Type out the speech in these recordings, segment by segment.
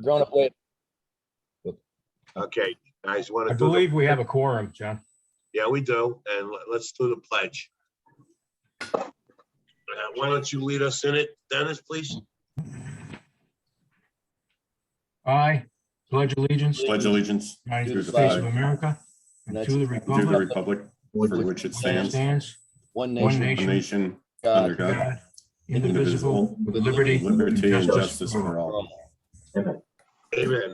Grown up way. Okay, guys, want I to do believe we have a quorum, John. Yeah, we do, and let's do the pledge. Why don't you lead us in it, Dennis, please? I pledge allegiance Pledge allegiance to the United to the States of flag America and to the to the republic republic for which it stands, stands One one nation, one nation, nation, God, under God, God, indivisible, with liberty and liberty and justice justice for for all. all. Amen.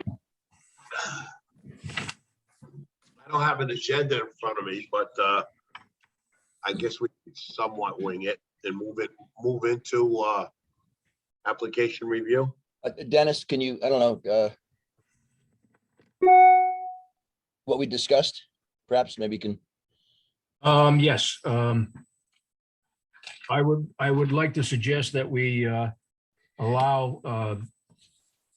I don't have an agenda in front of me, but I guess we can somewhat wing it and move into application review. Dennis, can you, I don't know, what we discussed? Perhaps maybe you can, Yes, I would like to suggest that we allow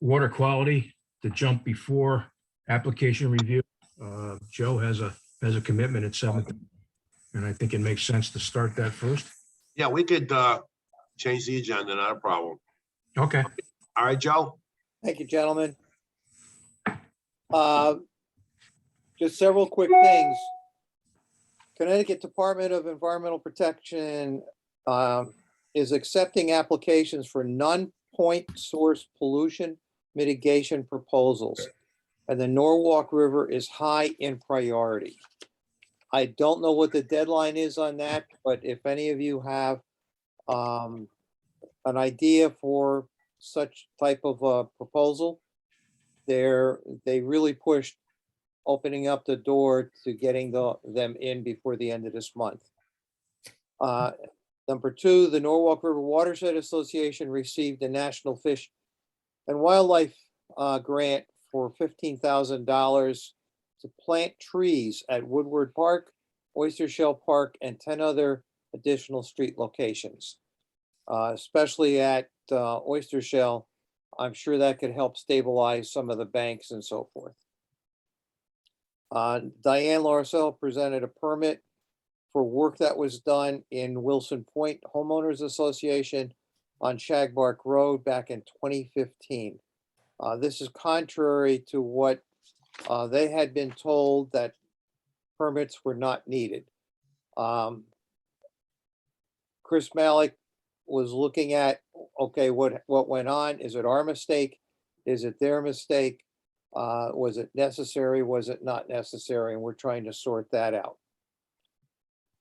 water quality to jump before application review. Joe has a commitment at 7, and I think it makes sense to start that first. Yeah, we could change the agenda, not a problem. Okay. All right, Joe? Thank you, gentlemen. Just several quick things. Connecticut Department of Environmental Protection is accepting applications for non-point source pollution mitigation proposals. And the Norwalk River is high in priority. I don't know what the deadline is on that, but if any of you have an idea for such type of a proposal, they really pushed opening up the door to getting them in before the end of this month. Number 2, the Norwalk River Watershed Association received a National Fish and Wildlife grant for $15,000 to plant trees at Woodward Park, Oyster Shell Park, and 10 other additional street locations. Especially at Oyster Shell, I'm sure that could help stabilize some of the banks and so forth. Diane Larcel presented a permit for work that was done in Wilson Point Homeowners Association on Shagbark Road back in 2015. This is contrary to what they had been told, that permits were not needed. Chris Malik was looking at, okay, what went on? Is it our mistake? Is it their mistake? Was it necessary? Was it not necessary? And we're trying to sort that out.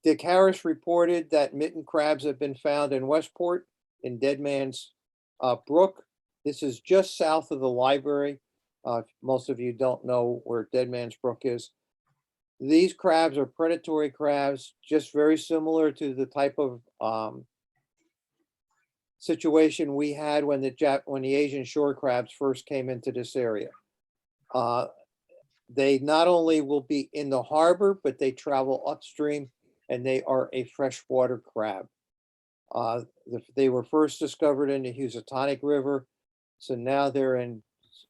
Dick Harris reported that mitten crabs have been found in Westport in Dead Man's Brook. This is just south of the library. Most of you don't know where Dead Man's Brook is. These crabs are predatory crabs, just very similar to the type of situation we had when the Asian shore crabs first came into this area. They not only will be in the harbor, but they travel upstream, and they are a freshwater crab. They were first discovered in the Housatonic River, so now they're in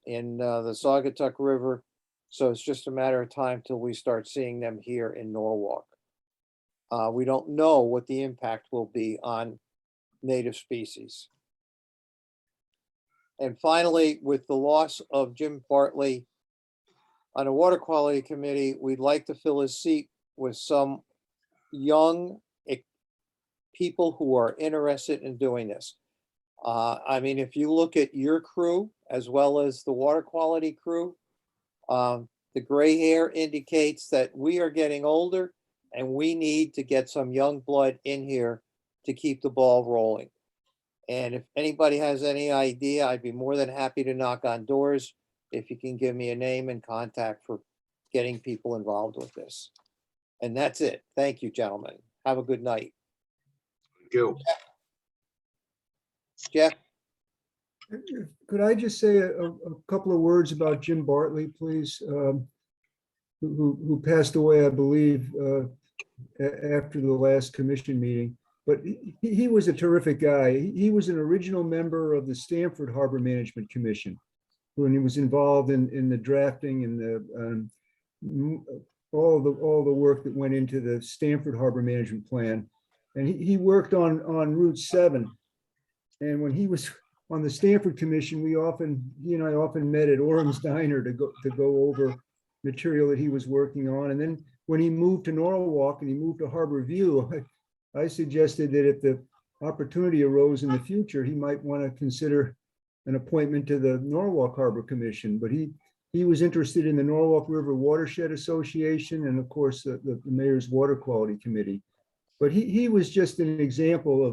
the Saugatuck River. So it's just a matter of time till we start seeing them here in Norwalk. We don't know what the impact will be on native species. And finally, with the loss of Jim Bartley on a water quality committee, we'd like to fill his seat with some young people who are interested in doing this. I mean, if you look at your crew as well as the water quality crew, the gray hair indicates that we are getting older and we need to get some young blood in here to keep the ball rolling. And if anybody has any idea, I'd be more than happy to knock on doors if you can give me a name and contact for getting people involved with this. And that's it. Thank you, gentlemen. Have a good night. Thank you. Jeff? Could I just say a couple of words about Jim Bartley, please? Who passed away, I believe, after the last commission meeting. But he was a terrific guy. He was an original member of the Stamford Harbor Management Commission when he was involved in the drafting and all the work that went into the Stamford Harbor Management Plan. And he worked on Route 7. And when he was on the Stanford Commission, he and I often met at Orem's Diner to go over material that he was working on. And then when he moved to Norwalk and he moved to Harbor View, I suggested that if the opportunity arose in the future, he might want to consider an appointment to the Norwalk Harbor Commission. But he was interested in the Norwalk River Watershed Association and of course the Mayor's Water Quality Committee. But he was just an example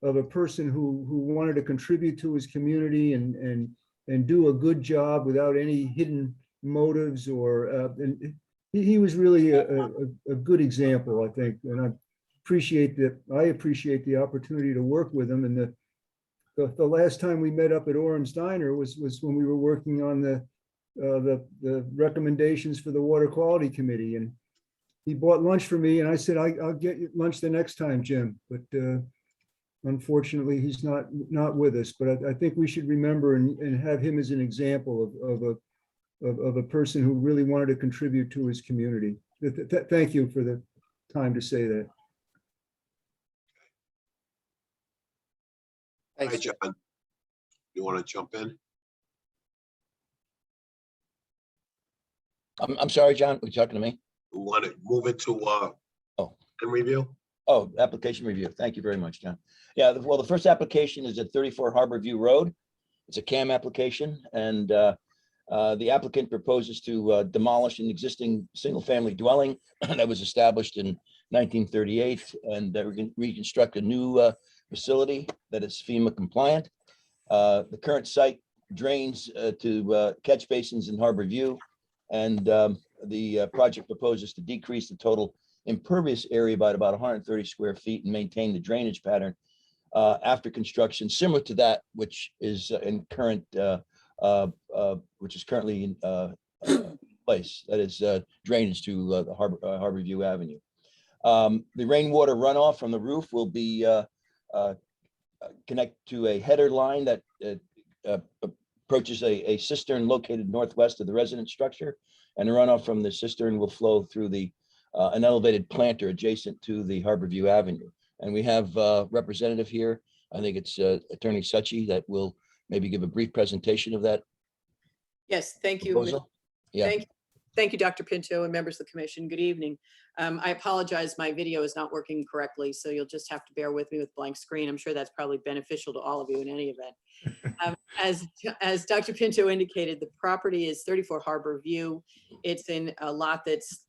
of a person who wanted to contribute to his community and do a good job without any hidden motives and he was really a good example, I think. And I appreciate the opportunity to work with him. And the last time we met up at Orem's Diner was when we were working on the recommendations for the Water Quality Committee. And he bought lunch for me and I said, I'll get you lunch the next time, Jim. But unfortunately, he's not with us. But I think we should remember and have him as an example of a person who really wanted to contribute to his community. Thank you for the time to say that. Hi, Thanks. John. You want to jump in? I'm sorry, John, are you talking to me? We want to move into and review? Oh, application review. Thank you very much, John. Yeah, well, the first application is at 34 Harbor View Road. It's a CAM application, and the applicant proposes to demolish an existing single-family dwelling that was established in 1938, and reconstruct a new facility that is FEMA compliant. The current site drains to catch basins in Harbor View, and the project proposes to decrease the total impervious area by about 130 square feet and maintain the drainage pattern after construction, similar to that which is in current which is currently in place. That is drainage to the Harbor View Avenue. The rainwater runoff from the roof will be connect to a header line that approaches a cistern located northwest of the residence structure, and the runoff from the cistern will flow through an elevated planter adjacent to the Harbor View Avenue. And we have a representative here. I think it's Attorney Suchi that will maybe give a brief presentation of that Yes, thank you. proposal. Yeah. Thank you, Dr. Pinto and members of the commission. Good evening. I apologize, my video is not working correctly, so you'll just have to bear with me with blank screen. I'm sure that's probably beneficial to all of you in any event. As Dr. Pinto indicated, the property is 34 Harbor View. It's in a lot that's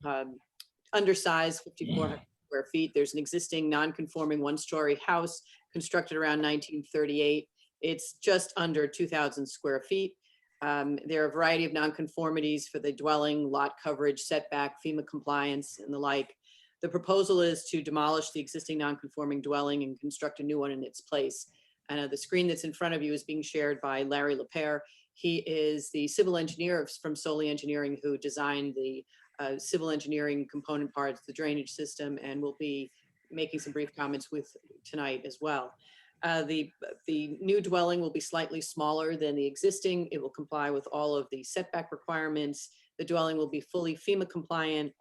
undersized, 5,400 square feet. There's an existing non-conforming one-story house constructed around 1938. It's just under 2,000 square feet. There are a variety of nonconformities for the dwelling, lot coverage, setback, FEMA compliance, and the like. The proposal is to demolish the existing nonconforming dwelling and construct a new one in its place. And the screen that's in front of you is being shared by Larry Lapere. He is the civil engineer from Solely Engineering who designed the civil engineering component parts, the drainage system, and will be making some brief comments with tonight as well. The new dwelling will be slightly smaller than the existing. It will comply with all of the setback requirements. The dwelling will be fully FEMA compliant.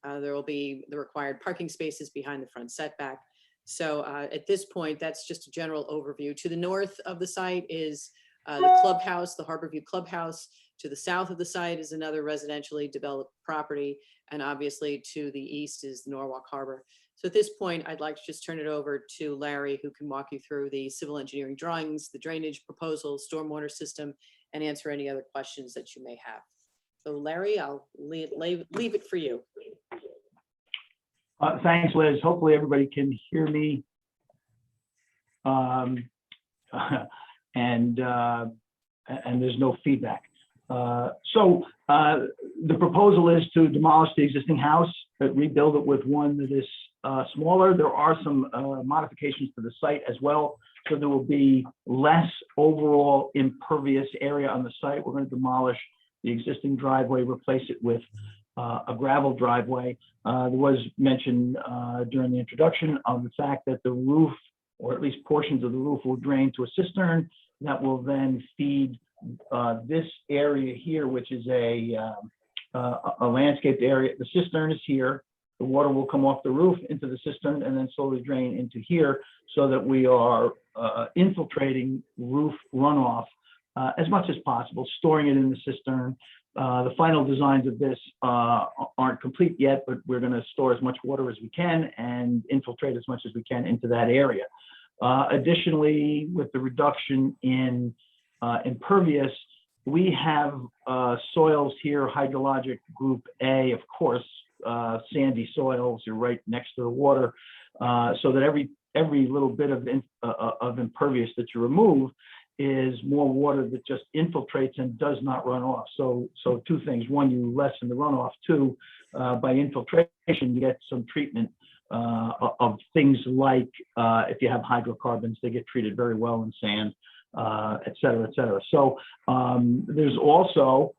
There will be the required parking spaces behind the front setback. So at this point, that's just a general overview. To the north of the site is the clubhouse, the Harbor View Clubhouse. To the south of the site is another residentially developed property. And obviously to the east is Norwalk Harbor. So at this point, I'd like to just turn it over to Larry, who can walk you through the civil engineering drawings, the drainage proposal, stormwater system, and answer any other questions that you may have. So Larry, I'll leave it for you. Thanks, Liz. Hopefully everybody can hear me. And there's no feedback. So the proposal is to demolish the existing house, but rebuild it with one that is smaller. There are some modifications to the site as well. So there will be less overall impervious area on the site. We're going to demolish the existing driveway, replace it with a gravel driveway. There was mention during the introduction of the fact that the roof, or at least portions of the roof, will drain to a cistern that will then feed this area here, which is a landscaped area. The cistern is here. the water will come off the roof into the cistern and then slowly drain into here so that we are infiltrating roof runoff as much as possible, storing it in the cistern. The final designs of this aren't complete yet, but we're going to store as much water as we can and infiltrate as much as we can into that area. Additionally, with the reduction in impervious, we have soils here, hydrologic group A, of course, sandy soils, you're right next to the water, so that every little bit of impervious that you remove is more water that just infiltrates and does not run off. So two things: one, you lessen the runoff. Two, by infiltration, you get some treatment of things like if you have hydrocarbons, they get treated very well in sand, et cetera, et cetera. So there's also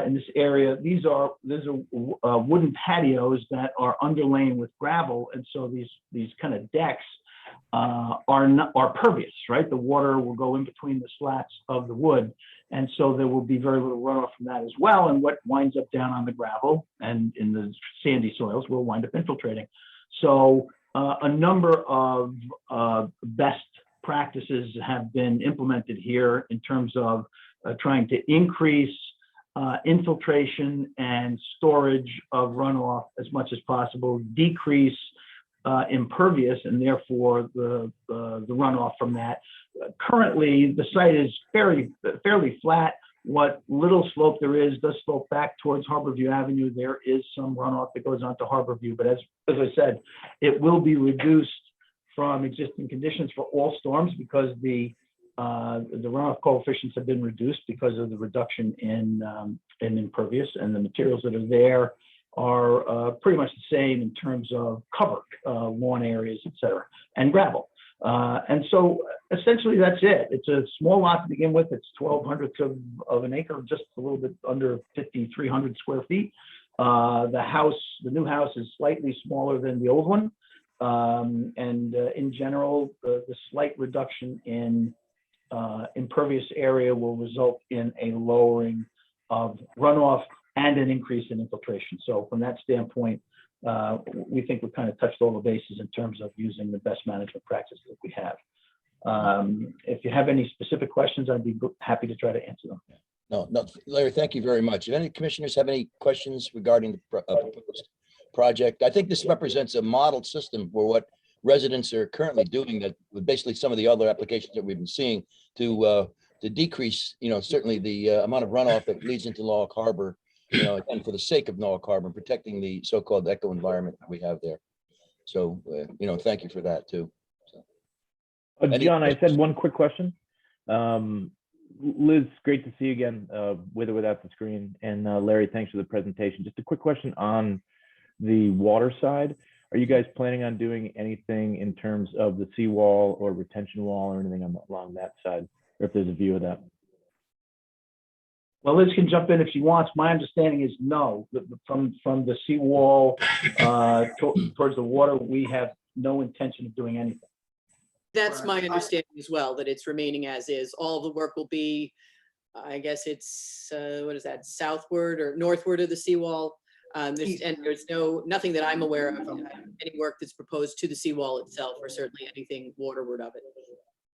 in this area, these are wooden patios that are underlain with gravel, and so these kind of decks are pervious, right? The water will go in between the slats of the wood, and so there will be very little runoff from that as well. And what winds up down on the gravel and in the sandy soils will wind up infiltrating. So a number of best practices have been implemented here in terms of trying to increase infiltration and storage of runoff as much as possible, decrease impervious and therefore the runoff from that. Currently, the site is fairly flat. What little slope there is does slope back towards Harborview Avenue. There is some runoff that goes onto Harborview, but as I said, it will be reduced from existing conditions for all storms because the runoff coefficients have been reduced because of the reduction in impervious, and the materials that are there are pretty much the same in terms of cover, lawn areas, et cetera, and gravel. And so essentially that's it. It's a small lot to begin with. It's 1/1200 of an acre, just a little bit under 5,300 square feet. The new house is slightly smaller than the old one. And in general, the slight reduction in impervious area will result in a lowering of runoff and an increase in infiltration. So from that standpoint, we think we've kind of touched all the bases in terms of using the best management practices that we have. If you have any specific questions, I'd be happy to try to answer them. No, Larry, thank you very much. If any commissioners have any questions regarding the proposed project, I think this represents a model system for what residents are currently doing, that with basically some of the other applications that we've been seeing to decrease, certainly the amount of runoff that leads into Norwalk Harbor, and for the sake of Norwalk Harbor, and protecting the so-called eco environment that we have there. So, thank you for that too. So, John, I said one quick question. Liz, great to see you again, with or without the screen. And Larry, thanks for the presentation. Just a quick question on the water side. Are you guys planning on doing anything in terms of the seawall or retention wall or anything along that side, or if there's a view of that? Well, Liz can jump in if she wants. My understanding is no. From the seawall towards the water, we have no intention of doing anything. That's my understanding as well, that it's remaining as is. All the work will be, I guess it's, what is that, southward or northward of the seawall. There's nothing that I'm aware of, any work that's proposed to the seawall itself, or certainly anything waterward of it.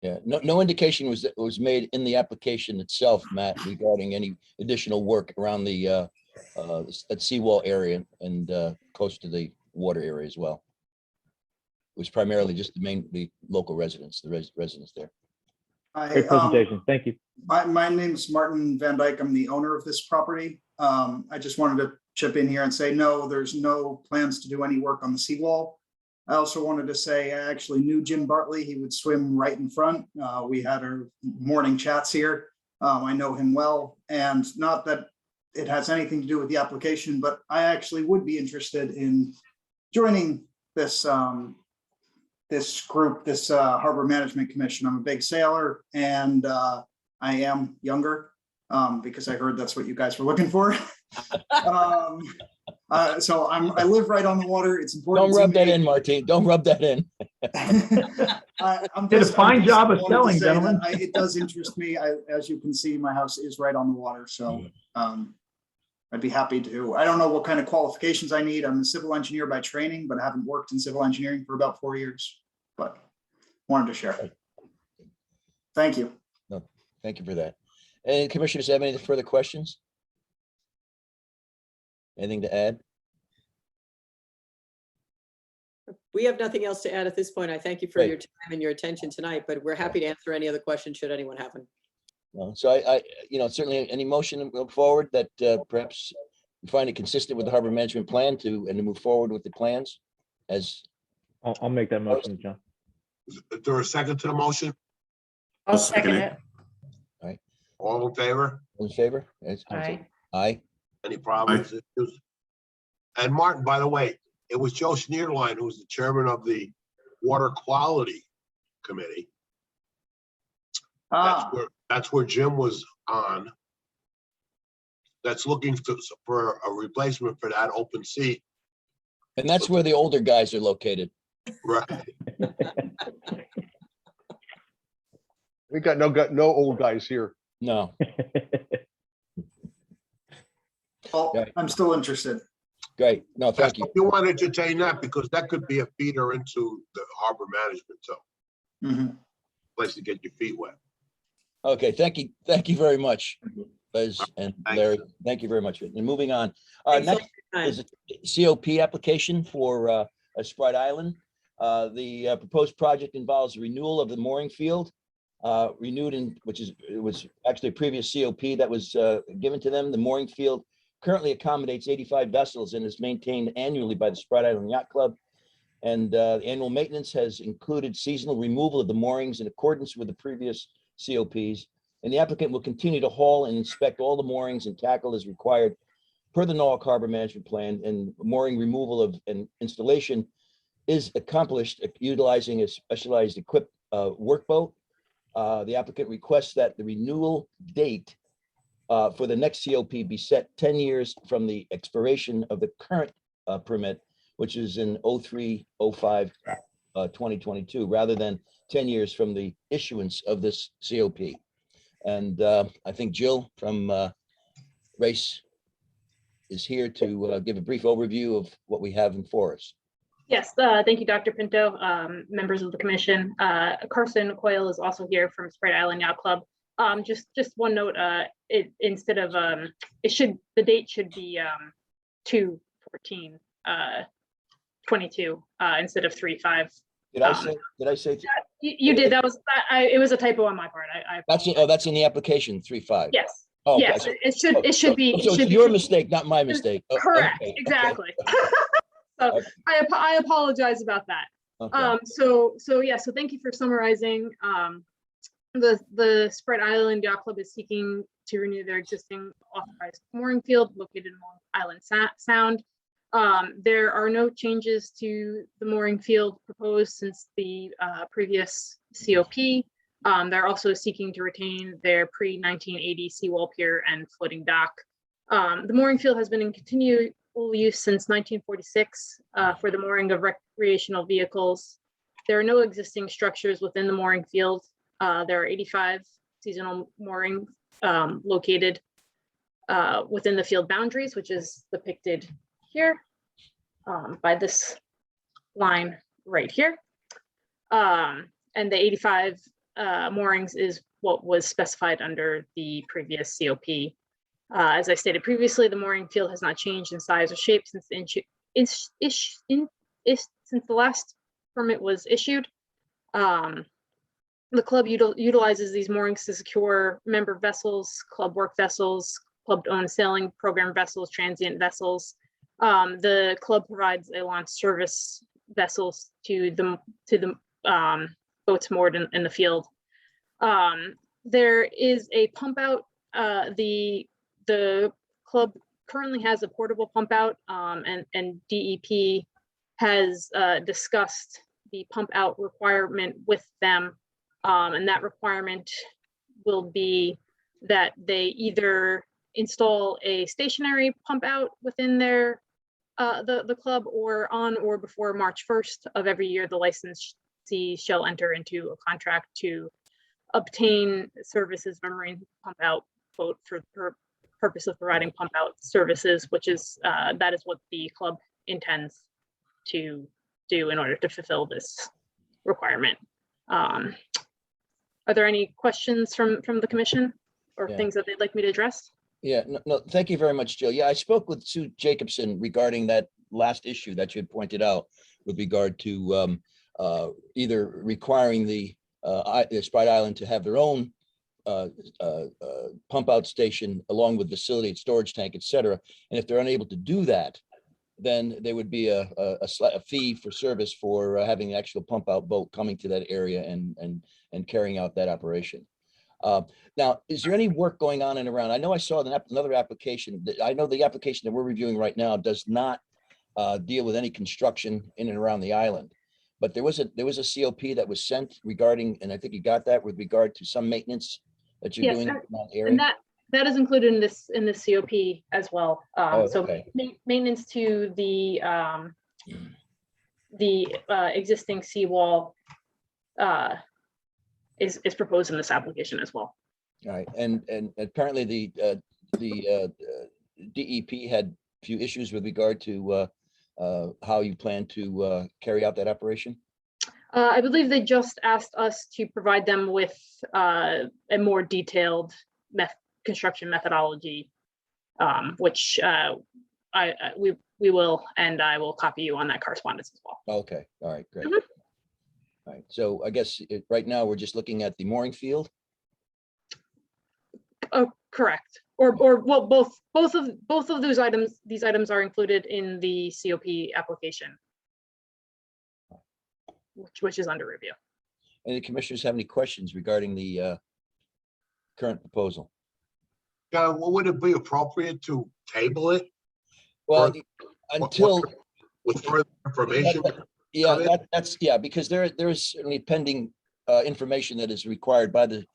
Yeah, no indication was made in the application itself, Matt, regarding any additional work around the that seawall area and close to the water area as well. It was primarily just the local residents, the residents there. Great presentation. Thank you. My name is Martin Van Dyke. I'm the owner of this property. I just wanted to chip in here and say, no, there's no plans to do any work on the seawall. I also wanted to say I actually knew Jim Bartley. He would swim right in front. We had our morning chats here. I know him well, and not that it has anything to do with the application, but I actually would be interested in joining this this group, this Harbor Management Commission. I'm a big sailor, and I am younger because I heard that's what you guys were looking for. So I live right on the water. It's important. Don't rub that in, Martine. Don't rub that in. Did a fine job of selling, gentlemen. It does interest me. As you can see, my house is right on the water. So I'd be happy to. I don't know what kind of qualifications I need. I'm a civil engineer by training, but I haven't worked in civil engineering for about 4 years, but wanted to share. Thank you. No, thank you for that. Any commissioners have any further questions? Anything to add? We have nothing else to add at this point. I thank you for Great. your time and your attention tonight, but we're happy to answer any other questions should anyone have them. No, so certainly any motion to move forward that perhaps you find it consistent with the harbor management plan to move forward with the plans as I'll make that motion, John. Is there a second to the motion? I'll second it. All in favor? in favor? Yes. Aye. Aye. Any problems? Issues? And Martin, by the way, it was Joe Schneerlein who's the chairman of the Water Quality Committee. That's where Jim was on. That's looking for a replacement for that open seat. And that's where the older guys are located. Right. We got no old guys here. No. Well, Yeah. I'm still interested. Great. No, thank you. You want to entertain that because that could be a feeder into the harbor management zone, Mhm. place to get your feet wet. Okay, thank you. Thank you very much, Liz and Thanks. Larry. Thank you very much. And moving on. Thanks all Next for your time. is a COP application for a Sprite Island. The proposed project involves renewal of the mooring field, renewed in, it was actually a previous COP that was given to them. The mooring field currently accommodates 85 vessels and is maintained annually by the Sprite Island Yacht Club. And annual maintenance has included seasonal removal of the moorings in accordance with the previous COPs. And the applicant will continue to haul and inspect all the moorings and tackle as required per the Norwalk Harbor Management Plan, and mooring removal of and installation is accomplished utilizing a specialized equipped workboat. The applicant requests that the renewal date for the next COP be set 10 years from the expiration of the current permit, which is in 03/05 2022, rather than 10 years from the issuance of this COP. And I think Jill from Race is here to give a brief overview of what we have in for us. Yes, thank you, Dr. Pinto, members of the commission. Carson Coyle is also here from Sprite Island Yacht Club. Just one note, instead of, the date should be 2/14/22 instead of 3/5. Did I say? You did, that was, it was a typo on my part. That's in the application, 3/5. Yes, Oh, yes, gotcha. it should be. So it's your mistake, not my mistake. Oh, Correct, okay, exactly. So Okay. I apologize about that. okay. So thank you for summarizing. The Sprite Island Yacht Club is seeking to renew their existing authorized mooring field located in Long Island Sound. There are no changes to the mooring field proposed since the previous COP. They're also seeking to retain their pre-1980 seawall pier and floating dock. The mooring field has been in continual use since 1946 for the mooring of recreational vehicles. There are no existing structures within the mooring field. There are 85 seasonal moorings located within the field boundaries, which is depicted here by this line right here. And the 85 moorings is what was specified under the previous COP. As I stated previously, the mooring field has not changed in size or shape since the last permit was issued. The club utilizes these moorings to secure member vessels, club work vessels, club-owned sailing program vessels, transient vessels. The club provides a launch service vessels to the boats moored in the field. There is a pump out. The club currently has a portable pump out, and DEP has discussed the pump out requirement with them. And that requirement will be that they either install a stationary pump out within their the club, or on or before March 1st of every year, the licensee shall enter into a contract to obtain services from marine pump out boat for purpose of providing pump out services, which is, that is what the club intends to do in order to fulfill this requirement. Are there any questions from the commission or Yeah. things that they'd like me to address? Yeah, no, thank you very much, Jill. Yeah, I spoke with Sue Jacobson regarding that last issue that you had pointed out with regard to either requiring the Sprite Island to have their own pump out station along with facility and storage tank, et cetera. And if they're unable to do that, then there would be a fee for service for having an actual pump out boat coming to that area and carrying out that operation. Now, is there any work going on and around? I know I saw another application that I know the application that we're reviewing right now does not deal with any construction in and around the island. But there was a COP that was sent regarding, and I think you got that with regard to some maintenance that you're Yes, doing in that area. and that is included in this COP as well. So okay. maintenance to the existing seawall is proposed in this application as well. All right, and apparently the DEP had a few issues with regard to how you plan to carry out that operation. I believe they just asked us to provide them with a more detailed construction methodology, which we will, and I will copy you on that correspondence as well. Okay, all right, great. Mhm. All right, so I guess right now we're just looking at the mooring field. Oh, correct. Or well, both of those items. These items are included in the COP application, which is under review. Any commissioners have any questions regarding the current proposal? John, would it be appropriate to table it Well, Or- until, with further information? yeah, come in? that's, yeah, because there is certainly pending information that is required by the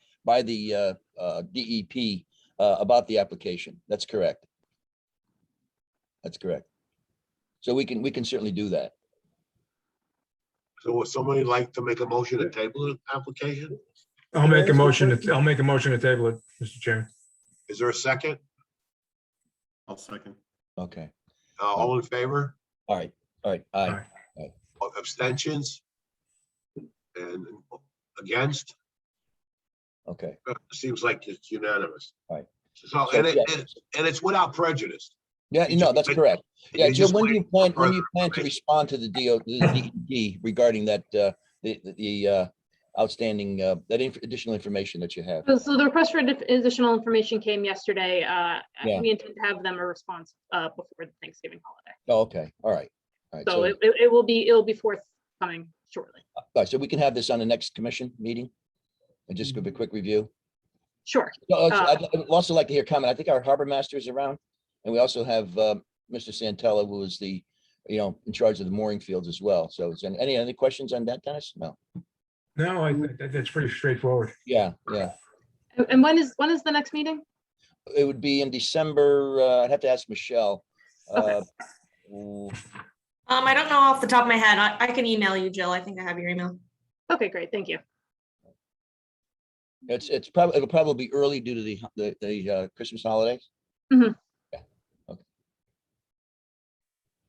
DEP about the application. That's correct. That's correct. So we can certainly do that. So would somebody like to make a motion to table the application? I'll Can I make a ask a motion. question? I'll make a motion to table it, Mr. Chairman. Is there a second? I'll second. Okay, All in favor? all right, aye. Aye. Abstentions? And against? Okay, Seems like it's unanimous. Right. So, So, and yeah. it's without prejudice. yeah, You no, just that's wait- correct. Yeah, you're Jill, just when do you waiting plan, for further to information. respond to the DEP regarding that, the outstanding, additional information that you have? So the request for additional information came yesterday. Yeah. We intend to have them a response before the Thanksgiving holiday. Oh, okay, all right. All right, So so, it will be forthcoming shortly. all right, so we can have this on the next commission meeting? And just give a quick review? Sure. No, I'd also like to hear comment. I think our harbor master is around, and we also have Mr. Santella, who is the, in charge of the mooring fields as well. So is there any other questions on that, Dennis? No. No, that's pretty straightforward. Yeah. And when is the next meeting? It would be in December. I'd have to ask Michelle. Okay. I don't know off the top of my head. I can email you, Jill. I think I have your email. Okay, great. Thank you. It'll probably be early due to the Christmas holidays. Mhm. Yeah. Okay.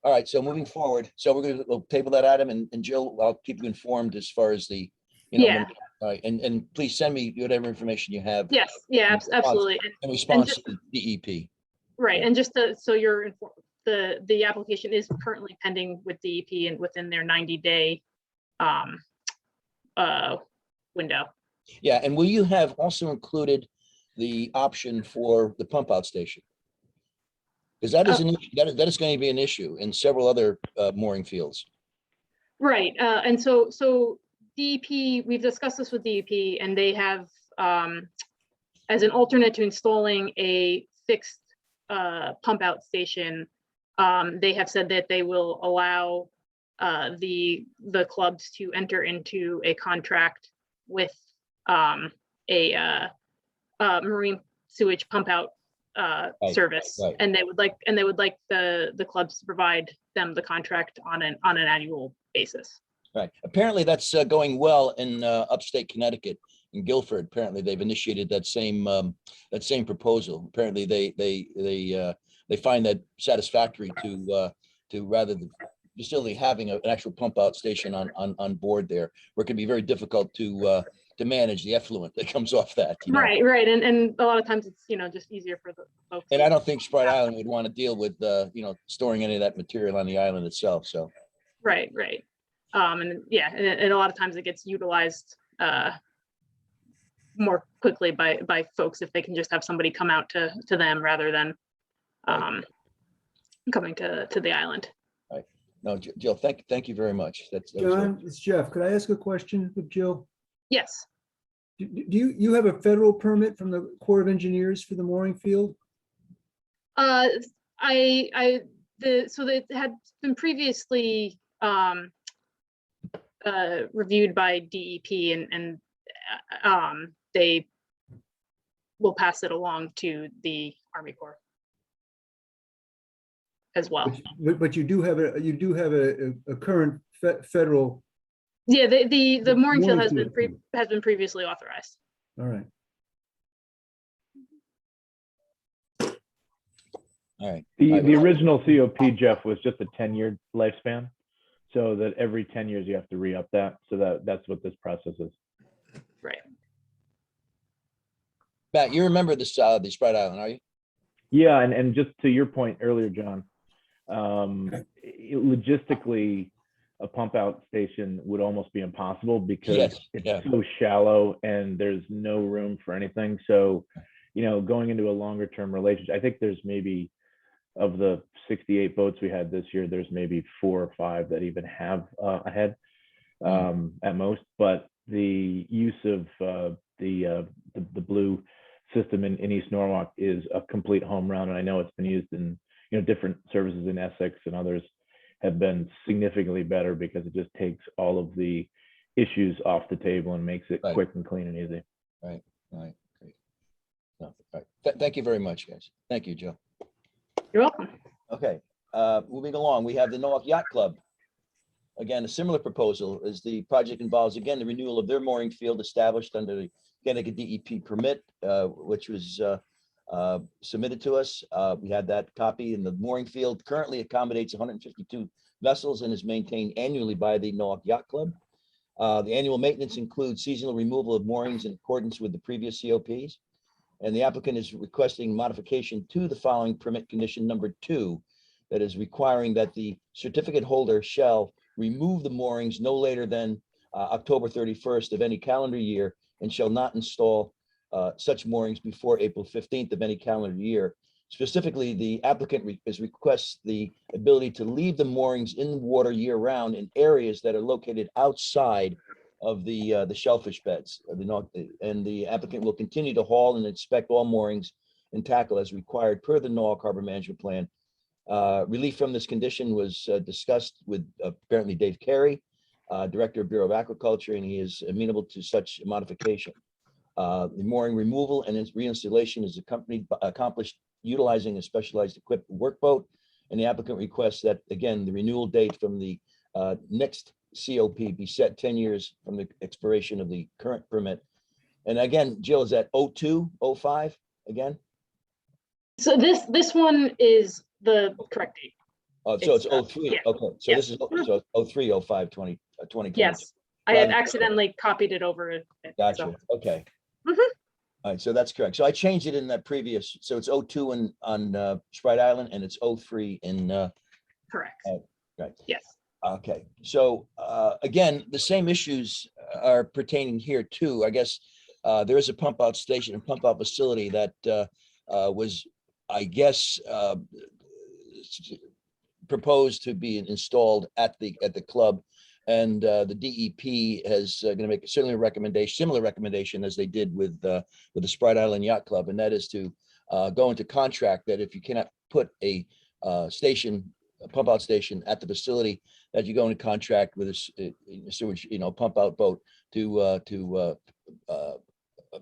All right, so moving forward, so we'll table that item, and Jill, I'll keep you informed as far as the, Yeah. all right, and please send me whatever information you have Yes. Yeah. Absolutely. in response just- to the DEP. Right. And just so you're informed, the application is currently pending with DEP and within their 90-day window. Yeah, and will you have also included the option for the pump out station? Because that is that is going to be an issue in several other mooring fields. Right. And so DEP, we've discussed this with DEP, and they have, as an alternate to installing a fixed pump out station, they have said that they will allow the clubs to enter into a contract with a marine sewage pump out service, right. and they would like the clubs to provide them the contract on an annual basis. Right. Apparently that's going well in upstate Connecticut. in Guilford. Apparently, they've initiated that same proposal. Apparently, they find that satisfactory to rather than facility having an actual pump out station on board there, where it can be very difficult to manage the effluent that comes off that. You know? Right. And a lot of times it's, just easier for the folks. And I don't think Sprite Island would want to deal with storing any of that material on the island itself. So. Right. And yeah, and a lot of times it gets utilized more quickly by folks if they can just have somebody come out to them rather than coming to the island. Right. No, Jill, thank you very much. John, it's Jeff. Could I ask a question of Jill? Yes. Do you have a federal permit from the Corps of Engineers for the mooring field? So it had been previously reviewed by DEP and they will pass it along to the Army Corps as well. But you do have a current federal. Yeah, the mooring field Mooring field. has been previously authorized. All right. All right. The original COP, Jeff, was just a 10-year lifespan. So that every 10 years you have to re-up that. So that's what this process is. Right. Matt, you remember the Sprite Island, are you? Yeah, and just to your point earlier, John, logistically, a pump out station would almost be impossible because it's so shallow and there's no room for anything. So, going into a longer term relationship, I think there's maybe of the 68 boats we had this year, there's maybe 4 or 5 that even have a head at most. But the use of the blue system in East Norwalk is a complete home run, and I know it's been used in different services in Essex, and others have been significantly better because it just takes all of the issues off the table and makes it quick and clean and easy. Right. Great. No, right. Thank you very much, guys. Thank you, Joe. You're welcome. Okay, moving along, we have the Norwalk Yacht Club. Again, a similar proposal as the project involves, again, the renewal of their mooring field established under the Connecticut DEP permit, which was submitted to us. We had that copy, and the mooring field currently accommodates 152 vessels and is maintained annually by the Norwalk Yacht Club. The annual maintenance includes seasonal removal of moorings in accordance with the previous COPs. And the applicant is requesting modification to the following permit condition number 2, that is requiring that the certificate holder shall remove the moorings no later than October 31st of any calendar year and shall not install such moorings before April 15th of any calendar year. Specifically, the applicant requests the ability to leave the moorings in the water year round in areas that are located outside of the shellfish beds. And the applicant will continue to haul and inspect all moorings and tackle as required per the Norwalk Harbor Management Plan. Relief from this condition was discussed with apparently Dave Carey, Director of Bureau of Aquaculture, and he is amenable to such modification. The mooring removal and its reinstallation is accomplished utilizing a specialized equipped workboat. And the applicant requests that, again, the renewal date from the next COP be set 10 years from the expiration of the current permit. And again, Jill, is that 02, 05 again? So this one is the correct date. Oh, so it's 03. Yeah. Okay, so this is 03, 05, 2020. Yes, I had accidentally copied it over. Gotcha. Okay. Mhm. All right, so that's correct. So I changed it in that previous. So it's 02 on Sprite Island, and it's 03 in. Correct. Right. Yes. Okay. So again, the same issues are pertaining here too. I guess there is a pump out station and pump out facility that was, I guess, proposed to be installed at the club, and the DEP is going to make certainly a recommendation, similar recommendation as they did with the Sprite Island Yacht Club, and that is to go into contract that if you cannot put a pump out station at the facility, that you go into contract with a sewage, pump out boat to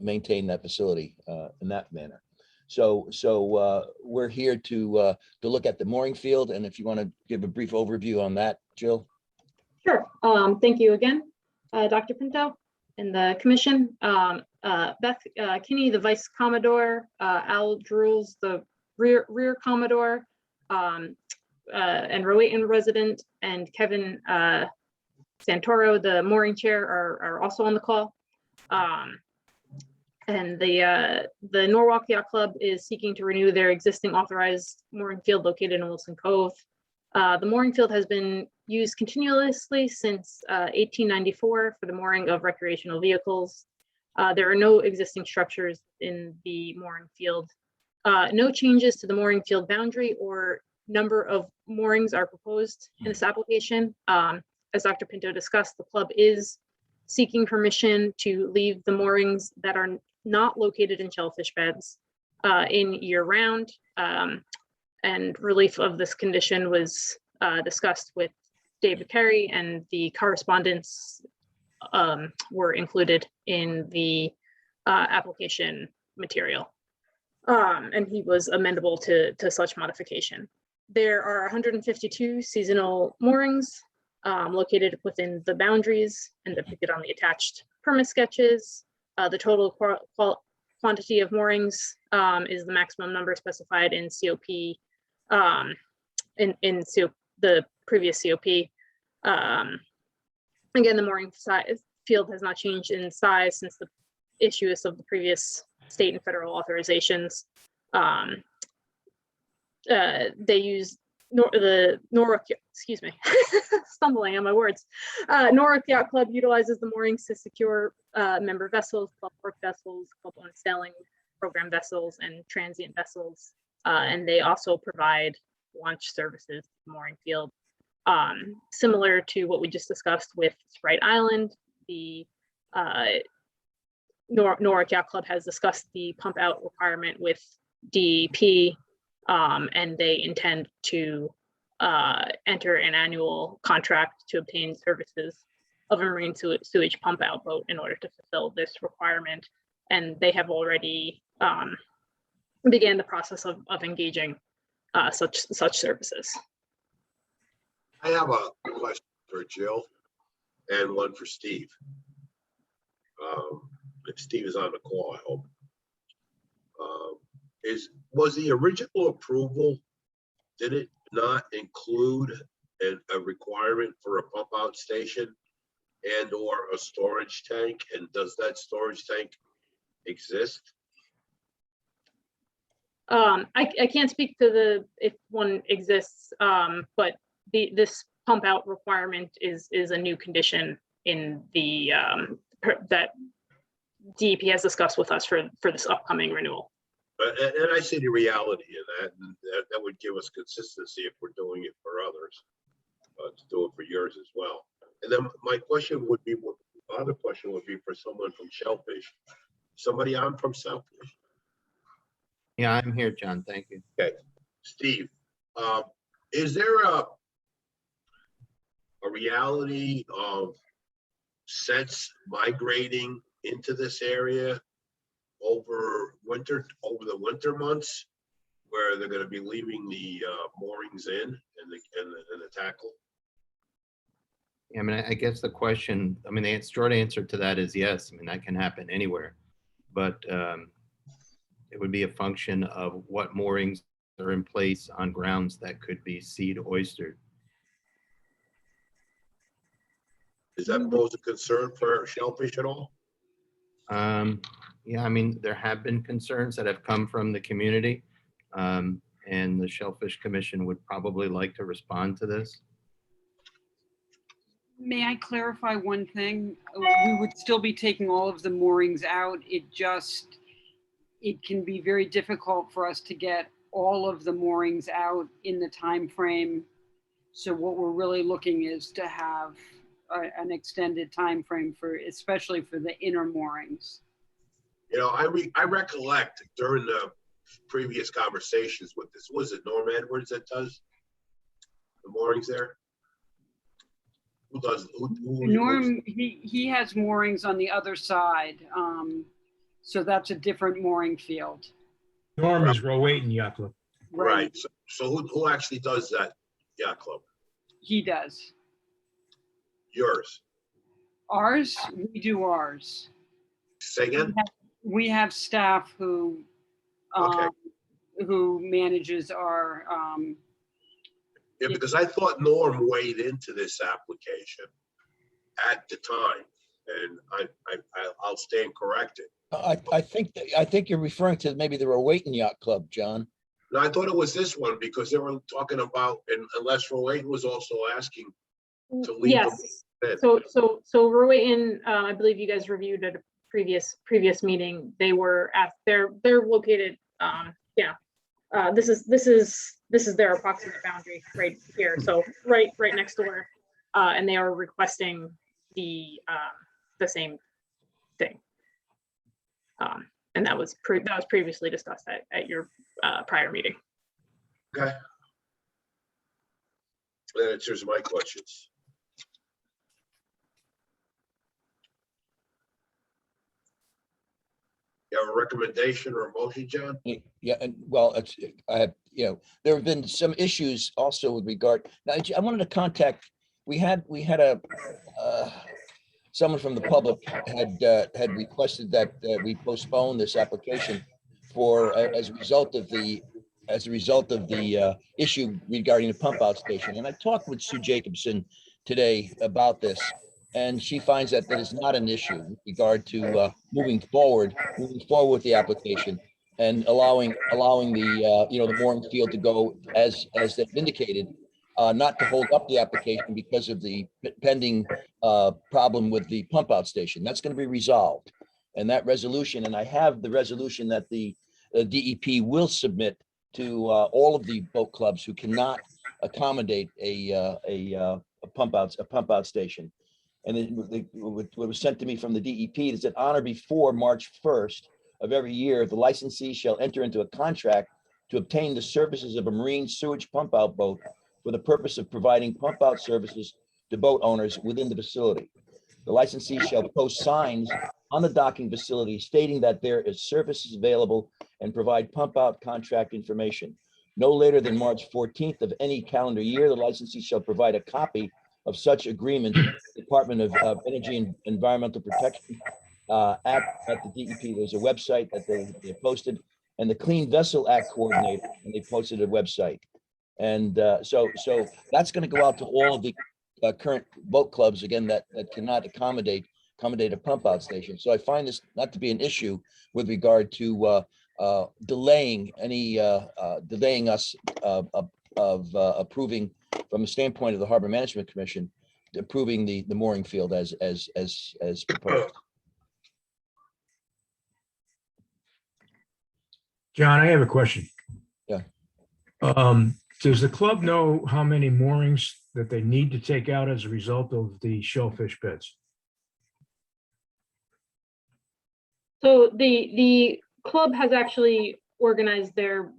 maintain that facility in that manner. So we're here to look at the mooring field, and if you want to give a brief overview on that, Jill. Sure. Thank you again, Dr. Pinto. in the commission. Beth Kinney, the Vice Commodore, Al Drules, the Rear Commodore, and Rowayton resident, and Kevin Santoro, the mooring chair, are also on the call. And the Norwalk Yacht Club is seeking to renew their existing authorized mooring field located in Wilson Cove. The mooring field has been used continuously since 1894 for the mooring of recreational vehicles. There are no existing structures in the mooring field. No changes to the mooring field boundary or number of moorings are proposed in this application. As Dr. Pinto discussed, the club is seeking permission to leave the moorings that are not located in shellfish beds in year-round. And relief of this condition was discussed with David Carey, and the correspondence were included in the application material. And he was amendable to such modification. There are 152 seasonal moorings located within the boundaries and depicted on the attached permit sketches. The total quantity of moorings is the maximum number specified in COP, the previous COP. Again, the mooring field has not changed in size since the issuance of the previous state and federal authorizations. They use the Norwalk, excuse me, stumbling on my words. Norwalk Yacht Club utilizes the moorings to secure member vessels, club work vessels, club-owned sailing program vessels, and transient vessels. And they also provide launch services to the mooring field. Similar to what we just discussed with Sprite Island, the Norwalk Yacht Club has discussed the pump out requirement with DEP, and they intend to enter an annual contract to obtain services of a marine sewage pump out boat in order to fulfill this requirement. And they have already began the process of engaging such services. I have a question for Jill and one for Steve. If Steve is on the call, I hope. Was the original approval, did it not include a requirement for a pump out station and or a storage tank? And does that storage tank exist? I can't speak to if one exists, but this pump out requirement is a new condition in the that DEP has discussed with us for this upcoming renewal. And I see the reality of that, and that would give us consistency if we're doing it for others, to do it for yours as well. And then my question would be, the other question would be for someone from Shellfish. Somebody on from Shellfish? Yeah, I'm here, John. Thank you. Okay, Steve, is there a reality of sets migrating into this area over the winter months, where they're going to be leaving the moorings in and the tackle? I mean, I guess the question, I mean, the short answer to that is yes. I mean, that can happen anywhere, but it would be a function of what moorings are in place on grounds that could be seed oystered. Does that pose a concern for Shellfish at all? Yeah, I mean, there have been concerns that have come from the community, and the Shellfish Commission would probably like to respond to this. May I clarify one thing? We would still be taking all of the moorings out. It can be very difficult for us to get all of the moorings out in the time frame. So what we're really looking is to have an extended time frame especially for the inner moorings. You know, I recollect during the previous conversations with this, was it Norm Edwards that does the moorings there? Who does? Norm, he has moorings on the other side. So that's a different mooring field. Norm is Rowayton Yacht Club. Right. So who actually does that yacht club? He does. Yours? Ours, we do ours. Say again? We have staff who, Okay. who manages our, Yeah, because I thought Norm weighed into this application at the time, and I'll stand corrected. I think you're referring to maybe the Rowayton Yacht Club, John. No, I thought it was this one because they were talking about, and unless Rowayton was also asking to leave them. Yes. So Rowayton, I believe you guys reviewed at a previous meeting. They were at, they're located, this is their approximate boundary right here. So right next door, and they are requesting the same thing. And that was previously discussed at your prior meeting. Okay. That answers my questions. You have a recommendation or a motion, John? Yeah, and well, there have been some issues also with regard. Now, I wanted to contact. We had a someone from the public had requested that we postpone this application for as a result of the issue regarding the pump out station. And I talked with Sue Jacobson today about this, and she finds that is not an issue with regard to moving forward with the application and allowing the the mooring field to go as they've indicated, not to hold up the application because of the pending problem with the pump out station. That's going to be resolved, and that resolution, and I have the resolution that the DEP will submit to all of the boat clubs who cannot accommodate a pump out station. And then what was sent to me from the DEP is that on or before March 1st of every year, the licensee shall enter into a contract to obtain the services of a marine sewage pump out boat for the purpose of providing pump out services to boat owners within the facility. The licensee shall post signs on the docking facility stating that there is services available and provide pump out contract information. No later than March 14th of any calendar year, the licensee shall provide a copy of such agreement to the Department of Energy and Environmental Protection at the DEP. There's a website that they posted, and the Clean Vessel Act coordinator, and they posted a website. And so that's going to go out to all of the current boat clubs again that cannot accommodate a pump out station. So I find this not to be an issue with regard to delaying us of approving from the standpoint of the Harbor Management Commission, approving the mooring field as proposed. John, I have a question. Yeah. Does the club know how many moorings that they need to take out as a result of the shellfish beds? So the club has actually organized their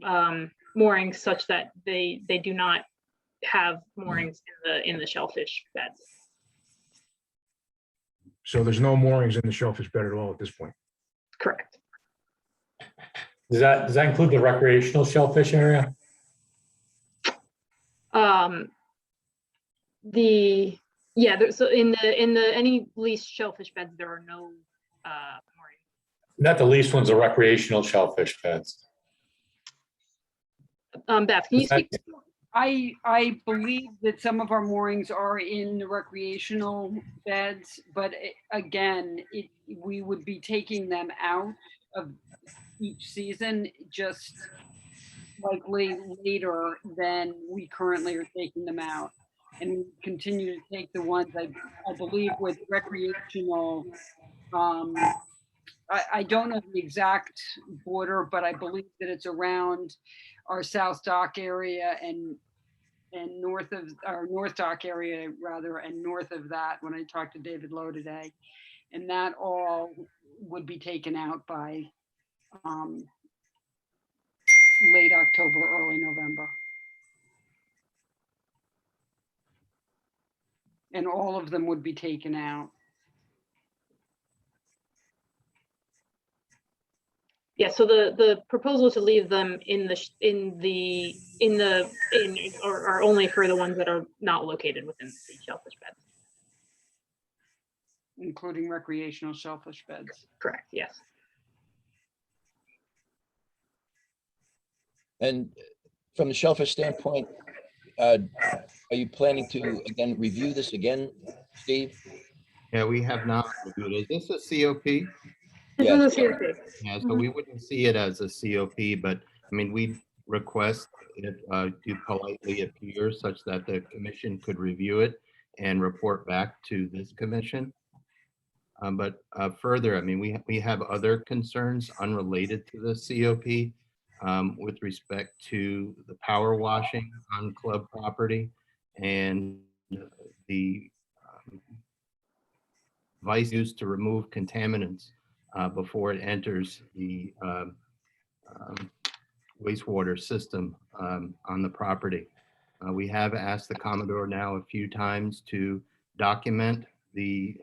moorings such that they do not have moorings in the shellfish beds. So there's no moorings in the shellfish bed at all at this point? Correct. Does that include the recreational shellfish area? So in the any leased shellfish beds, there are no moorings. Not the least ones, the recreational shellfish beds. Beth, can you speak? I believe that some of our moorings are in the recreational beds, but again, we would be taking them out of each season, just likely later than we currently are taking them out. And we continue to take the ones I believe with recreational, I don't know the exact border, but I believe that it's around our South Dock area and north of our North Dock area rather, and north of that when I talked to David Lowe today. And that all would be taken out by late October, early November. And all of them would be taken out. Yeah, so the proposal to leave them are only for the ones that are not located within the shellfish beds. including recreational shellfish beds. Correct, yes. And from the shellfish standpoint, are you planning to, again, review this again, Steve? Yeah, we have not reviewed it. Is this a COP? This Yes. is a COP. Yeah, so we wouldn't see it as a COP, but I mean, we request it to politely appear such that the commission could review it and report back to this commission. But further, I mean, we have other concerns unrelated to the COP with respect to the power washing on club property and the device used to remove contaminants before it enters the wastewater system on the property. We have asked the Commodore now a few times to document the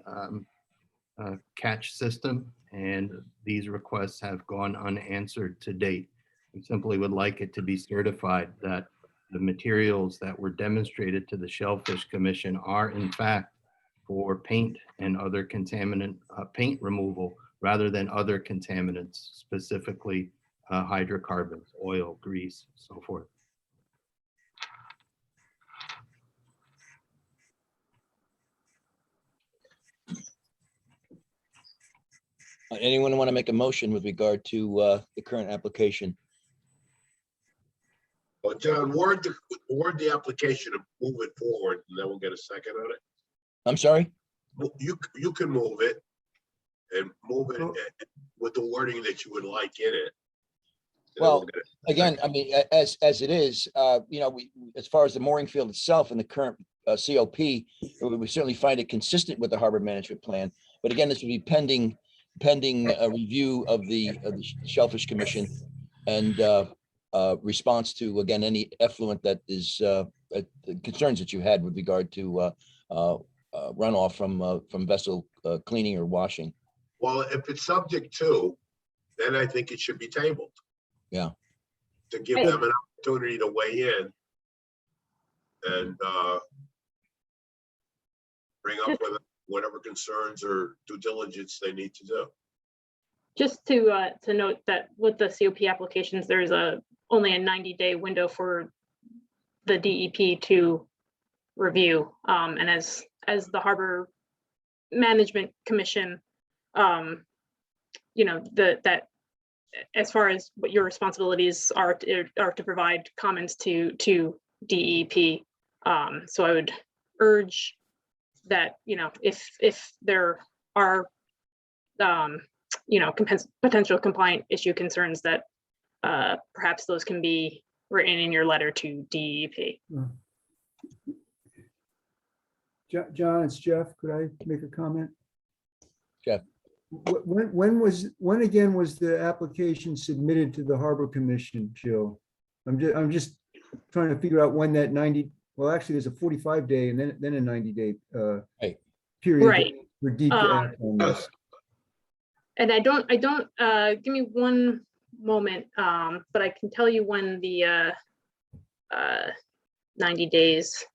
catch system, and these requests have gone unanswered to date. We simply would like it to be certified that the materials that were demonstrated to the Shellfish Commission are in fact for paint and other contaminant paint removal rather than other contaminants, specifically hydrocarbons, oil, grease, so forth. Anyone want to make a motion with regard to the current application? Well, John, word the application and move it forward, and then we'll get a second on it. I'm sorry? Well, you can move it and move it with the wording that you would like in it. And then Well, we'll get a again, second. I mean, as it is, you know, as far as the mooring field itself and the current COP, we certainly find it consistent with the harbor management plan. But again, this would be pending a review of the Shellfish Commission and response to, again, any effluent that is the concerns that you had with regard to runoff from vessel cleaning or washing. Well, if it's subject to, then I think it should be tabled. Yeah. To give them an opportunity to weigh in and bring up with whatever concerns or due diligence they need to do. Just to note that with the COP applications, there's only a 90-day window for the DEP to review. And as the Harbor Management Commission, you know, that as far as what your responsibilities are to provide comments to DEP. So I would urge that, you know, if there are you know, potential compliant issue concerns, that perhaps those can be written in your letter to DEP. John, it's Jeff. Could I make a comment? Jeff. When again was the application submitted to the Harbor Commission, Jill? I'm just trying to figure out when that 90, well, actually there's a 45-day and then a 90-day period. Right. For deep dive on this. And I don't, give me one moment, but I can tell you when the 90 days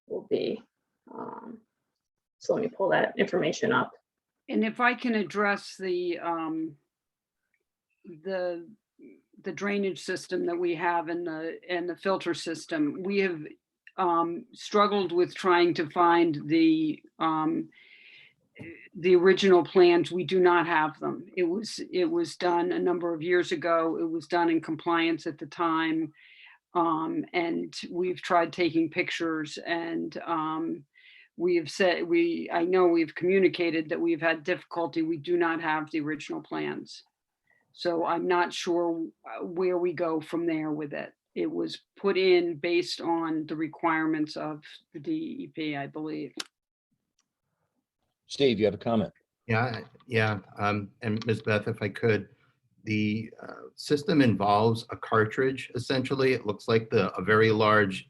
will be. So let me pull that information up. And if I can address the drainage system that we have and the filter system, we have struggled with trying to find the original plans. We do not have them. It was done a number of years ago. It was done in compliance at the time. And we've tried taking pictures, and we have said, I know we've communicated that we've had difficulty. We do not have the original plans. So I'm not sure where we go from there with it. It was put in based on the requirements of the DEP, I believe. Steve, you have a comment? Yeah. And Ms. Beth, if I could, the system involves a cartridge, essentially. It looks like a very large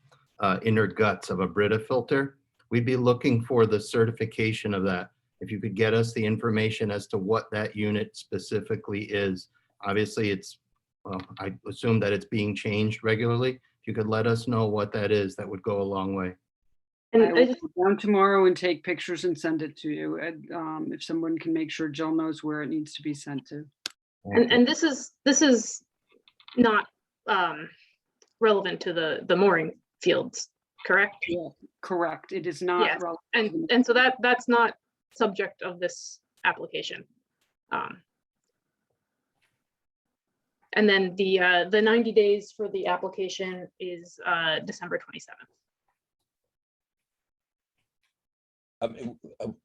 inner guts of a Brita filter. We'd be looking for the certification of that. If you could get us the information as to what that unit specifically is. Obviously, it's, well, I assume that it's being changed regularly. If you could let us know what that is, that would go a long way. And I I will just, go down tomorrow and take pictures and send it to you. And if someone can make sure Jill knows where it needs to be sent to. and this is not relevant to the mooring fields, correct? Yeah, correct. It is not Yes. relevant. And so that's not subject of this application. And then the 90 days for the application is December 27th.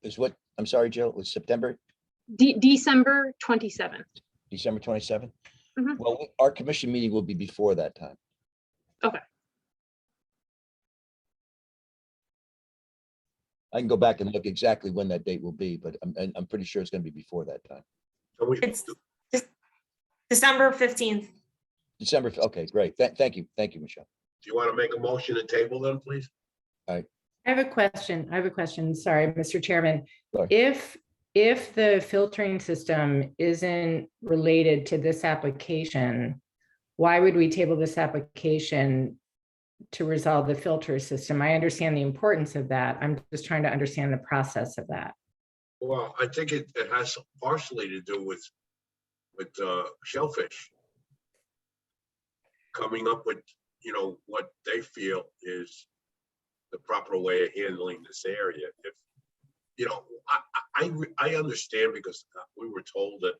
Is what, I'm sorry, Jill, it was September, December 27th. December 27th? Mhm. Well, our commission meeting will be before that time. Okay. I can go back and look exactly when that date will be, but I'm pretty sure it's going to be before that time. So we, It's December 15th. December, okay, great. Thank you. Thank you, Michelle. do you want to make a motion to table then, please? I have a question. Sorry, Mr. Chairman. Sure. If the filtering system isn't related to this application, why would we table this application to resolve the filter system? I understand the importance of that. I'm just trying to understand the process of that. Well, I think it has partially to do with Shellfish coming up with, what they feel is the proper way of handling this area. If, I understand because we were told that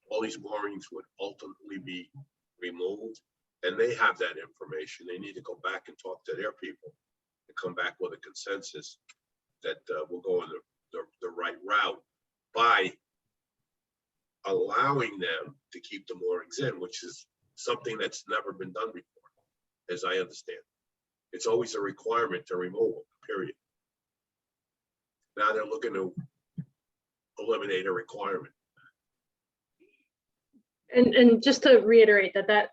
all these moorings would ultimately be removed, and they have that information. They need to go back and talk to their people and come back with a consensus that will go in the right route by allowing them to keep the moorings in, which is something that's never been done before, as I understand. It's always a requirement to remove them, period. Now they're looking to eliminate a requirement. And just to reiterate that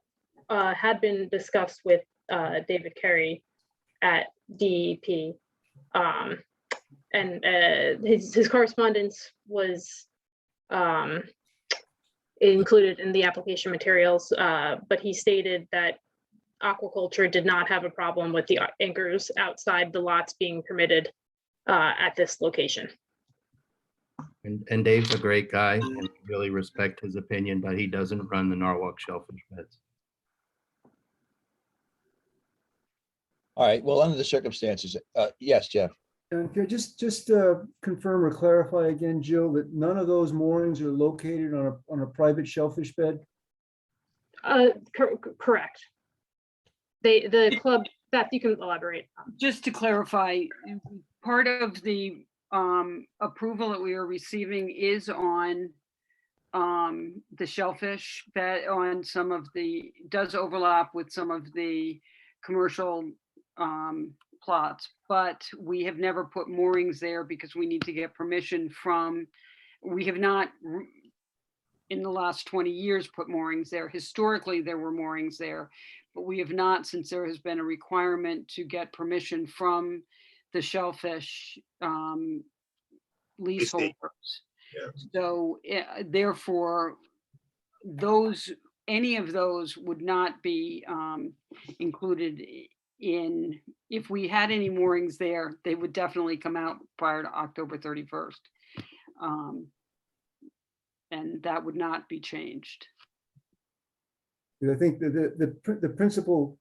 had been discussed with David Carey at DEP. And his correspondence was included in the application materials, but he stated that aquaculture did not have a problem with the anchors outside the lots being permitted at this location. And Dave's a great guy and we really respect his opinion, but he doesn't run the Norwalk shellfish beds. All right, well, under the circumstances, yes, Jeff. And can I just confirm or clarify again, Jill, that none of those moorings are located on a private shellfish bed? Correct. The club, Beth, you can elaborate. Just to clarify, part of the approval that we are receiving is on the shellfish bed, on some of the, does overlap with some of the commercial plots, but we have never put moorings there because we need to get permission from, we have not in the last 20 years put moorings there. Historically, there were moorings there, but we have not, since there has been a requirement to get permission from the shellfish leaseholders. Yeah. So therefore, any of those would not be included in, if we had any moorings there, they would definitely come out prior to October 31st. And that would not be changed. I think the principal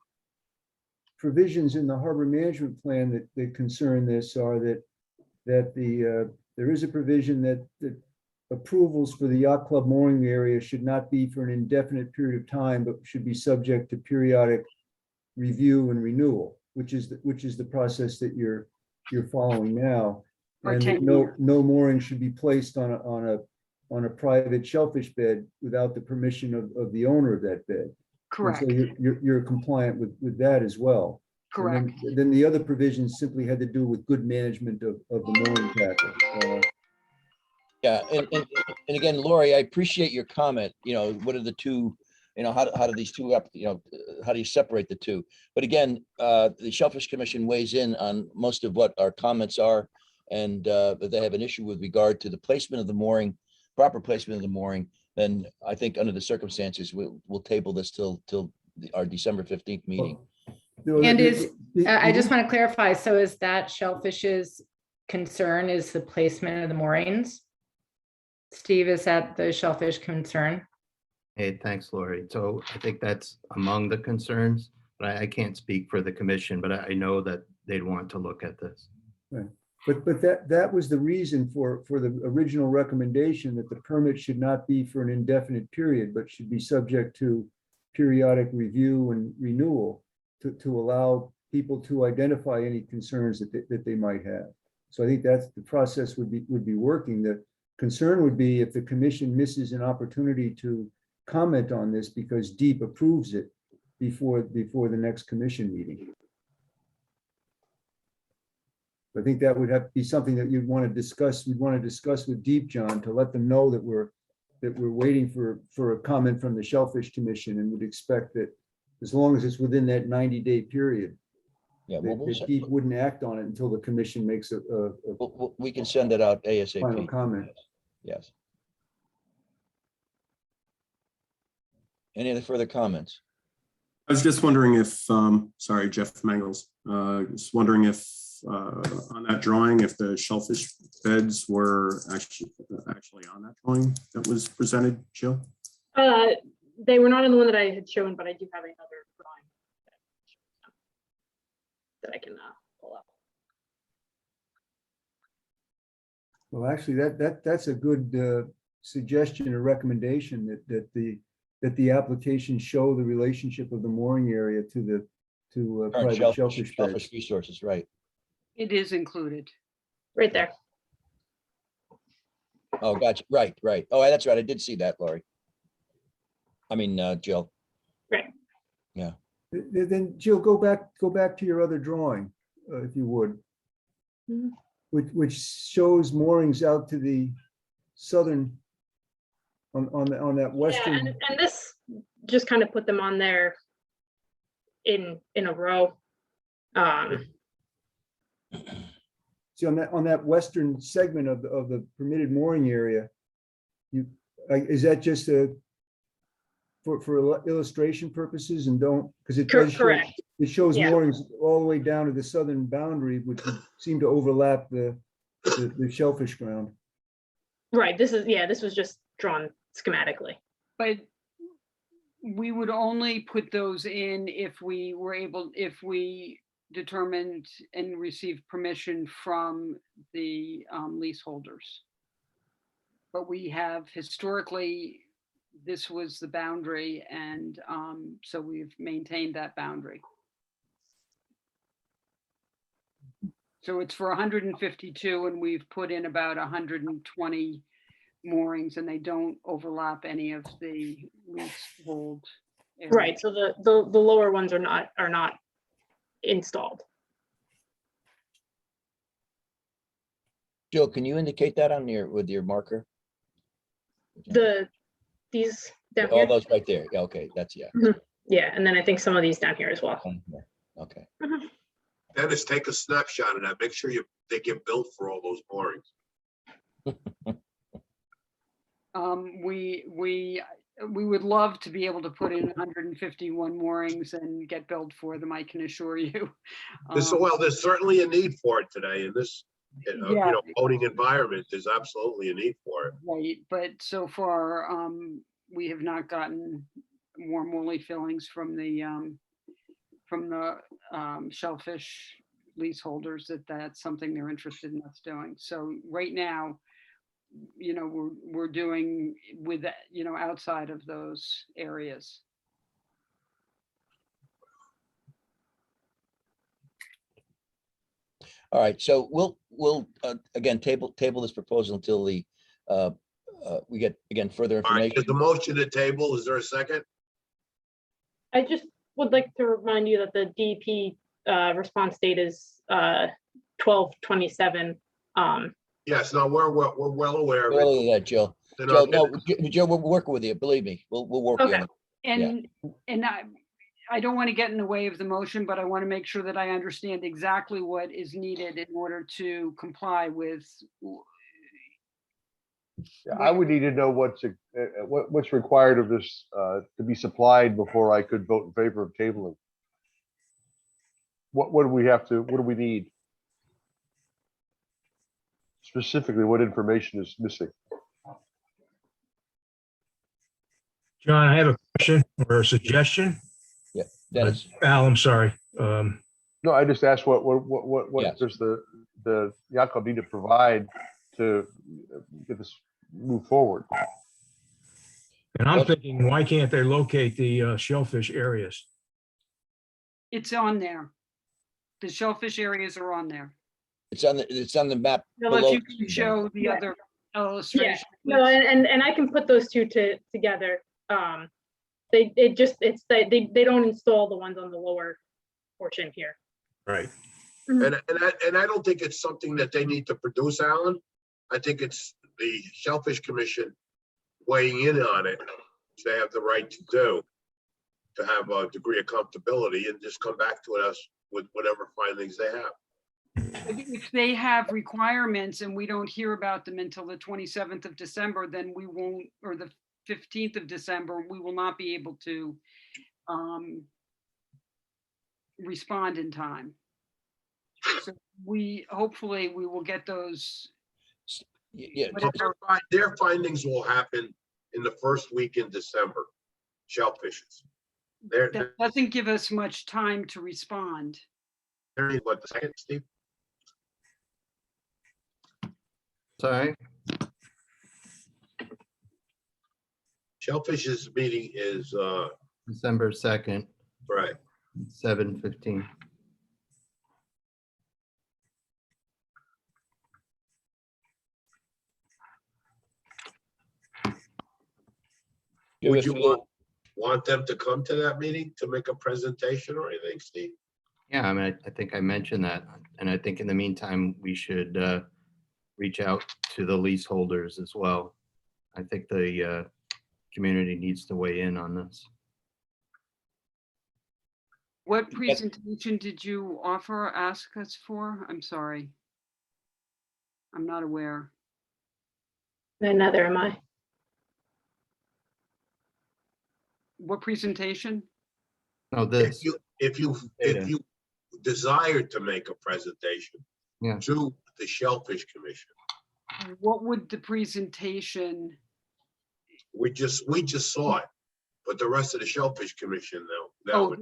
provisions in the harbor management plan that concern this are that there is a provision that approvals for the yacht club mooring area should not be for an indefinite period of time, but should be subject to periodic review and renewal, which is the process that you're following now. And that no mooring should be placed on a private shellfish bed without the permission of the owner of that bed. Correct. And so you're compliant with that as well. Correct. And then the other provisions simply had to do with good management of the mooring tackle. Yeah, and again, Lori, I appreciate your comment. What are the two? How do these two up? How do you separate the two? But again, the Shellfish Commission weighs in on most of what our comments are, and if they have an issue with regard to the placement of the mooring, proper placement of the mooring, then I think under the circumstances we'll table this till our December 15th meeting. And I just want to clarify, so is that Shellfish's concern is the placement of the moorings? Steve, is that the Shellfish concern? Hey, thanks, Lori. So I think that's among the concerns, but I can't speak for the commission, but I know that they'd want to look at this. Right. But that was the reason for the original recommendation that the permit should not be for an indefinite period, but should be subject to periodic review and renewal to allow people to identify any concerns that they might have. So I think that's the process would be working. The concern would be if the commission misses an opportunity to comment on this because DEEP approves it before the next commission meeting. I think that would have to be something that you'd want to discuss. We'd want to discuss with DEEP, John, to let them know that we're waiting for a comment from the Shellfish Commission and would expect that as long as it's within that 90-day period, Yeah, that DEEP wouldn't act on it until the commission makes a we can send it out ASAP. final comment. Yes. Any other further comments? I was just wondering if, sorry, Jeff Mangles, just wondering if on that drawing, if the shellfish beds were actually on that drawing that was presented, Jill? They were not in the one that I had shown, but I do have another drawing that I can pull up. Well, actually, that's a good suggestion or recommendation that the application show the relationship of the mooring area to private shellfish beds. Resources, right? It is included. Right there. Oh, gotcha. Right. Oh, that's right. I did see that, Laurie. I mean, Jill. Right. Yeah. Then Jill, go back to your other drawing, if you would, which shows moorings out to the southern on that western. Yeah, and this just kind of put them on there in a row. See, on that western segment of the permitted mooring area, is that just for illustration purposes and don't, because it does show, it shows moorings all the way down to the southern boundary, which would seem to overlap the shellfish ground. Right. This was just drawn schematically. But we would only put those in if we determined and received permission from the leaseholders. But we have historically, this was the boundary, and so we've maintained that boundary. So it's for 152, and we've put in about 120 moorings, and they don't overlap any of the leasehold areas. Right. So the lower ones are not installed. Jill, can you indicate that on with your marker? These down All here. those right there. Yeah, okay, that's Yeah, and then I think some of these down here as well. Okay. Dennis, take a snapshot of that. Make sure they get built for all those moorings. We would love to be able to put in 151 moorings and get built for them, I can assure you. Well, there's certainly a need for it today in this boating environment. There's absolutely a need for it. Right, but so far we have not gotten warm woolly fillings from the shellfish leaseholders that's something they're interested in us doing. So right now, we're doing with outside of those areas. All right, so we'll again table this proposal until we get further All right, information. there's a motion to table. Is there a second? I just would like to remind you that the DEP response date is 12/27. Yes, no, we're well aware of Earlier it. that, Jill. They're Jill, not- no, Jill, we're working with you. Believe me, we'll work with you. And I don't want to get in the way of the motion, but I want to make sure that I understand exactly what is needed in order to comply with. I would need to know what's required of this to be supplied before I could vote in favor of tabling. what do we have to, what do we need? Specifically, what information is missing? John, I have a question or a suggestion. Yeah, Dennis. Al, I'm sorry. No, I just asked what Yes. does the Yaakov need to provide to get this move forward? And I'm thinking, why can't they locate the shellfish areas? It's on there. The shellfish areas are on there. It's on the map Bill, below. if you can show the Yeah. other Yeah, illustration. no, and I can put those two together. They don't install the ones on the lower portion here. Right. And I don't think it's something that they need to produce, Alan. I think it's the Shellfish Commission weighing in on it. They have the right to do, to have a degree of comfortability and just come back to us with whatever findings they have. If they have requirements and we don't hear about them until the 27th of December, then we won't, or the 15th of December, we will not be able to respond in time. So hopefully we will get those. Yeah, Their findings will happen in the first week in December. Shellfishes. That doesn't give us much time to respond. What the second, Steve? Sorry. Shellfish's meeting is December 2nd, right. 7:15. Would you want them to come to that meeting to make a presentation or anything, Steve? Yeah, I mean, I think I mentioned that, and I think in the meantime, we should reach out to the leaseholders as well. I think the community needs to weigh in on this. What presentation did you ask us for? I'm sorry. I'm not aware. Neither am I. What presentation? No, this. If you desire to make a presentation to the Shellfish Commission, What would the presentation? we just saw it, but the rest of the Shellfish Commission now. Oh,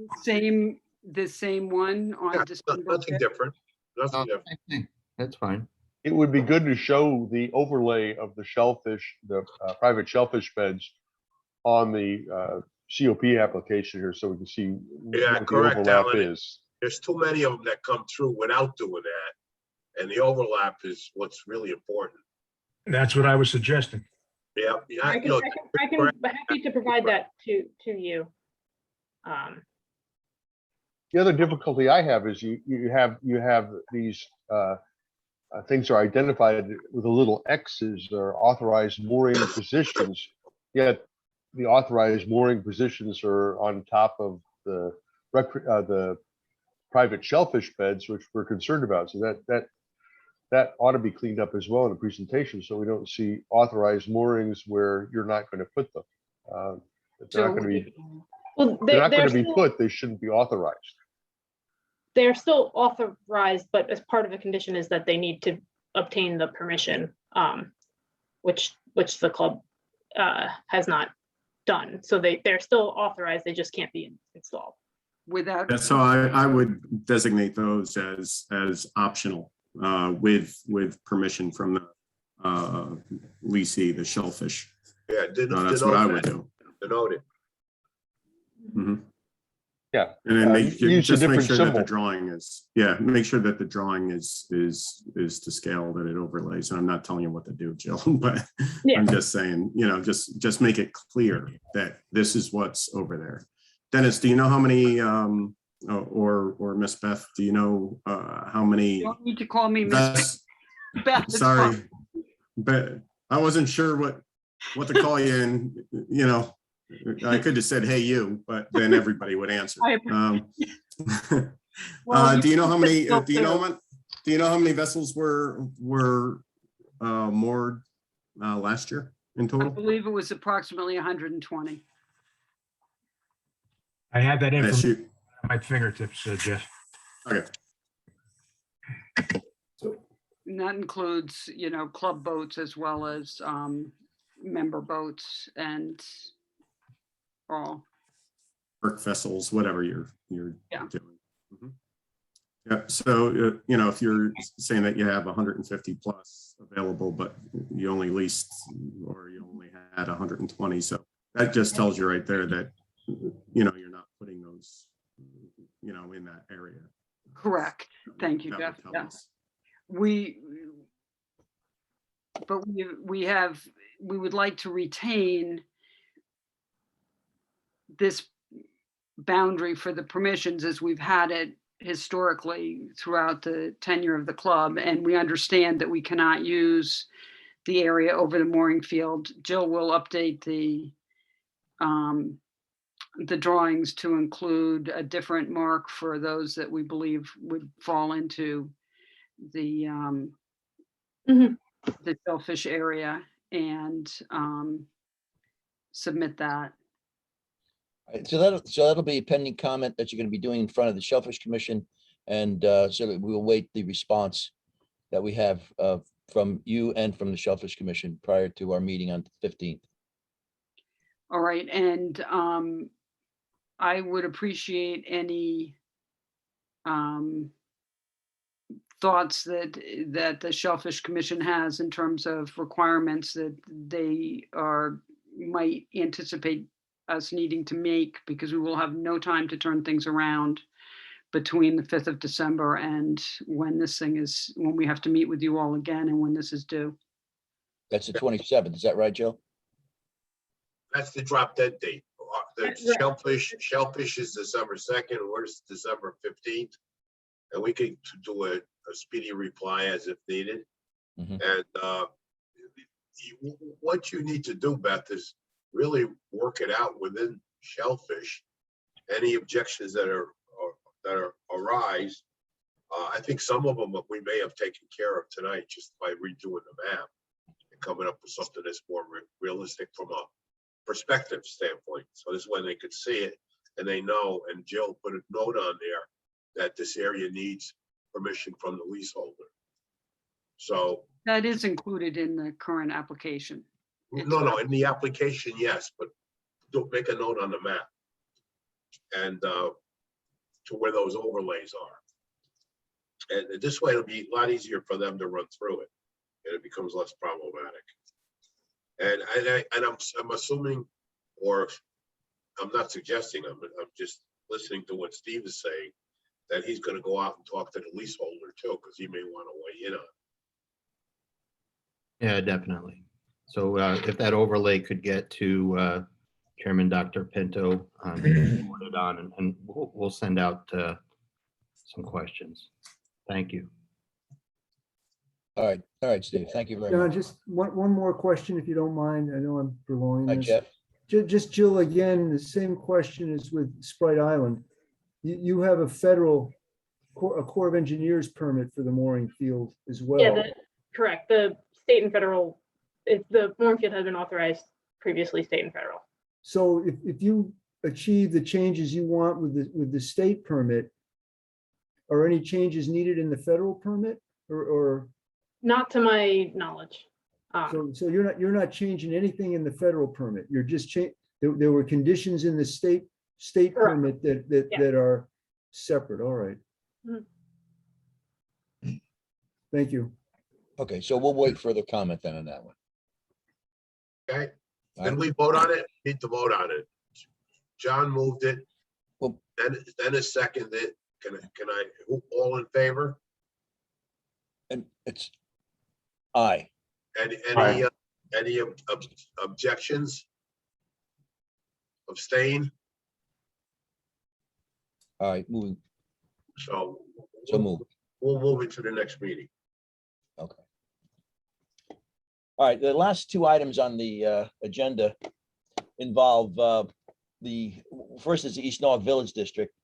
the same one on December Nothing 5th? different. Nothing different. That's fine. It would be good to show the overlay of the shellfish, the private shellfish beds on the COP application here, so we can see Yeah, what the correct, overlap Alan. is. There's too many of them that come through without doing that. And the overlap is what's really important. That's what I was suggesting. Yeah. I can be happy to provide that to you. The other difficulty I have is you have these things are identified with the little X's or authorized mooring positions, yet the authorized mooring positions are on top of the private shellfish beds, which we're concerned about. So that ought to be cleaned up as well in the presentation, so we don't see authorized moorings where you're not going to put them. If they're not going to be, they're not going to be put, they shouldn't be authorized. They're still authorized, but as part of the condition is that they need to obtain the permission, which the club has not done. So they're still authorized, they just can't be installed. Without. That's how I would designate those as optional with permission from the leasee, the Shellfish. Yeah, That's what I would do. Denote it. Mhm. Yeah. And then use a just make different sure that the symbol. drawing is, make sure that the drawing is to scale, that it overlays. And I'm not telling you what to do, Jill, but Yeah. I'm just saying, just make it clear that this is what's over there. Dennis, do you know how many, or Miss Beth, do you know how many? You don't need to call me Miss Beth. it's Sorry, fine. but I wasn't sure what to call you, and I could have said, "Hey, you," but then everybody would answer. Well, Do you know how many? still Do you know how many vessels were moored last year in I total? believe it was approximately 120. I have that Yes, information at my fingertips, Jeff. Okay. And that includes, you know, club boats as well as member boats and all. Work vessels, whatever you're Yeah. doing. Mhm. Yeah, so, you know, if you're saying that you have 150 plus available, but you only leased or you only had 120, so that just tells you right there that, you know, you're not putting those, you know, in that area. Correct. Thank you, That Jeff. would tell Yeah. us. But we would like to retain this boundary for the permissions as we've had it historically throughout the tenure of the club. And we understand that we cannot use the area over the mooring field. Jill will update the drawings to include a different mark for those that we believe would fall into the the Shellfish area and submit that. So that'll be a pending comment that you're going to be doing in front of the Shellfish Commission. And so that we'll wait the response that we have from you and from the Shellfish Commission prior to our meeting on the 15th. All right, and I would appreciate any thoughts that the Shellfish Commission has in terms of requirements that they might anticipate us needing to make, because we will have no time to turn things around between the 5th of December and when we have to meet with you all again and when this is due. That's the 27th. Is that right, Joe? That's the drop dead date. The That's right. shellfish is December 2nd, where's December 15th? And we could do a speedy reply as if needed. Mhm. And what you need to do, Beth, is really work it out within Shellfish. Any objections that arise, I think some of them we may have taken care of tonight just by redoing the map and coming up with something that's more realistic from a perspective standpoint. So this way they could see it and they know, and Jill put a note on there that this area needs permission from the leaseholder. So That is included in the current application. no, in the application, yes, but don't make a note on the map and to where those overlays are. And this way it'll be a lot easier for them to run through it and it becomes less problematic. And I'm assuming, or I'm not suggesting, I'm just listening to what Steve is saying, that he's going to go out and talk to the leaseholder too, because he may want to weigh in on it. Yeah, definitely. So if that overlay could get to Chairman Dr. Pinto, forwarded on, and we'll send out some questions. Thank you. All right, Steve. Thank you very John, much. just one more question, if you don't mind. I know I'm prolonging Hi, this. Jeff. Just Jill, again, the same question as with Sprite Island. You have a Corps of Engineers permit for the mooring field as well. Yeah, correct. The state and federal, the mooring field has been authorized previously, state and federal. So if you achieve the changes you want with the state permit, are any changes needed in the federal permit or? Not to my knowledge. So you're not changing anything in the federal permit. You're just there were conditions in the state Correct. permit that Yeah. are separate. All right. Mhm. Thank you. Okay, so we'll wait further comment then on that one. Okay, All then right. we vote on it, need to vote on it. John moved it. Well- Dennis seconded it. Can I, all in favor? And it's aye. Any objections? Abstain? All right, moving. So move. we'll move it to the next meeting. Okay. All right, the last two items on the agenda involve first is the East Norwalk Village District.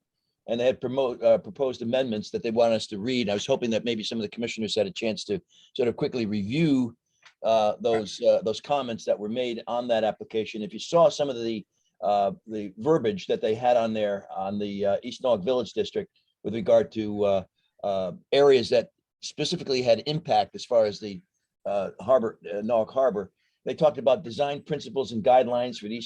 And they had proposed amendments that they want us to read. I was hoping that maybe some of the commissioners had a chance to sort of quickly review those comments that were made on that application. If you saw some of the verbiage that they had on there on the East Norwalk Village District, with regard to areas that specifically had impact as far as the harbor, Nauk Harbor. They talked about design principles and guidelines for the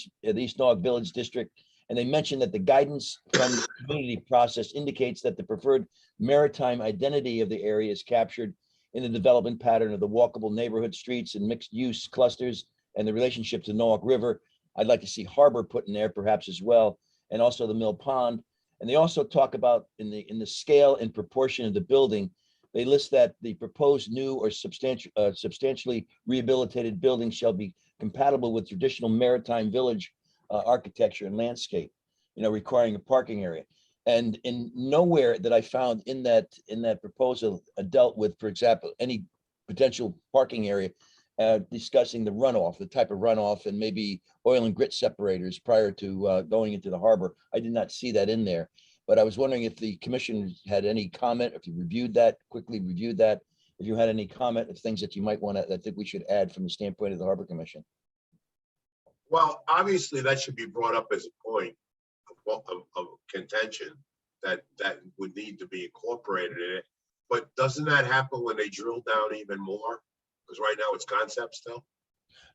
East Nauk Village District. And they mentioned that the guidance from the community process indicates that the preferred maritime identity of the area is captured in the development pattern of the walkable neighborhood streets and mixed use clusters and the relationship to Nauk River. I'd like to see harbor put in there perhaps as well, and also the Mill Pond. And they also talk about in the scale and proportion of the building. They list that the proposed new or substantially rehabilitated building shall be compatible with traditional maritime village architecture and landscape, requiring a parking area. And in nowhere that I found in that proposal dealt with, for example, any potential parking area, discussing the runoff, the type of runoff, and maybe oil and grit separators prior to going into the harbor. I did not see that in there, but I was wondering if the commission had any comment, if you quickly reviewed that, if you had any comment of things that you might want to, I think we should add from the standpoint of the Harbor Commission. Well, obviously that should be brought up as a point of contention that would need to be incorporated in it. But doesn't that happen when they drill down even more? Because right now it's concept still.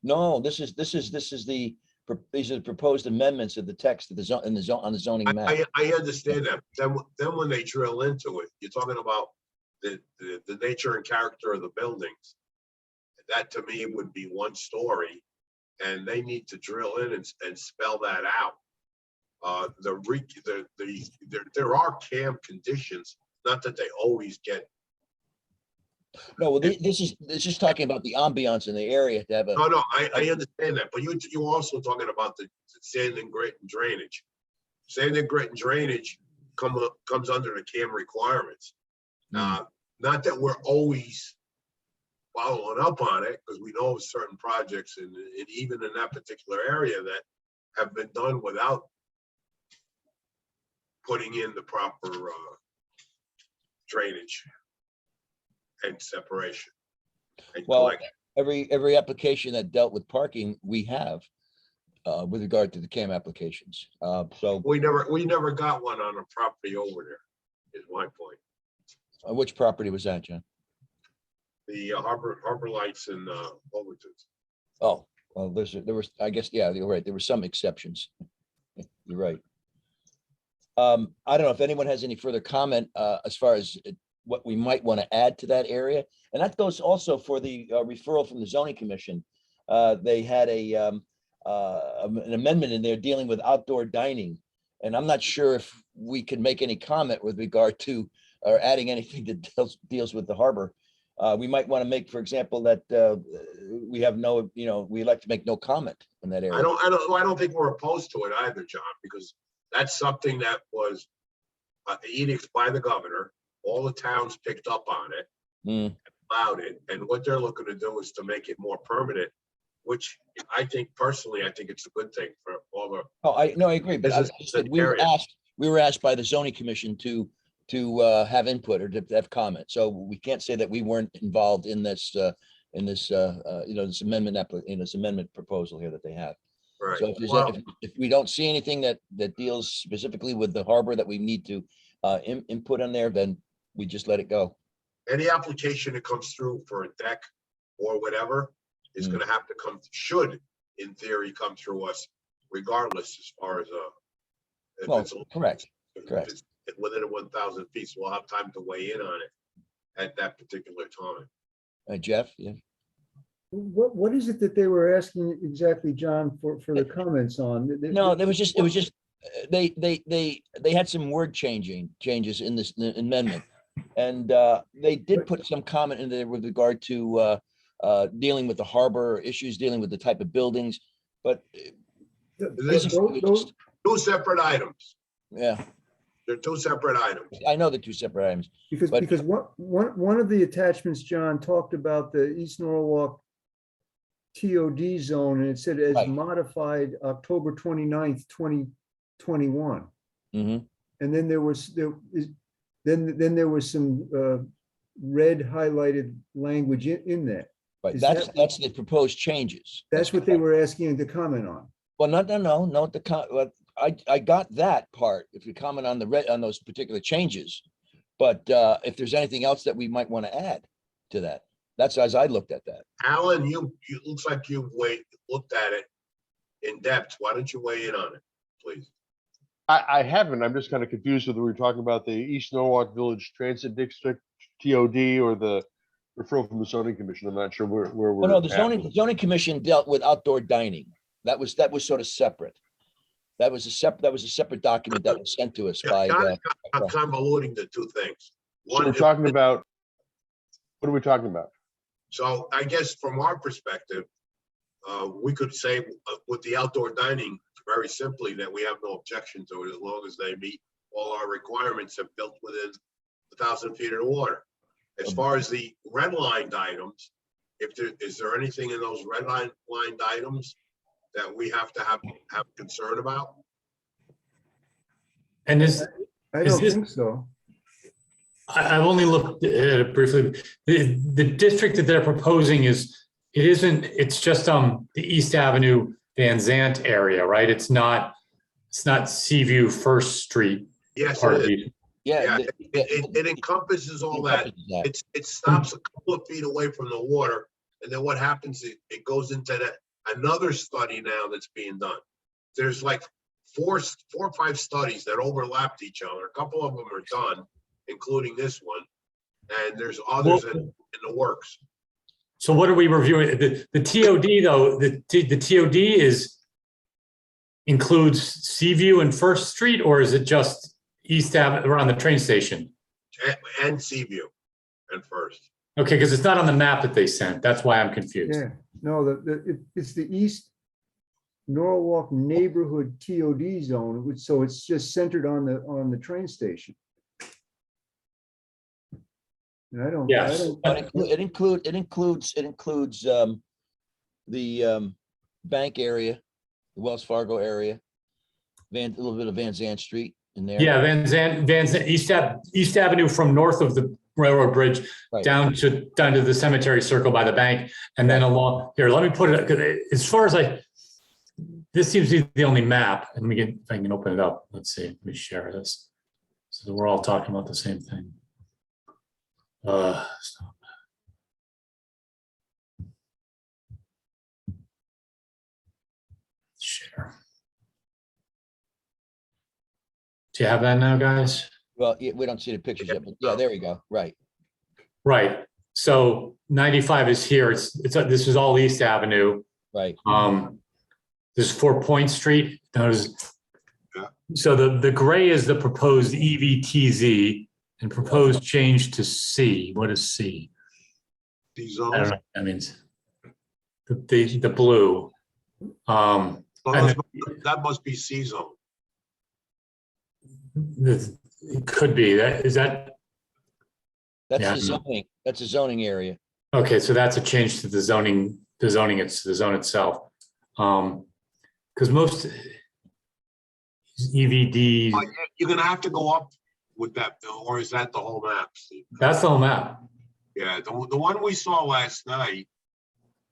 No, these are the proposed amendments of the text of on the zoning map. I understand that. Then when they drill into it, you're talking about the nature and character of the buildings. That to me would be one story, and they need to drill in and spell that out. There are CAM conditions, not that they always get. No, well, this is talking about the ambiance in the area to have a. No, I understand that, but you're also talking about the sand and grit and drainage. Sand and grit and drainage comes under the CAM requirements. Not that we're always following up on it, because we know of certain projects and even in that particular area that have been done without putting in the proper drainage and separation. And Well, collection. every application that dealt with parking, we have with regard to the CAM applications. So We never got one on a property over there, is my point. which property was that, John? The Harbor Lights in Overton. Oh, well, there was, I guess, yeah, you're right. There were some exceptions. You're right. I don't know if anyone has any further comment as far as what we might want to add to that area. And that goes also for the referral from the zoning commission. They had an amendment in there dealing with outdoor dining. And I'm not sure if we can make any comment with regard to or adding anything that deals with the harbor. We might want to make, for example, that we have no, we like to make no comment in that area. I don't think we're opposed to it either, John, because that's something that was edicts by the governor. All the towns picked up on it, allowed it, and what they're looking to do is to make it more permanent, which I think personally, I think it's a good thing for all the. Oh, I agree, but I said we were asked by the zoning commission to have input or to have comment. So we can't say that we weren't involved in this this amendment proposal here that they have. Right. So if we don't see anything that deals specifically with the harbor that we need to input on there, then we just let it go. Any application that comes through for a deck or whatever is going to have to should in theory come through us regardless as far as correct. If it's within 1,000 feet, so we'll have time to weigh in on it at that particular time. Jeff, yeah. What is it that they were asking exactly, John, for the comments on? No, it was just they had some word changes in this amendment, and they did put some comment in there with regard to dealing with the harbor issues, dealing with the type of buildings, but two separate items. Yeah. They're two separate items. I know they're two separate items. Because one of the attachments, John, talked about the East Norwalk TOD zone, and it said as modified October 29th, 2021. And then there was some red highlighted language in that. Right. That's the proposed changes. That's what they were asking to comment on. Well, no. I got that part. If you comment on on those particular changes, But if there's anything else that we might want to add to that, that's as I looked at that. Alan, you looks like you've looked at it in depth. Why don't you weigh in on it, please? I haven't. I'm just kind of confused whether we're talking about the East Norwalk Village Transit District, TOD, or the referral from the zoning commission. I'm not sure where we're. Oh, no, the at. zoning commission dealt with outdoor dining. That was sort of separate. That was a separate document that was sent to us by. I'm convoluting the two things. So we're talking about, what are we talking about? So I guess from our perspective, we could say with the outdoor dining, very simply, that we have no objection to it as long as they meet all our requirements and built within 1,000 feet of the water. As far as the redlined items, is there anything in those redlined items that we have to have concern about? And I don't think so. I've only looked at it briefly. The district that they're proposing it's just the East Avenue Van Zant area, right? It's not Seaview First Street. Yes, part it of is. the- Yeah, It encompasses all that. It stops a couple of feet away from the water, and then what happens? It goes into another study now that's being done. There's like four or five studies that overlapped each other. A couple of them are done, including this one, and there's others in the works. So what are we reviewing? The TOD though, the TOD includes Seaview and First Street, or is it just East Avenue around the train station? And Seaview and First. Okay, because it's not on the map that they sent. That's why I'm confused. Yeah, no, it's the East Norwalk Neighborhood TOD zone, so it's just centered on the train station. And I don't. Yes. it includes the bank area, the Wells Fargo area, a little bit of Van Zandt Street in there. Yeah, Van Zandt, East Avenue from north of the railroad bridge down to the cemetery circle by the bank, and then along here. Let me put it, 'cause as far as this seems to be the only map. And if I can open it up. Let's see. Let me share this so that we're all talking about the same thing. Stop. Share. Do you have that now, guys? Well, we don't see the pictures yet, but yeah, there we go. Right. Right. So 95 is here. This is all East Avenue. Right. There's 4 Point Street. So the gray is the proposed EVTZ and proposed change to C. What is C? These I don't know what that means. The blue. That must be seasonal. It could be. Is that? That's Yeah. the zoning. That's a zoning area. Okay, so that's a change to the zoning. The zone itself. Because most EVD. You're gonna have to go up with that, or is that the whole map, Steve? That's the whole map. Yeah, the one we saw last night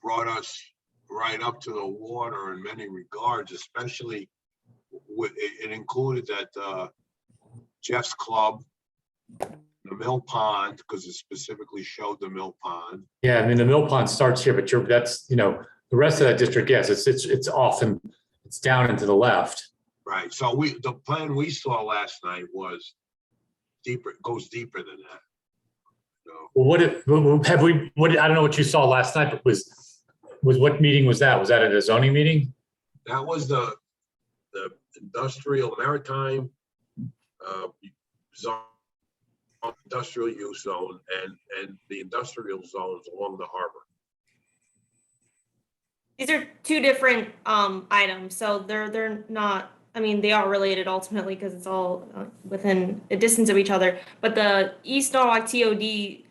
brought us right up to the water in many regards, especially it included that Jeff's Club, the Mill Pond, because it specifically showed the Mill Pond. Yeah, I mean the Mill Pond starts here, but that's the rest of that district. Yes, it's often it's down and to the left. Right. So the plan we saw last night was deeper, goes deeper than that. Well, I don't know what you saw last night, but was what meeting was that? Was that at a zoning meeting? That was the industrial maritime zone, industrial use zone, and the industrial zones along the harbor. These are two different items, so they're not. I mean, they are related ultimately because it's all within a distance of each other. But the East Norwalk TOD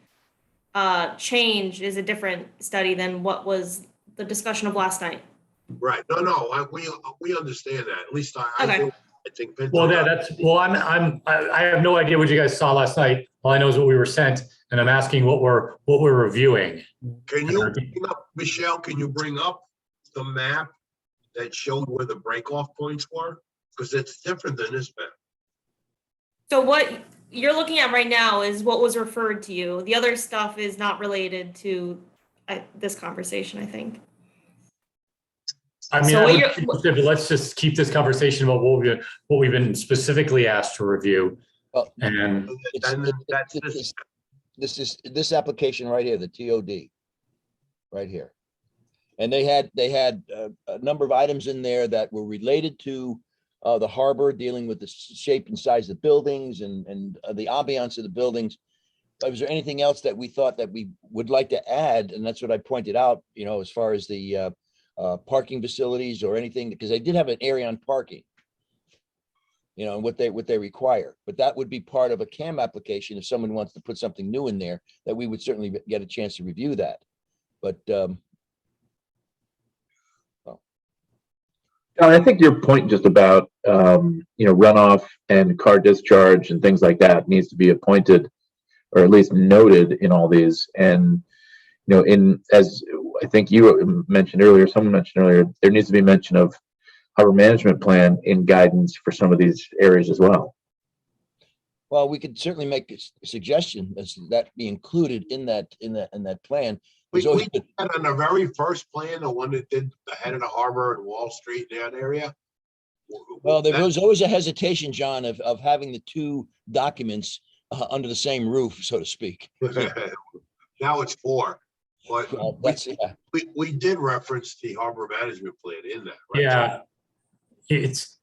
change is a different study than what was the discussion of last night. Right. No. We understand that. At least I do. I think. Well, I have no idea what you guys saw last night. All I know is what we were sent, and I'm asking what we're reviewing. Can you bring up, Michelle? Can you bring up the map that showed where the break-off points were? Because it's different than this map. So what you're looking at right now is what was referred to you. The other stuff is not related to this conversation, I think. I mean, So I what would you're- consider- let's just keep this conversation about what we've been specifically asked to review. Well, And this application right here, the TOD, right here. And they had a number of items in there that were related to the harbor, dealing with the shape and size of buildings and the ambiance of the buildings. Was there anything else that we thought that we would like to add? And that's what I pointed out, you know, as far as the parking facilities or anything, because they did have an area on parking, you know, and what they require. But that would be part of a CAM application if someone wants to put something new in there, that we would certainly get a chance to review that. But I think your point just about runoff and car discharge and things like that needs to be appointed, or at least noted in all these. And as I think you mentioned earlier, someone mentioned earlier, there needs to be mention of harbor management plan in guidance for some of these areas as well. Well, we could certainly make a suggestion that be included in that plan. We did that on the very first plan, the one that did the head of the harbor and Wall Street, that area. Well, there was always a hesitation, John, of having the two documents under the same roof, so to speak. Now it's four, but Well, we did reference the harbor management plan in that, right? yeah, it's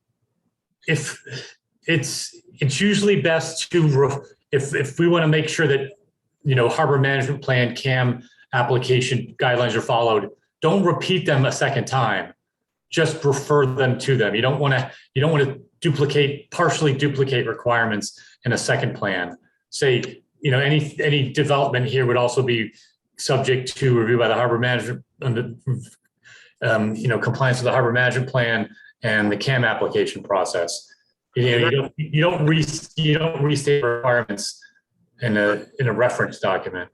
usually best to, if we want to make sure that, harbor management plan, CAM application guidelines are followed, don't repeat them a second time. Just refer them to them. You don't want to partially duplicate requirements in a second plan. Say, any development here would also be subject to review by the harbor management, compliance with the harbor management plan and the CAM application process. You don't restate requirements in a reference document.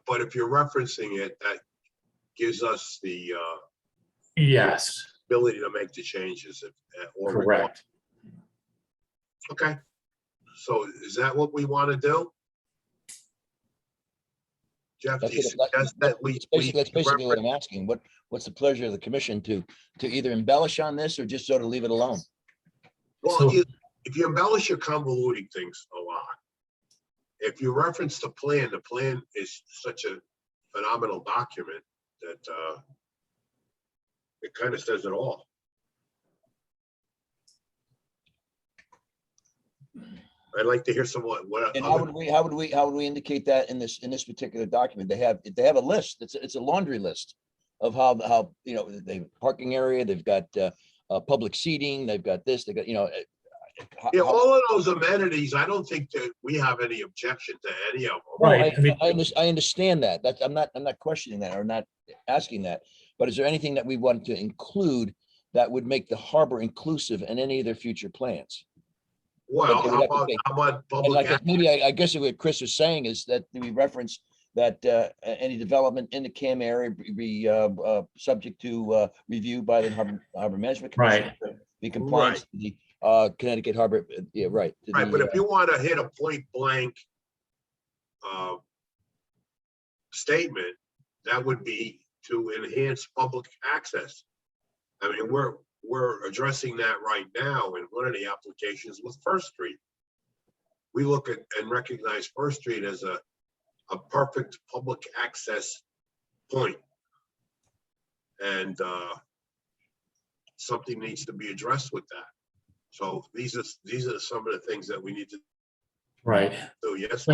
But if you're referencing it, that gives us the yes, ability to make the changes. Correct. Okay. So is that what we want to do? Jeff, do you suggest that that's basically what I'm asking. What's the pleasure of the commission to either embellish on this or just sort of leave it alone? Well, if you embellish, you're convoluting things a lot. If you reference the plan is such a phenomenal document that it kind of says it all. I'd like to hear what. And how would we indicate that in this particular document? They have a list. It's a laundry list of how they parking area. They've got public seating. They've got this. They got all of those amenities. I don't think that we have any objection to any of them. Right. I understand that. I'm not questioning that or not asking that. But is there anything that we want to include that would make the harbor inclusive in any of their future plans? Well, how about public? I guess what Chris was saying is that we reference that any development in the CAM area be subject to review by the Harbor Management Commission. Right. Be compliant to the Connecticut Harbor. Yeah, right. Right, but if you want to hit a point blank statement, that would be to enhance public access. I mean, we're addressing that right now in one of the applications with First Street. We look at and recognize First Street as a perfect public access point. And something needs to be addressed with that. So these are some of the things that we need to do. Yes.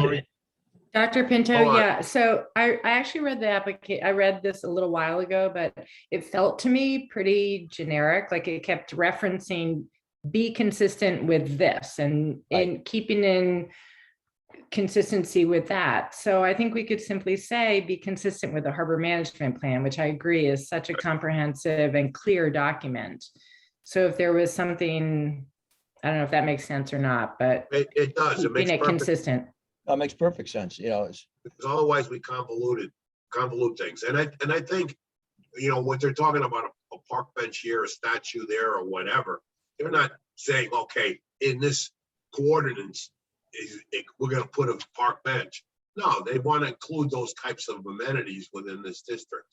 Dr. Pinto, yeah. So I actually read the application. I read this a little while ago, but it felt to me pretty generic. Like it kept referencing, be consistent with this and keeping in consistency with that. So I think we could simply say, be consistent with the harbor management plan, which I agree is such a comprehensive and clear document. So if there was something, I don't know if that makes sense or not, but it does. It makes it consistent. That makes perfect sense. Because otherwise we convolute things. And I think, what they're talking about, a park bench here, a statue there, or whatever, they're not saying, okay, in this coordinates is we're gonna put a park bench. No, they want to include those types of amenities within this district.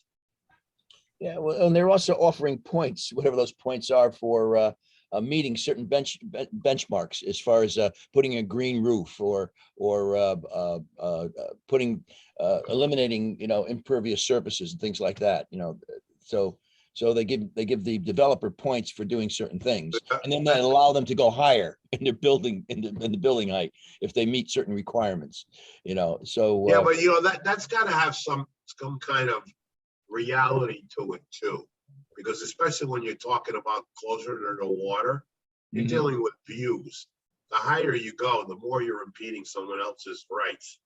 Yeah, well, and they're also offering points, whatever those points are for meeting certain benchmarks as far as putting a green roof or putting eliminating, you know, impervious surfaces and things like that, you know. So they give the developer points for doing certain things, and then that allow them to go higher in their building in the building height if they meet certain requirements, you know. So Yeah, but you know that's got to have some kind of reality to it too, because especially when you're talking about closer to the water, you're Mhm. dealing with views. The higher you go, the more you're impeding someone else's rights.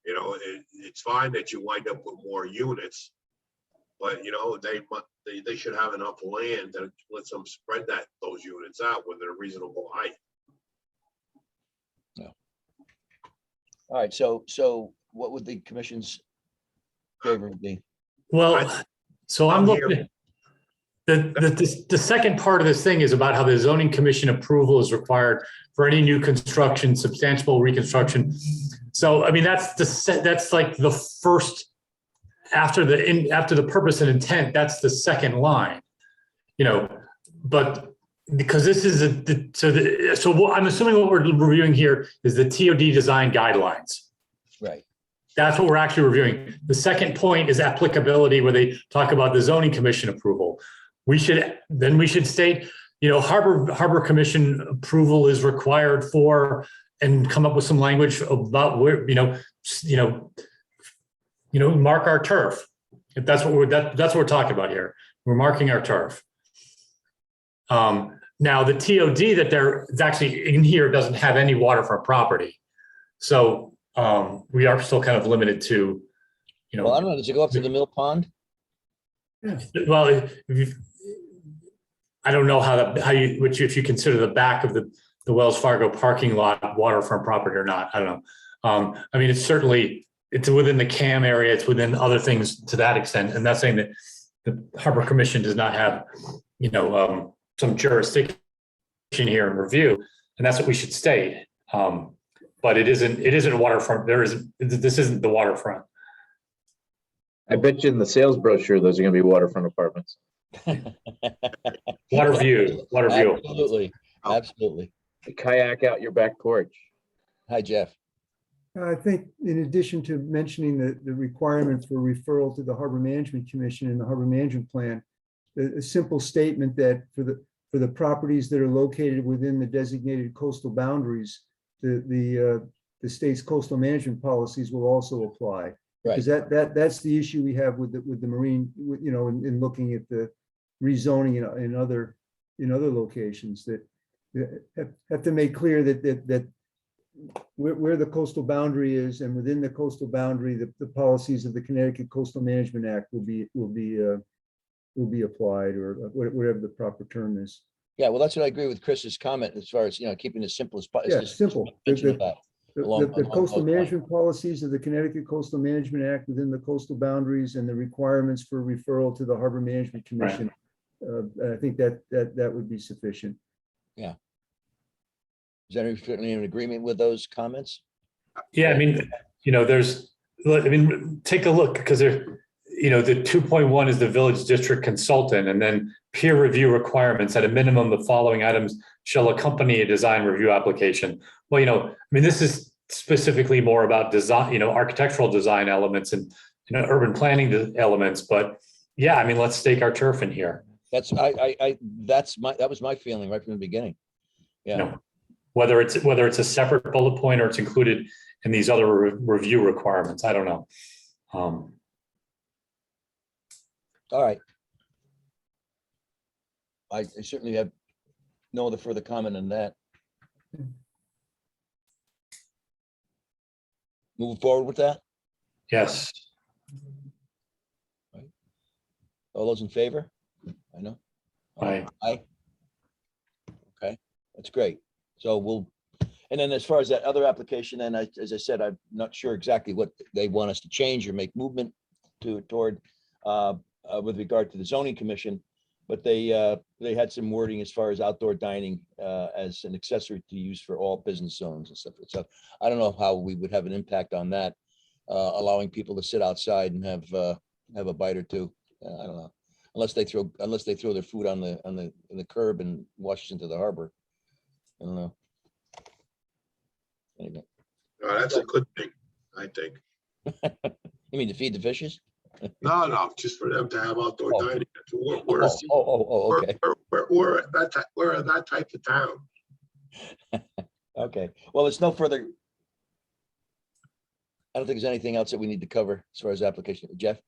You know, it's fine that you wind up with more units, but you know they should have enough land that lets them spread those units out within a reasonable height. all right, so what would the commission's favor be? Well, so I'm looking, the second part of this thing is about how the zoning commission approval is required for any new construction, substantial reconstruction. So, I mean, that's like the first, after the purpose and intent, that's the second line, you know, but because this is so what I'm assuming what we're reviewing here is the TOD design guidelines. Right. That's what we're actually reviewing. The second point is applicability, where they talk about the zoning commission approval. We should state, you know, harbor commission approval is required for, and come up with some language about where, mark our turf. If that's what that's what we're talking about here. We're marking our turf. Now the TOD it's actually in here doesn't have any waterfront property. So we are still kind of limited to, you know. Well, I don't know, does it go up to the mill pond? Well, I don't know if you consider the back of the Wells Fargo parking lot waterfront property or not. I don't know. I mean, it's within the CAM area. It's within other things to that extent. And that's saying that the Harbor Commission does not have, you know, some jurisdiction here in review, and that's what we should state. But it isn't waterfront. This isn't the waterfront. I bet you in the sales brochure, those are going to be waterfront apartments. Water view. Absolutely. Kayak out your back porch. Hi, Jeff. I think in addition to mentioning the requirement for referral to the Harbor Management Commission and the Harbor Management Plan, a simple statement that for the properties that are located within the designated coastal boundaries, the state's coastal management policies will also apply. Because that's the issue we have with the marine, you know, in looking at the rezoning in other locations, that have to make clear that where the coastal boundary is, and within the coastal boundary, the policies of the Connecticut Coastal Management Act will be applied, or whatever the proper term is. Yeah, well, that's what I agree with Chris's comment as far as, you know, keeping it simple as possible. Yeah, simple. The coastal management policies of the Connecticut Coastal Management Act within the coastal boundaries, and the requirements for referral to the Harbor Management Commission. I think that would be sufficient. Yeah. Is anyone certainly in agreement with those comments? Yeah, I mean, you know, take a look, because you know, the 2.1 is the village district consultant, and then peer review requirements. At a minimum, the following items shall accompany a design review application. Well, you know, I mean, this is specifically more about design, you know, architectural design elements and, you know, urban planning elements. But yeah, I mean, let's stake our turf in here. That was my feeling right from the beginning. Yeah. You know, whether it's a separate bullet point or it's included in these other review requirements, I don't know. All right. I certainly have no other further comment on that. Moving forward with that? Yes. Right. All those in favor? I know. Aye. Aye. Okay, that's great. So and then as far as that other application, then as I said, I'm not sure exactly what they want us to change or make movement toward with regard to the zoning commission. but they had some wording as far as outdoor dining as an accessory to use for all business zones and stuff. So I don't know how we would have an impact on that, allowing people to sit outside and have a bite or two. I don't know, unless they throw their food on the curb and wash it into the harbor. I don't know. Anyway. That's a good thing, I think. You mean to feed the fishes? No, just for them to have outdoor Oh. dining. Oh, okay. We're that type of town. Okay. Well, there's no further. I don't think there's anything else that we need to cover as far as application. Jeff?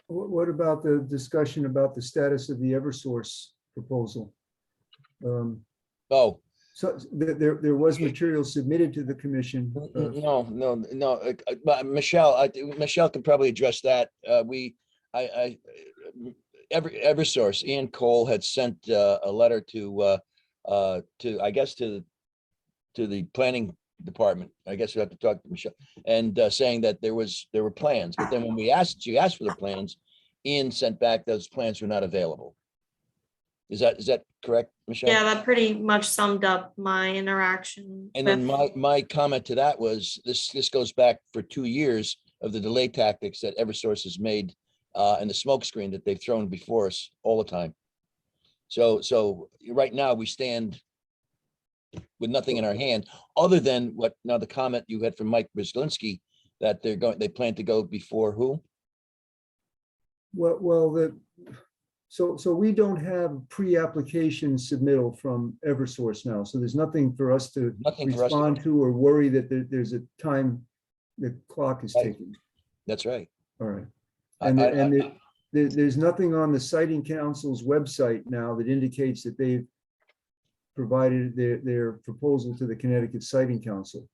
What about the discussion about the status of the Eversource proposal? Oh, So there was material submitted to the commission. no. But Michelle can probably address that. Eversource, Ian Cole had sent a letter to I guess to the planning department. I guess we have to talk to Michelle, and saying that there were plans, but then when she asked for the plans, Ian sent back those plans were not available. Is that correct, Michelle? Yeah, that pretty much summed up my interaction. And then my comment to that was this goes back for 2 years of the delay tactics that Eversource has made and the smoke screen that they've thrown before us all the time. So right now we stand with nothing in our hand other than what now the comment you had from Mike Brzezinski that they plan to go before who? So we don't have pre-application submittal from Eversource now. So there's nothing for us to respond to or worry that there's a time the clock is ticking. That's right. All right. And there's nothing on the Siting Council's website now that indicates that they've provided their proposal to the Connecticut Siting Council.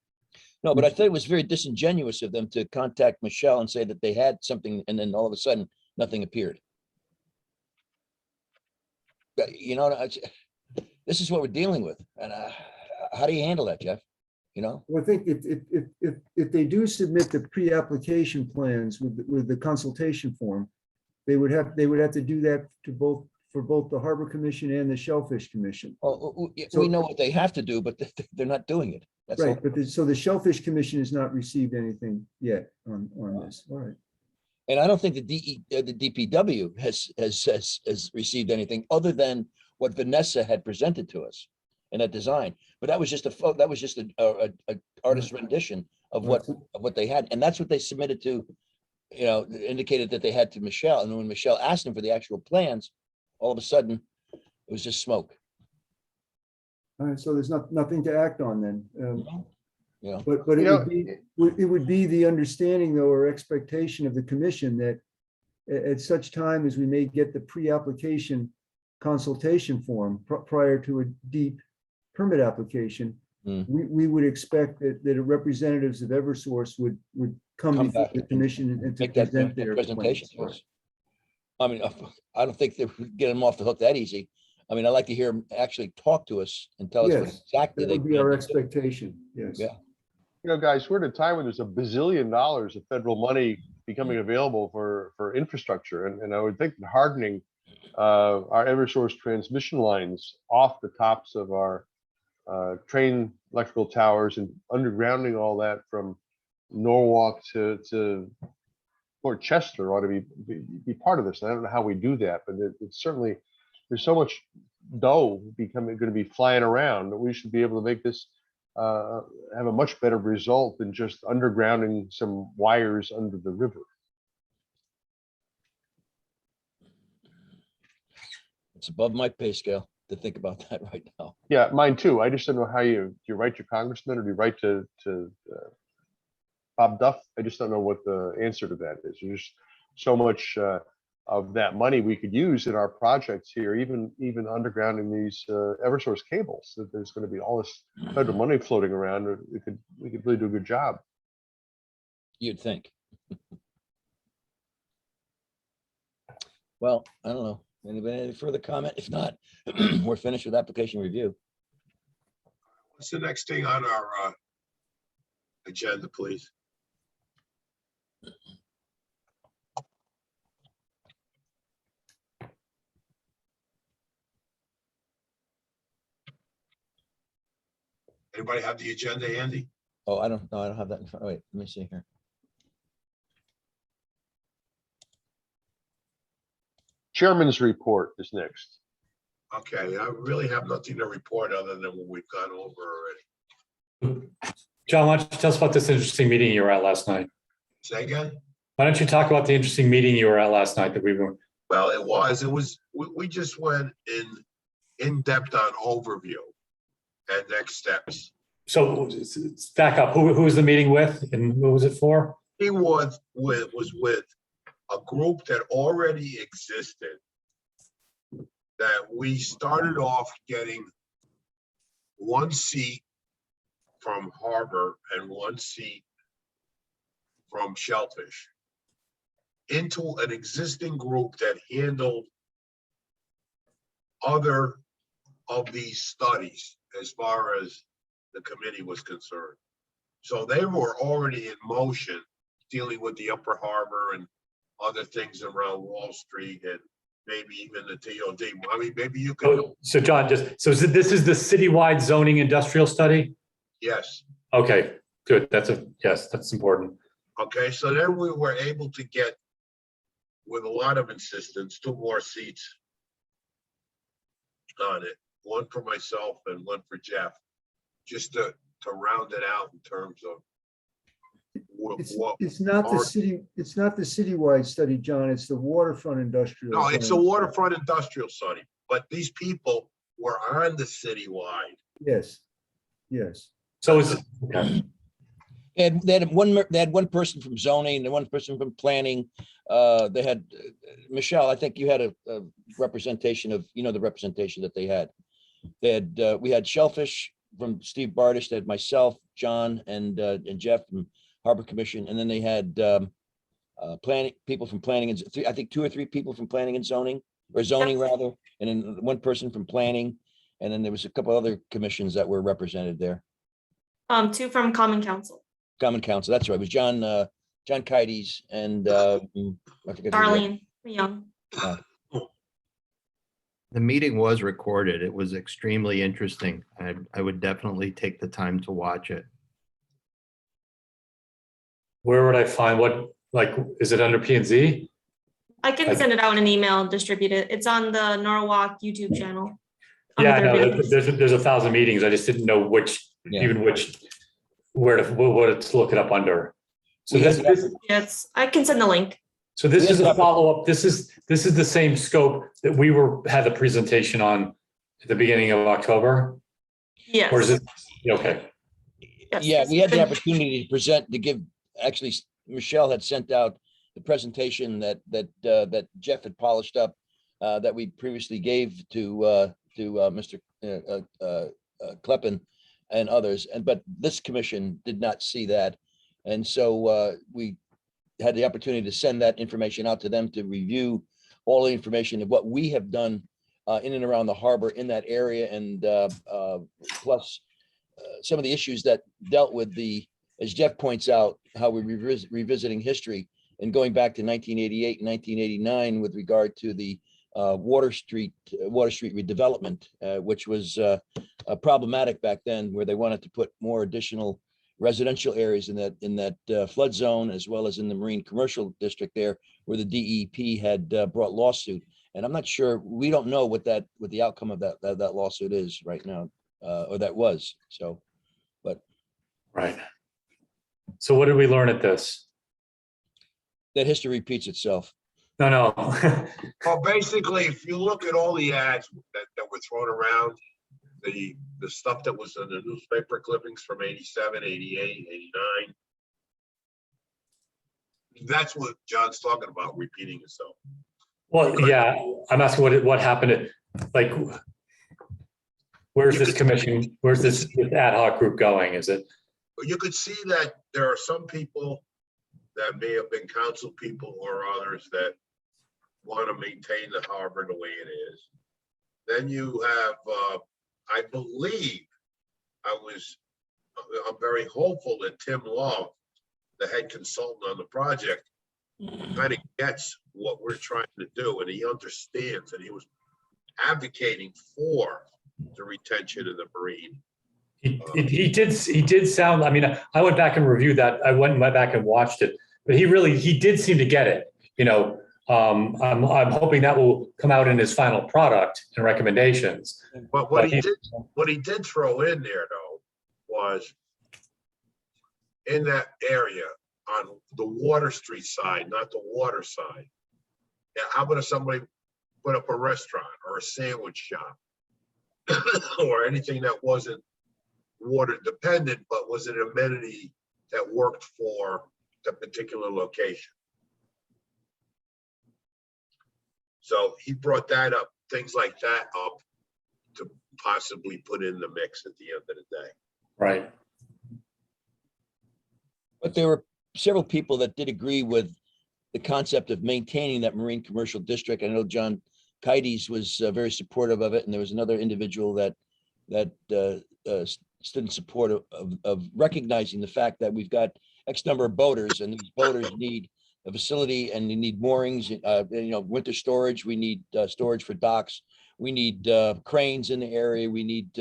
No, but I thought it was very disingenuous of them to contact Michelle and say that they had something, and then all of a sudden, nothing appeared. You know, this is what we're dealing with. And how do you handle that, Jeff? You know? Well, I think if they do submit the pre-application plans with the consultation form, they would have to do that for both the Harbor Commission and the Shellfish Commission. Oh, we know what they have to do, but they're not doing it. That's right. all. But so the Shellfish Commission has not received anything yet on this. All right. And I don't think the DPW has received anything other than what Vanessa had presented to us in that design. But that was just a artist rendition of what they had, and that's what they submitted to. You know, indicated that they had to Michelle, and when Michelle asked them for the actual plans, all of a sudden it was just smoke. All right. So there's nothing to act on then. Yeah. But it would be the understanding though, or expectation of the commission that at such time as we may get the pre-application consultation form prior to a deep permit application, we would expect that representatives of Eversource would come before the commission and to present their presentation to plans. us. I mean, I don't think that we get them off the hook that easy. I mean, I'd like to hear them actually talk to us and tell us what Yes, exactly that they would be our expectation. Yes. Yeah. You know, guys, we're at a time where there's $1 billion of federal money becoming available for infrastructure. And I would think that hardening our Eversource transmission lines off the tops of our train electrical towers and undergrounding all that from Norwalk to Port Chester ought to be part of this. And I don't know how we do that, but it's certainly, there's so much dough going to be flying around that we should be able to make this have a much better result than just undergrounding some wires under the river. It's above my pay scale to think about that right now. Yeah, mine too. I just don't know how do you write your congressman or do you write to Bob Duff? I just don't know what the answer to that is. There's so much of that money we could use in our projects here, even undergrounding these Eversource cables. That there's going to be all this federal money floating around. We could really do a good job. You'd think. Well, I don't know. Anybody any further comment? If not, we're finished with application review. What's the next thing on our agenda, please? Anybody have the agenda handy? Oh, I don't know. I don't have that in front. Wait, let me see here. Chairman's report is next. Okay, I really have nothing to report other than what we've gone over already. John, why don't you tell us about this interesting meeting you were at last night? Say again? Why don't you talk about the interesting meeting you were at last night that we were? Well, we just went in depth on overview and next steps. So back up. Who was the meeting with, and who was it for? He was with a group that already existed, that we started off getting one seat from Harbor and one seat from Shellfish into an existing group that handled other of these studies as far as the committee was concerned. So they were already in motion dealing with the Upper Harbor and other things around Wall Street and maybe even the TOD. I mean, maybe you could. So John, this is the citywide zoning industrial study? Yes. Okay, good. Yes, that's important. Okay, so then we were able to get, with a lot of insistence, 2 more seats on it. One for myself and one for Jeff, just to round it out in terms of It's not the citywide study, John. It's the waterfront industrial. No, it's a zone. waterfront industrial study, but these people were on the citywide. Yes, yes. So is okay. And they had one person from zoning and one person from planning. They had Michelle, I think you had a representation of, the representation that they had. They had we had Shellfish from Steve Bartish, they had myself, John, and Jeff from Harbor Commission, and then they had planning people from planning and I think 2 or 3 people from planning and zoning, or zoning rather, and then one person from planning, and then there was a couple other commissions that were represented there. 2 from Common Council. Common Council, that's right. It was John Kites and I forget. Darlene Young. The meeting was recorded. It was extremely interesting. I would definitely take the time to watch it. Where would I find is it under P&Z? I can send it out in an email and distribute it. It's on the Norwalk YouTube channel. Yeah, I know. There's 1,000 meetings. I just didn't know where to look it up under. So Yes, I can send the link. So this is a follow-up. This is the same scope that we had the presentation on at the beginning of October? Yes. Or is it, okay. Yes. Yeah, we had the opportunity to give, actually, Michelle had sent out the presentation that Jeff had polished up, that we previously gave to Mr. Kleppen and others, but this commission did not see that. And so we had the opportunity to send that information out to them to review all the information of what we have done in and around the harbor in that area, and plus some of the issues that dealt with as Jeff points out, how we're revisiting history and going back to 1988 and 1989 with regard to the Water Street redevelopment, which was problematic back then, where they wanted to put more additional residential areas in that flood zone, as well as in the marine commercial district there, where the DEP had brought lawsuit. And I'm not sure, we don't know what the outcome of that lawsuit is right now, or that was. So, but right. So what did we learn at this? That history repeats itself. No. Well, basically, if you look at all the ads that were thrown around, the stuff that was in the newspaper clippings from 87, 88, 89, that's what John's talking about, repeating itself. Well, yeah, I'm asking what happened where's this commission, where's this ad hoc group going? Is it? You could see that there are some people that may have been council people or others that want to maintain the harbor the way it is. Then you have, I believe, I'm very hopeful that Tim Law, the head consultant on the project, kind of gets what we're trying to do, and he understands, and he was advocating for the retention of the marine. He did sound, I mean, I went back and reviewed that. I went back and watched it, but he did seem to get it, you know. I'm hoping that will come out in his final product and recommendations. But what he did throw in there though was in that area on the Water Street side, not the water side. Yeah, how about if somebody put up a restaurant or a sandwich shop or anything that wasn't water dependent, but was an amenity that worked for the particular location. So he brought that up, things like that up to possibly put in the mix at the end of the day. Right. But there were several people that did agree with the concept of maintaining that marine commercial district. I know John Kites was very supportive of it, and there was another individual that stood in support of recognizing the fact that we've got X number of boaters, and these boaters need a facility, and they need moorings, winter storage. We need storage for docks. We need cranes in the area. We need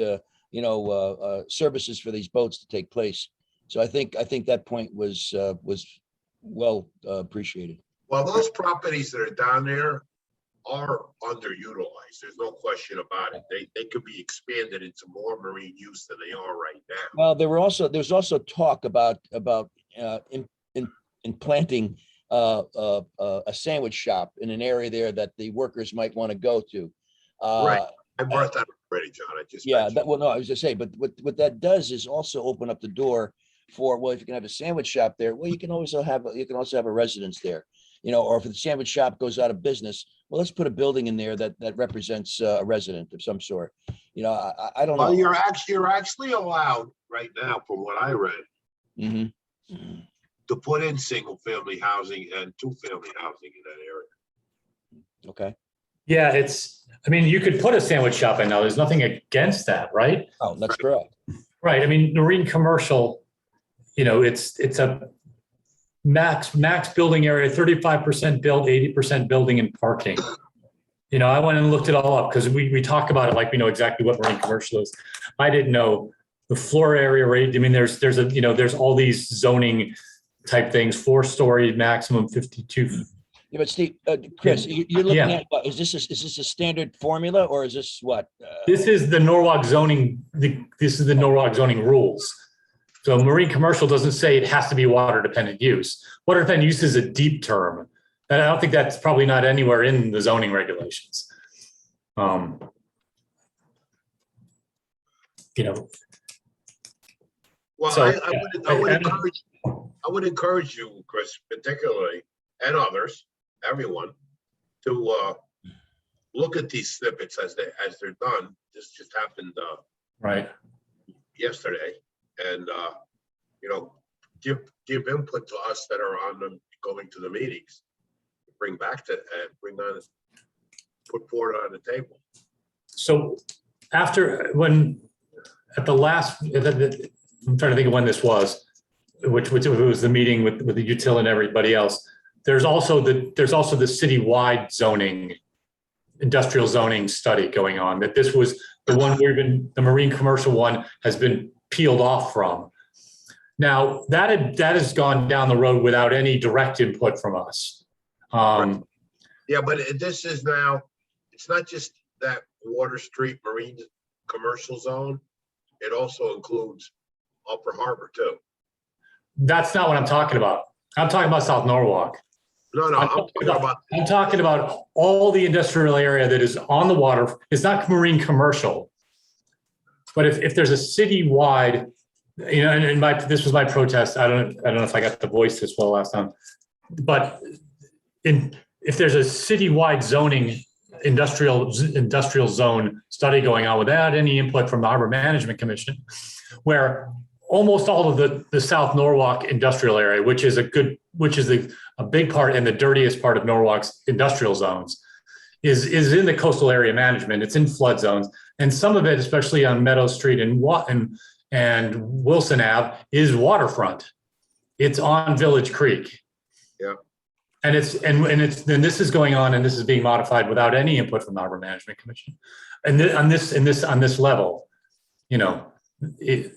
services for these boats to take place. So I think that point was well appreciated. Well, those properties that are down there are underutilized. There's no question about it. They could be expanded into more marine use than they are right now. Well, there's also talk about implanting a sandwich shop in an area there that the workers might want to go to. Right. I brought that up already, John. I just I was just saying, but what that does is also open up the door for, well, if you can have a sandwich shop there, well, you can also have a residence there, or if the sandwich shop goes out of business, well, let's put a building in there that represents a resident of some sort. I don't know. Well, you're actually allowed right now, from what I read, to put in single family housing and 2-family housing in that area. Okay. Yeah, you could put a sandwich shop in now. There's nothing against that, right? Oh, that's correct. Right. I mean, marine commercial, it's a max building area, 35% built, 80% building and parking. I went and looked it all up because we talk about it like we know exactly what marine commercial is. I didn't know the floor area rate. I mean, there's all these zoning type things, 4-story, maximum 52. Yeah, but Steve, Chris, you're looking at what? Is this a standard formula, or is this what? This is the Norwalk zoning. This is the Norwalk zoning rules. So marine commercial doesn't say it has to be water dependent use. Water dependent use is a deep term, and I don't think that's probably not anywhere in the zoning regulations. Well, so, I would encourage you, Chris, particularly, and others, everyone, to look at these snippets as they're done. This just happened right yesterday, and give input to us that are on them going to the meetings. Bring put forward on the table. So I'm trying to think of when this was, which was the meeting with the util and everybody else. There's also the citywide zoning, industrial zoning study going on. That this was the one the marine commercial one has been peeled off from. Now that has gone down the road without any direct input from us. Right. Yeah, but this is now. It's not just that Water Street marine commercial zone. It also includes Upper Harbor too. That's not what I'm talking about. I'm talking about South Norwalk. No, I'm talking about all the industrial area that is on the water. It's not marine commercial. But if there's a citywide, this was my protest. I don't know if I got the voice this well last time. But if there's a citywide zoning industrial zone study going on without any input from the Harbor Management Commission, where almost all of the South Norwalk industrial area, which is a big part and the dirtiest part of Norwalk's industrial zones, is in the coastal area management. It's in flood zones, and some of it, especially on Meadow Street and Wilson Ave, is waterfront. It's on Village Creek. Yeah. And this is going on, and this is being modified without any input from the Harbor Management Commission. And on this level, this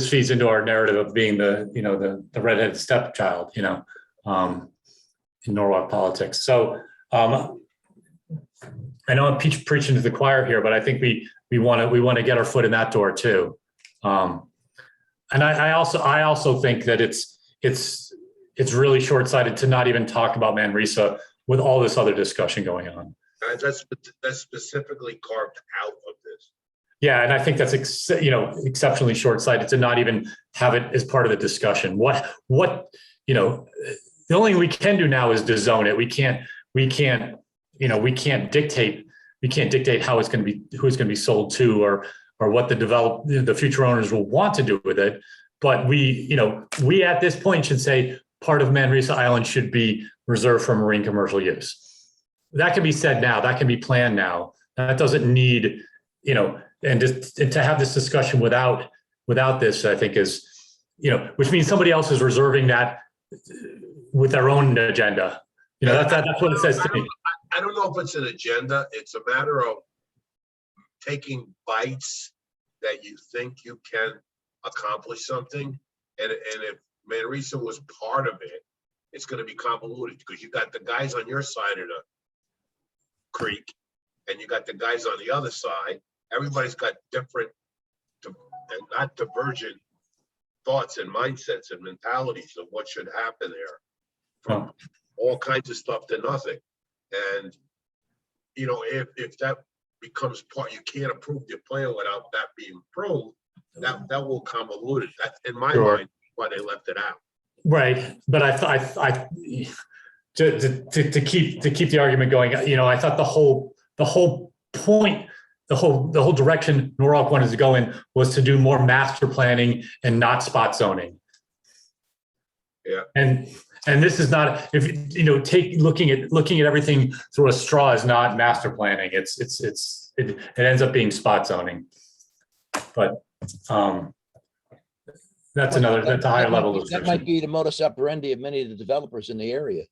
feeds into our narrative of being the redheaded stepchild, in Norwalk politics. So I know I'm preaching to the choir here, but I think we want to get our foot in that door too. And I also think that it's really short-sighted to not even talk about Manresa with all this other discussion going on. That's specifically carved out of this. Yeah, and I think that's exceptionally short-sighted to not even have it as part of the discussion. The only thing we can do now is to zone it. We can't dictate how it's going to be, who it's going to be sold to, or what the future owners will want to do with it. But we at this point should say part of Manresa Island should be reserved for marine commercial use. That can be said now. That can be planned now. That doesn't need, and to have this discussion without this, I think is, which means somebody else is reserving that with their own agenda. That's what it says to me. I don't know if it's an agenda. It's a matter of taking bites that you think you can accomplish something. And if Manresa was part of it, it's going to be convoluted because you got the guys on your side of the creek and you got the guys on the other side. Everybody's got different and not divergent thoughts and mindsets and mentalities of what should happen there, from all kinds of stuff to nothing. And if that becomes part, you can't approve your plan without that being approved. That will convolute it. That's in my mind why they left it out. Right, but I to keep the argument going, I thought the whole point, the whole direction Norwalk wanted to go in was to do more master planning and not spot zoning. Yeah. And this is not, if looking at everything through a straw is not master planning. It ends up being spot zoning. But that's a higher level of that might be the modus operandi of many of the developers in the area.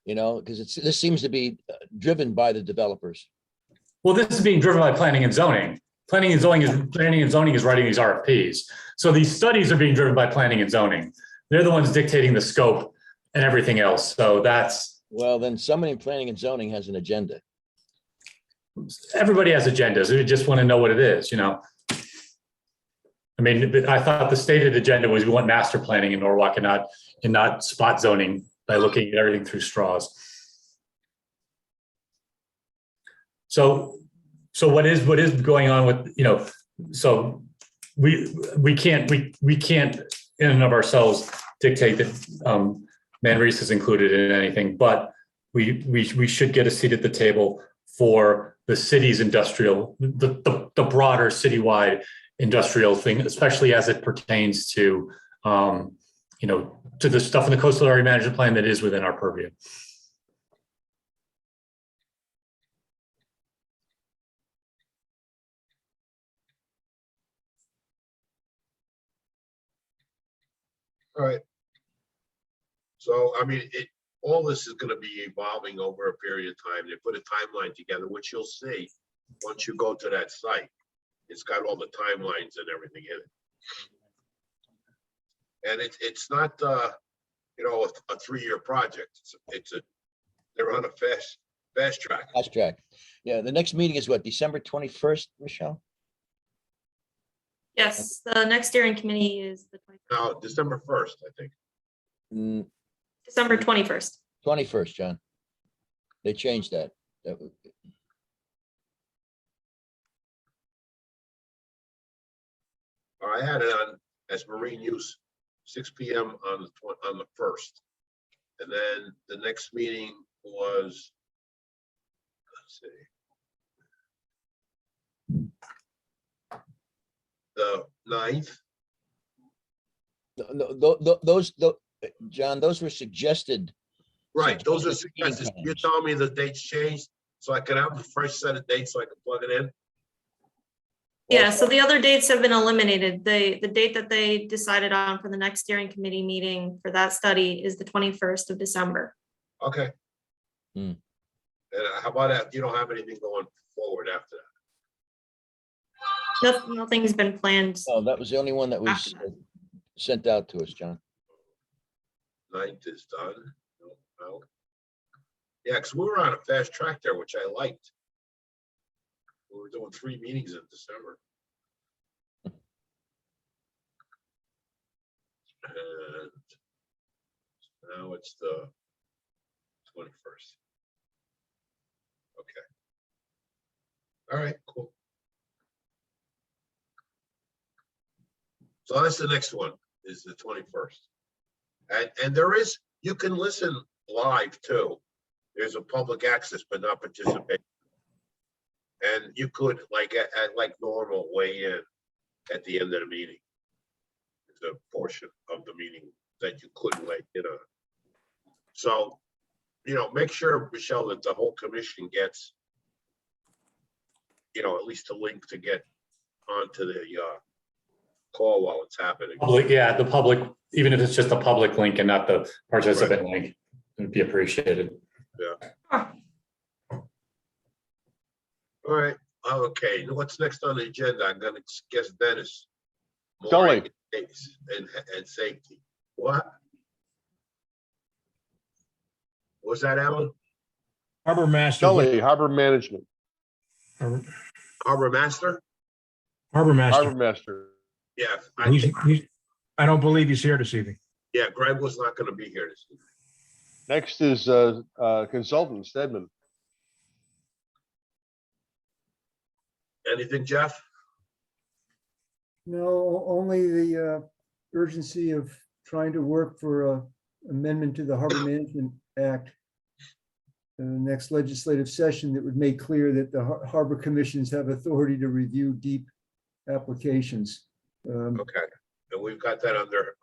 Because this seems to be driven by the developers. Well, this is being driven by planning and zoning. Planning and zoning is writing these RFPs. So these studies are being driven by planning and zoning. They're the ones dictating the scope and everything else. So that's, well, then somebody in planning and zoning has an agenda. Everybody has agendas. They just want to know what it is, I mean, I thought the stated agenda was we want master planning in Norwalk and not spot zoning by looking at everything through straws. So what is going on with, so we can't in and of ourselves dictate that Manresa is included in anything, but we should get a seat at the table for the city's industrial, the broader citywide industrial thing, especially as it pertains to to the stuff in the coastal area management plan that is within our purview. All right. So, I mean, all this is going to be evolving over a period of time. They put a timeline together, which you'll see once you go to that site. It's got all the timelines and everything in it. And it's not, a 3-year project. They're on a fast track. Fast track. Yeah, the next meeting is what, December 21st, Michelle? Yes, the next steering committee is the 21st. No, December 1st, I think. December 21st. 21st, John. They changed that. I had it on as marine use, 6 p.m. on the 1st. And then the next meeting was, let's see, the 9th. No, John, those were suggested. Right, those are suggested. You're telling me the dates changed, so I can have a fresh set of dates so I can plug it in? Yeah, so the other dates have been eliminated. The date that they decided on for the next steering committee meeting for that study is the 21st of December. Okay. And how about that? You don't have anything going forward after that? Nothing's been planned. Oh, that was the only one that was After that. sent out to us, John. 9th is done. No. Yeah, because we were on a fast track there, which I liked. We were doing 3 meetings in December. And now it's the 21st. Okay. All right, cool. So that's the next one, is the 21st. And there is, you can listen live too. There's a public access, but not participate. And you could, like, at like normal, weigh in at the end of the meeting. It's a portion of the meeting that you could weigh in on. So, make sure, Michelle, that the whole commission gets, at least a link to get onto the call while it's happening. Yeah, the public, even if it's just a public link and not the participant link, it'd be appreciated. Yeah. All right. Okay. What's next on the agenda? I'm gonna guess Dennis. Sully. And safety. What? Was that Alan? Harbor Master. Sully, Harbor Management. Harbor Master? Harbor Master. Harbor Master. Yeah. I don't believe he's here this evening. Yeah, Greg was not gonna be here this evening. Next is consultant Stedman. Anything, Jeff? No, only the urgency of trying to work for a amendment to the Harbor Management Act. The next legislative session that would make clear that the harbor commissions have authority to review deep applications. Okay, and we've got that under.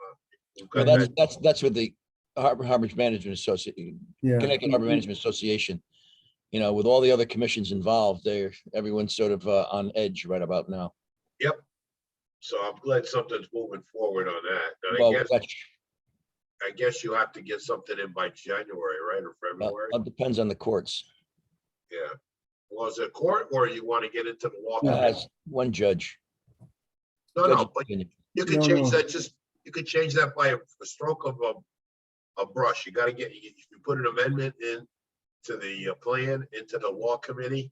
Well, that's with the Harbor Management Association, Yeah. Connecticut Harbor Management Association. With all the other commissions involved, everyone's sort of on edge right about now. Yep. So I'm glad something's moving forward on that. And Well, I guess you have to get something in by January, right, or February? It depends on the courts. Yeah. Well, is it court or you want to get into the law? It has one judge. No, but you can change No. that. You could change that by a stroke of a brush. You got to you put an amendment in to the plan, into the law committee.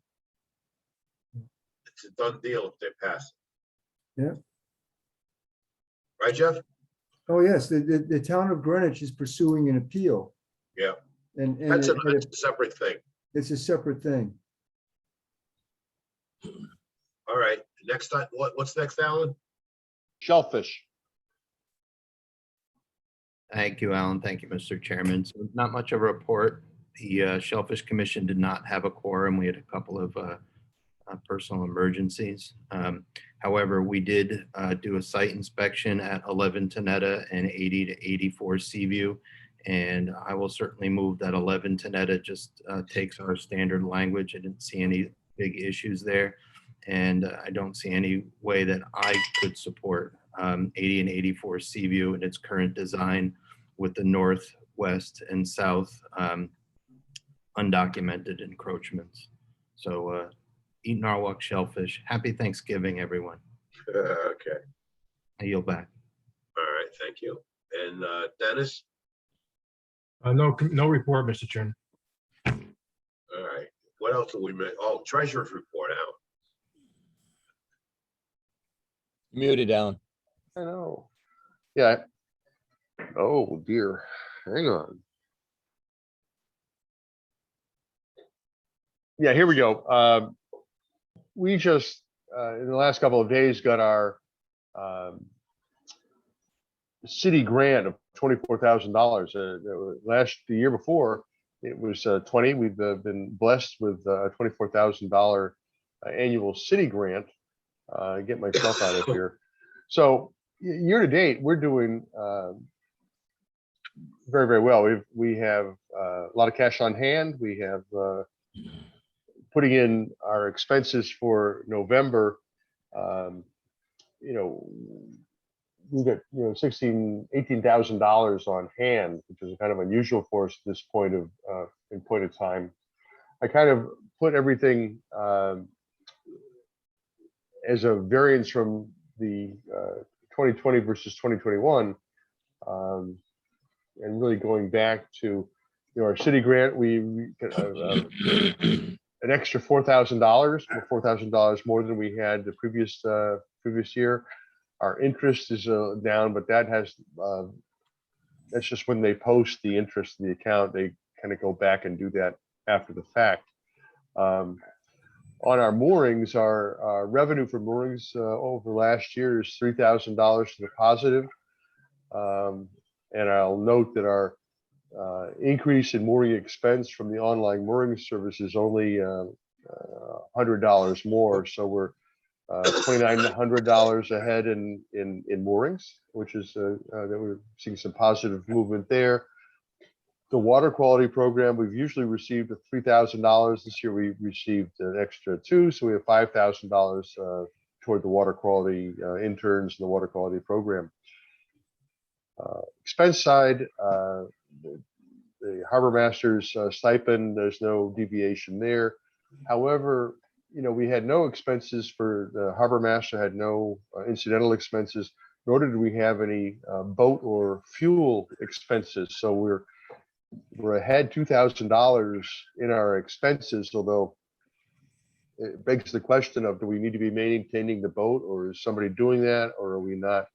It's a done deal if they pass it. Yeah. Right, Jeff? Oh, yes, the town of Greenwich is pursuing an appeal. Yeah. And That's a separate thing. it's a separate thing. All right. Next time, what's next, Alan? Shellfish. Thank you, Alan. Thank you, Mr. Chairman. So not much of a report. The Shellfish Commission did not have a quorum. We had a couple of personal emergencies. However, we did do a site inspection at 11 Tenetta and 80 to 84 Seaview. And I will certainly move that 11 Tenetta just takes our standard language. I didn't see any big issues there. And I don't see any way that I could support 80 and 84 Seaview in its current design with the north, west, and south undocumented encroachments. So eat narwhal, shellfish. Happy Thanksgiving, everyone. Okay. I yield back. All right. Thank you. And Dennis? No report, Mr. Chairman. All right. What else do we make? Oh, treasurer's report out. Muted, Alan. I know. Yeah. Oh dear. Hang on. Yeah, here we go. We just in the last couple of days got our city grant of $24,000. The year before it was 20. We've been blessed with a $24,000 annual city grant. Get myself out of here. So year to date, we're doing very, very well. We have a lot of cash on hand. We have putting in our expenses for November. We got $18,000 on hand, which is kind of unusual for us at this point of time. I kind of put everything as a variance from the 2020 versus 2021, and really going back to our city grant, we an extra $4,000 more than we had the previous year. Our interest is down, but that's just when they post the interest in the account. They kind of go back and do that after the fact. On our moorings, our revenue for moorings over last year is $3,000 to the positive. And I'll note that our increase in mooring expense from the online mooring service is only $100 more. So we're $2,900 ahead in moorings, which is that we're seeing some positive movement there. The water quality program, we've usually received $3,000. This year we received an extra $2,000, so we have $5,000 toward the water quality interns and the water quality program. Expense side, the harbor master's stipend, there's no deviation there. However, we had no expenses for the harbor master, had no incidental expenses, nor did we have any boat or fuel expenses. So we're ahead $2,000 in our expenses, although it begs the question of, do we need to be maintaining the boat, or is somebody doing that, or are we not?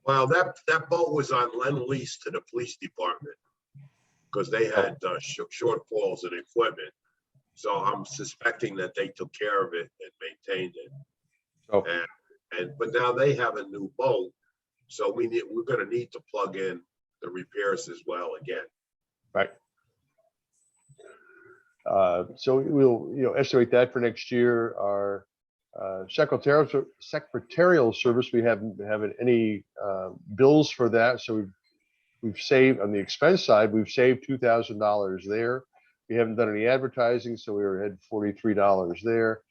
Well, that boat was on lend-lease to the police department because they had shortfalls in equipment. So I'm suspecting that they took care of it and maintained it. Oh. But now they have a new boat, so we're going to need to plug in the repairs as well again. Right. So we'll estimate that for next year. Our secretarial service, we haven't any bills for that, so we've saved on the expense side. We've saved $2,000 there. We haven't done any advertising, so we were ahead $43 there.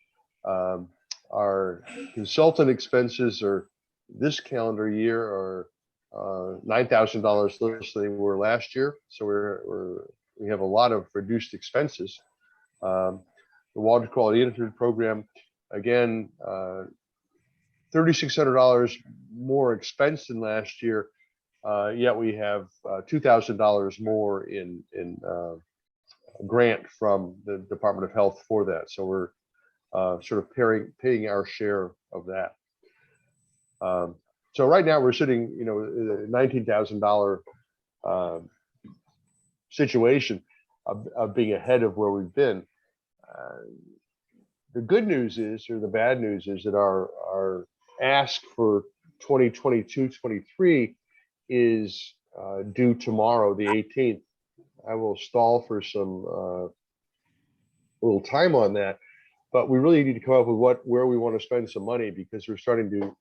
Our consultant expenses are this calendar year are $9,000 less than they were last year, so we have a lot of reduced expenses. The water quality intern program, again, $3,600 more expense than last year, yet we have $2,000 more in grant from the Department of Health for that. So we're sort of paying our share of that. So right now we're sitting, in a $19,000 situation of being ahead of where we've been. The good news is, or the bad news is, that our ask for 2022-23 is due tomorrow, the 18th. I will stall for some little time on that, but we really need to come up with where we want to spend some money, because we're starting to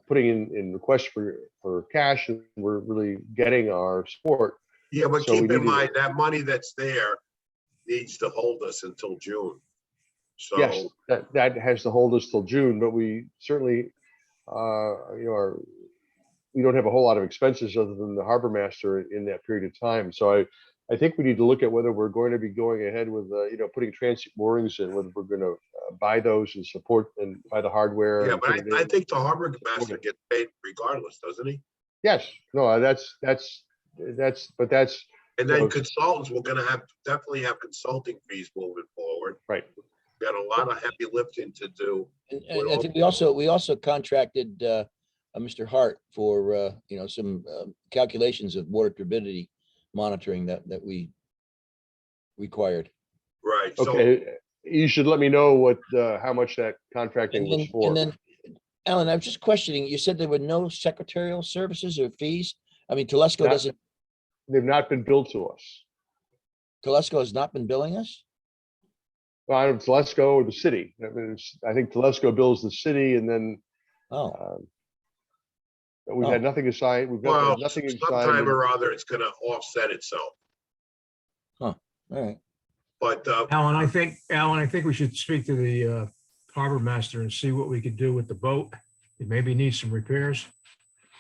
putting in requests for cash, and we're really getting our support. Yeah, but So keep in mind that money that's there needs to hold us until June. So yes, that has to hold us till June, but we certainly we don't have a whole lot of expenses other than the harbor master in that period of time. So I think we need to look at whether we're going to be going ahead with putting transit moorings in, whether we're going to buy those and support and buy the hardware. yeah, but I think the harbor master gets paid regardless, doesn't he? Yes, no, that's. And then consultants, we're going to definitely have consulting fees moving forward. Right. Got a lot of heavy lifting to do. And I think we also contracted Mr. Hart for some calculations of water turbidity monitoring that we required. Right. Okay. You should let me know what how much that contracting was for. And then, Alan, I was just questioning. You said there were no secretarial services or fees. I mean, Telesco doesn't. They've not been billed to us. Telesco has not been billing us? Well, I don't know, Telesco or the city. I think Telesco bills the city, and then we've had nothing assigned. We've got nothing assigned. Sometime or other, it's going to offset itself. Huh. All right. But Alan, I think we should speak to the harbor master and see what we could do with the boat. It maybe needs some repairs.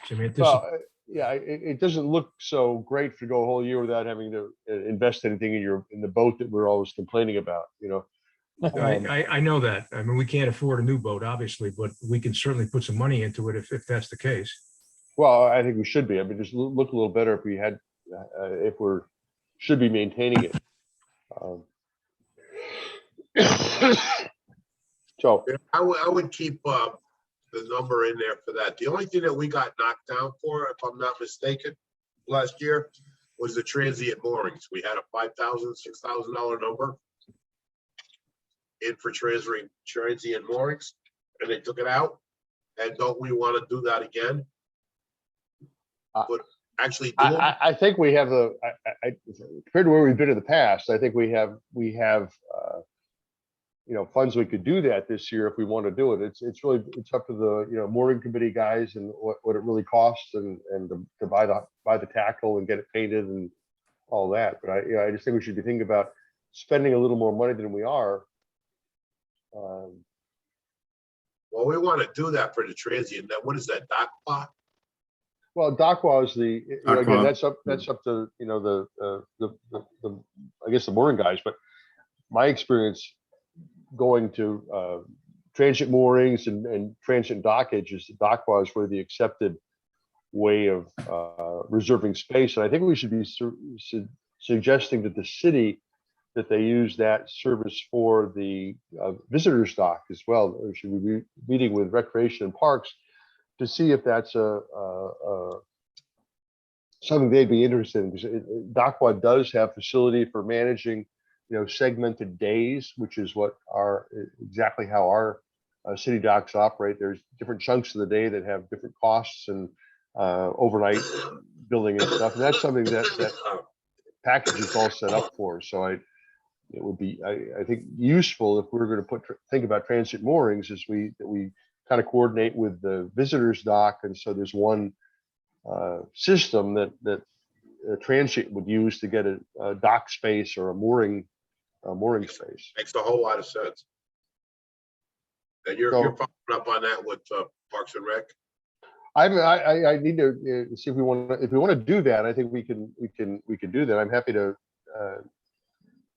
Well, yeah, it doesn't look so great to go a whole year without having to invest anything in the boat that we're always complaining about. I know that. I mean, we can't afford a new boat, obviously, but we can certainly put some money into it if that's the case. Well, I think we should be. I mean, just look a little better if we had, if should be maintaining it. So Yeah, I would keep the number in there for that. The only thing that we got knocked down for, if I'm not mistaken, last year was the transient moorings. We had a $5,000, $6,000 number in for transient moorings, and they took it out. And don't we want to do that again? But actually, I think we have compared to where we've been in the past. I think we have funds we could do that this year if we want to do it. It's up to the mooring committee guys and what it really costs and to buy the tackle and get it painted and all that. But I just think we should be thinking about spending a little more money than we are. Well, we want to do that for the transient. Now, what is that, dock plot? Well, Dakwa is again, Dakwa. that's up to the I guess the mooring guys. But my experience going to transient moorings and transient dockage is that Dakwa is really the accepted way of reserving space. And I think we should be suggesting to the city that they use that service for the visitors dock as well. We should be meeting with Recreation and Parks to see if that's something they'd be interested in. Because Dakwa does have facility for managing, segmented days, which is exactly how our city docks operate. There's different chunks of the day that have different costs and overnight building and stuff. And that's something that package is all set up for. So it would be, I think, useful if we're going to think about transit moorings, is that we kind of coordinate with the visitors dock, and so there's one system that a transit would use to get a dock space or a mooring space. Makes a whole lot of sense. And you're following up on that with Parks and Rec? I need to see if we want to do that. I think we can do that. I'm happy to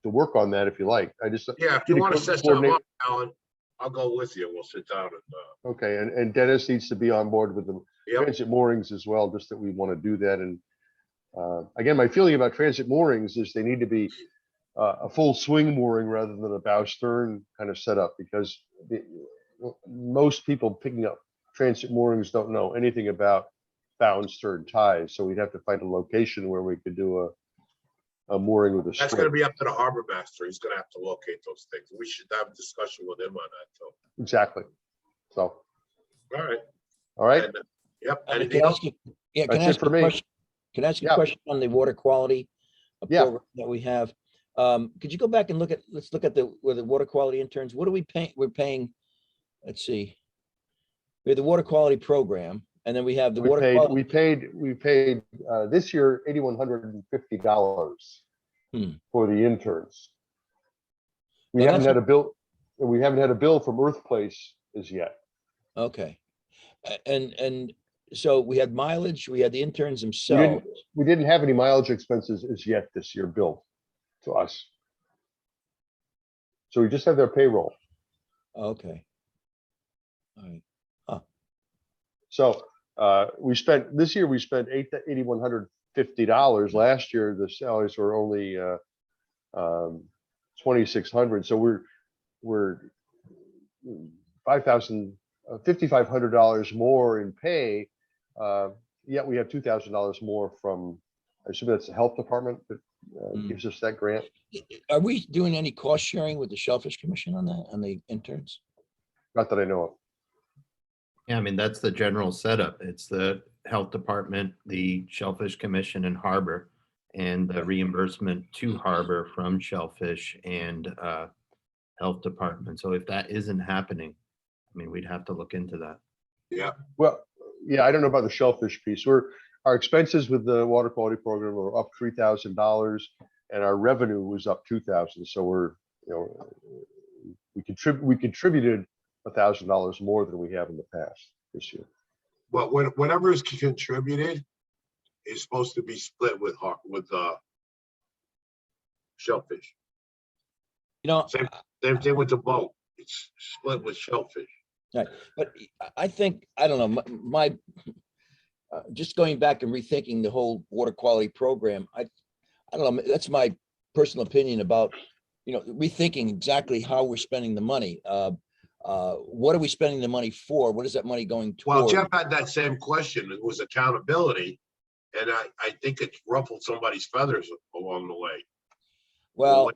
work on that if you like. If you want to set something up, Alan, I'll go with you. We'll sit down and okay. And Dennis needs to be on board with the transit moorings as well, just that we want to do that. And again, my feeling about transit moorings is they need to be a full swing mooring rather than a bow stern kind of setup, because most people picking up transit moorings don't know anything about bow and stern ties. So we'd have to find a location where we could do a mooring with a that's going to be up to the harbor master. He's going to have to locate those things. We should have a discussion with him on that too. Exactly. So. All right. All right. And, yep. Can Anything else? Can I ask you a question on the water quality program that we have? Could you go back and let's look at the water quality interns. What are we paying? We're paying, let's see. We have the water quality program, and then we have the quality. We paid this year $8,150 for the interns. We haven't had a bill. We haven't had a bill from Earthplace as yet. Okay, and so we had mileage. We had the interns themselves. We didn't have any mileage expenses as yet this year billed to us. So we just have their payroll. Okay. All right. So we spent $8,150. Last year the salaries were only $2,600. So we're $5,500 more in pay. Yet we have $2,000 more from, I assume that's the health department that gives us that grant. Are we doing any cost sharing with the Shellfish Commission on that, on the interns? Not that I know of. Yeah, I mean, that's the general setup. It's the health department, the Shellfish Commission and Harbor, and the reimbursement to Harbor from Shellfish and health department. So if that isn't happening, I mean, we'd have to look into that. Yeah. Well, yeah, I don't know about the Shellfish piece. Our expenses with the water quality program were up $3,000, and our revenue was up $2,000. So we contributed $1,000 more than we have in the past this year. Well, whatever is contributed is supposed to be split with Shellfish. You know, Same thing with the boat. It's split with Shellfish. Right, but I think, I don't know, my just going back and rethinking the whole water quality program, I don't know, that's my personal opinion about, rethinking exactly how we're spending the money. What are we spending the money for? What is that money going Well, toward? Jeff had that same question. It was accountability. And I think it ruffled somebody's feathers along the way. Well,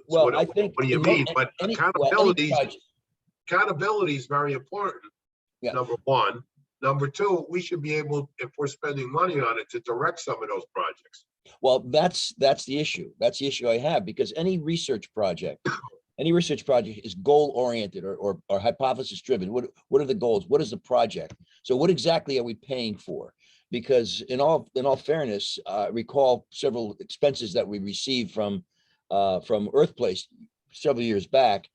What I think. do you in mean? mo- But any accountability project- is very important. Yeah. Number one. Number two, we should be able, if we're spending money on it, to direct some of those projects. Well, that's the issue. That's the issue I have, because any research project is goal oriented or hypothesis driven. What are the goals? What is the project? So what exactly are we paying for? Because in all fairness, recall several expenses that we received from Earthplace several years back.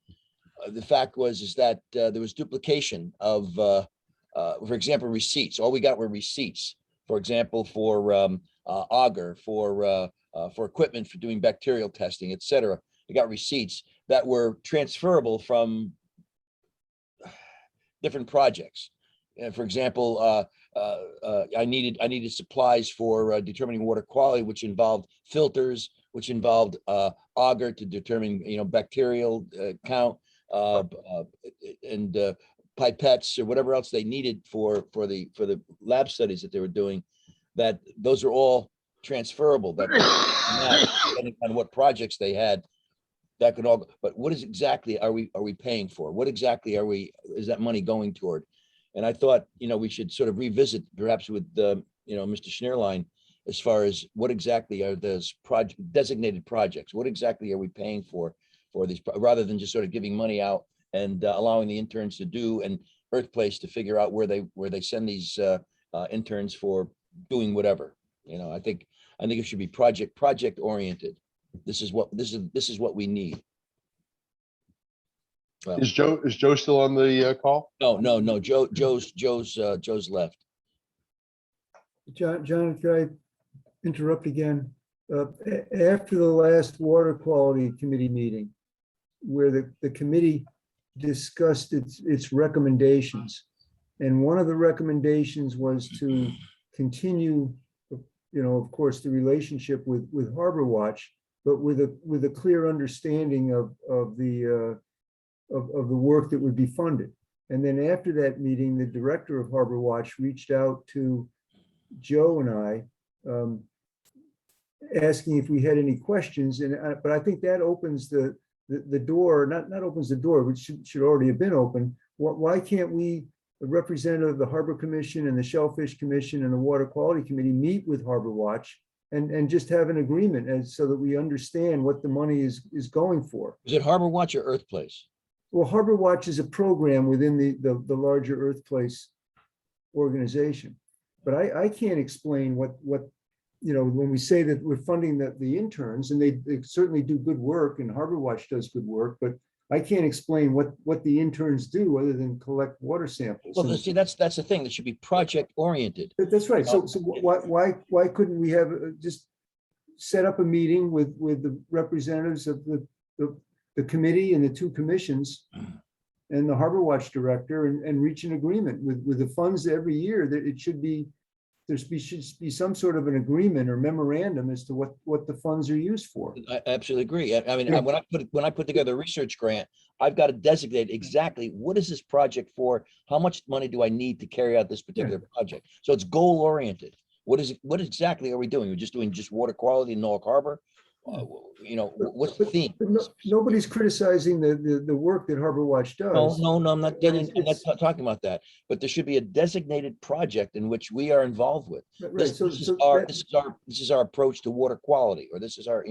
The fact is that there was duplication of, for example, receipts. All we got were receipts. For example, for auger, for equipment for doing bacterial testing, et cetera. We got receipts that were transferable from different projects. For example, I needed supplies for determining water quality, which involved filters, which involved auger to determine bacterial count, and pipettes or whatever else they needed for the lab studies that they were doing. That those are all transferable. That depending on what projects they had, that could all. But what is exactly are we paying for? What exactly is that money going toward? And I thought we should sort of revisit perhaps with Mr. Schnierlein as far as what exactly are those designated projects? What exactly are we paying for these, rather than just sort of giving money out and allowing the interns to do, and Earthplace to figure out where they send these interns for doing whatever. I think it should be project oriented. This is what we need. Well, Is Joe still on the call? No. Joe's left. John, could I interrupt again? After the last water quality committee meeting, where the committee discussed its recommendations, and one of the recommendations was to continue, of course, the relationship with Harbor Watch, but with a clear understanding of the work that would be funded. And then after that meeting, the director of Harbor Watch reached out to Joe and I, asking if we had any questions. But I think that opens the door, not opens the door, which should already have been open. Why can't we, the representative of the Harbor Commission and the Shellfish Commission and the Water Quality Committee, meet with Harbor Watch and just have an agreement so that we understand what the money is going for? Is it Harbor Watch or Earthplace? Well, Harbor Watch is a program within the larger Earthplace organization. But I can't explain what when we say that we're funding the interns, and they certainly do good work, and Harbor Watch does good work, but I can't explain what the interns do other than collect water samples. Well, see, that's the thing. That should be project oriented. That's right. So why couldn't we have just set up a meeting with the representatives of the committee and the two commissions and the Harbor Watch director and reach an agreement with the funds every year? That it should be, should be some sort of an agreement or memorandum as to what the funds are used for. I absolutely agree. I mean, Yeah. when I put together a research grant, I've got to designate exactly what is this project for? How much money do I need to carry out this particular project? So it's goal oriented. What exactly are we doing? We're just doing water quality in Norwalk Harbor. What's the theme? Nobody's criticizing the work that Harbor Watch does. No, I'm not talking about that. But there should be a designated project in which we are involved with. Right, This is our approach to water quality, or this is our,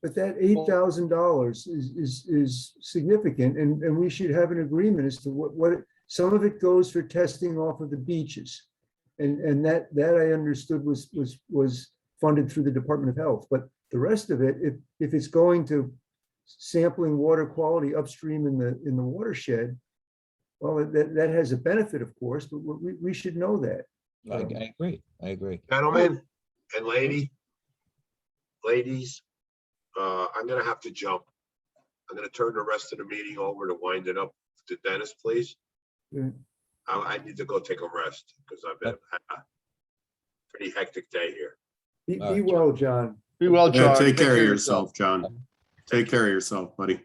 But that $8,000 is significant, and we should have an agreement as to what some of it goes for testing off of the beaches, and that I understood was funded through the Department of Health. But the rest of it, if it's going to sampling water quality upstream in the watershed, well, that has a benefit, of course, but we should know that. I agree. Gentlemen and ladies, I'm gonna have to jump. I'm gonna turn the rest of the meeting over to wind it up to Dennis, please. Yeah. I need to go take a rest because I've been a pretty hectic day here. Be well, John. Be well, Yeah, John. take care of yourself, John. Take care of yourself, buddy.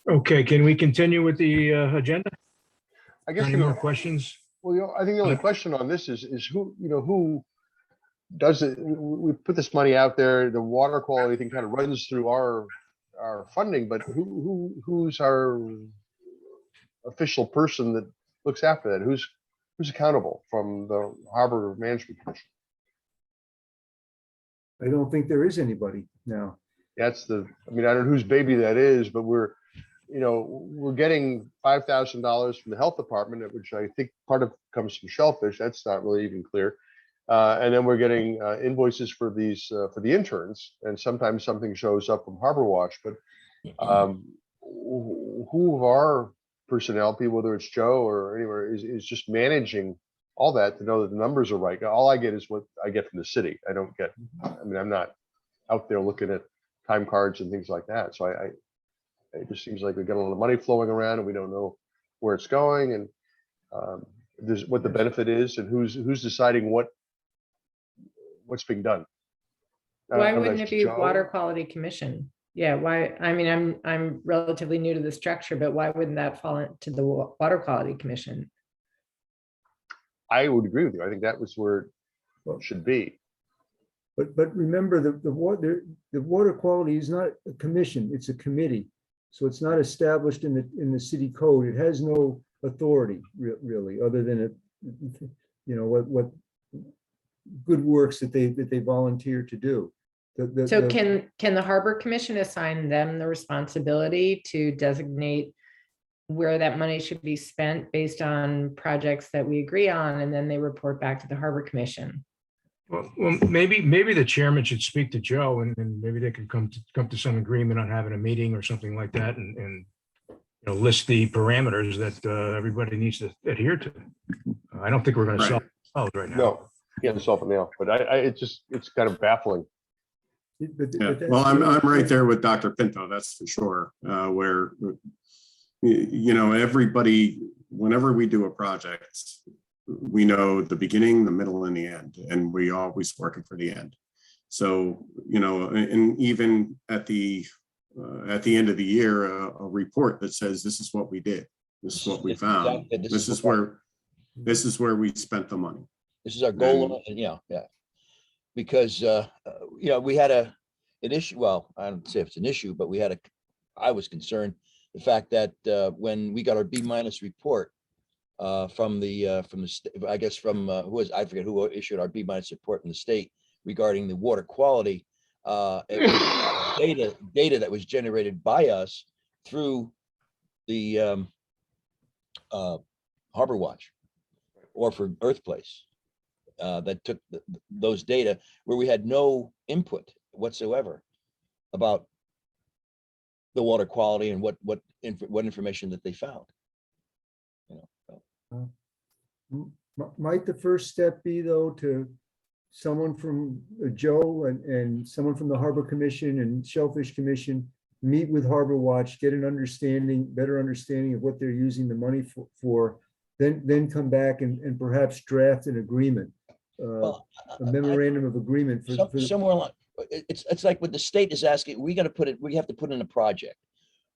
Okay, can we continue with the agenda? I guess, Any more questions? well, I think the only question on this is who, who does it? We put this money out there, the water quality thing kind of runs through our funding, but who's our official person that looks after that? Who's accountable from the Harbor Management Commission? I don't think there is anybody now. That's I don't know whose baby that is, but we're getting $5,000 from the health department, which I think part of comes from Shellfish. That's not really even clear. And then we're getting invoices for for the interns, and sometimes something shows up from Harbor Watch. But who of our personnel people, whether it's Joe or anywhere, is just managing all that to know that the numbers are right? All I get is what I get from the city. I don't get. I'm not out there looking at time cards and things like that. So it just seems like we've got a lot of money flowing around and we don't know where it's going, and there's what the benefit is and who's deciding what's being done. Why wouldn't it be Water Quality Commission? Yeah, why? I mean, I'm relatively new to the structure, but why wouldn't that fall into the Water Quality Commission? I would agree with you. I think that was where it should be. But remember, the water quality is not a commission, it's a committee. So it's not established in the city code. It has no authority really, other than what good works that they volunteer to do. So can the Harbor Commission assign them the responsibility to designate where that money should be spent based on projects that we agree on, and then they report back to the Harbor Commission? Well, maybe the chairman should speak to Joe, and maybe they could come to some agreement on having a meeting or something like that, and list the parameters that everybody needs to adhere to. I don't think we're going to solve it right now. No, can't solve it now, but it's kind of baffling. Yeah, well, I'm right there with Dr. Pinto, that's for sure. Where everybody, whenever we do a project, we know the beginning, the middle, and the end, and we always working for the end. So and even at the end of the year, a report that says this is what we did, this is what we found, this is where we spent the money. This is our goal, and yeah. Because we had an issue. Well, I don't say if it's an issue, but I was concerned the fact that when we got our B- report from the I guess from I forget who issued our B- report in the state regarding the water quality, it was data that was generated by us through the Harbor Watch or for Earthplace. That took those data where we had no input whatsoever about the water quality and what information that they found. Might the first step be, though, to someone from Joe and someone from the Harbor Commission and Shellfish Commission meet with Harbor Watch, get an better understanding of what they're using the money for, then come back and perhaps draft an agreement, a memorandum of agreement for somewhere along. It's like what the state is asking. We have to put in a project.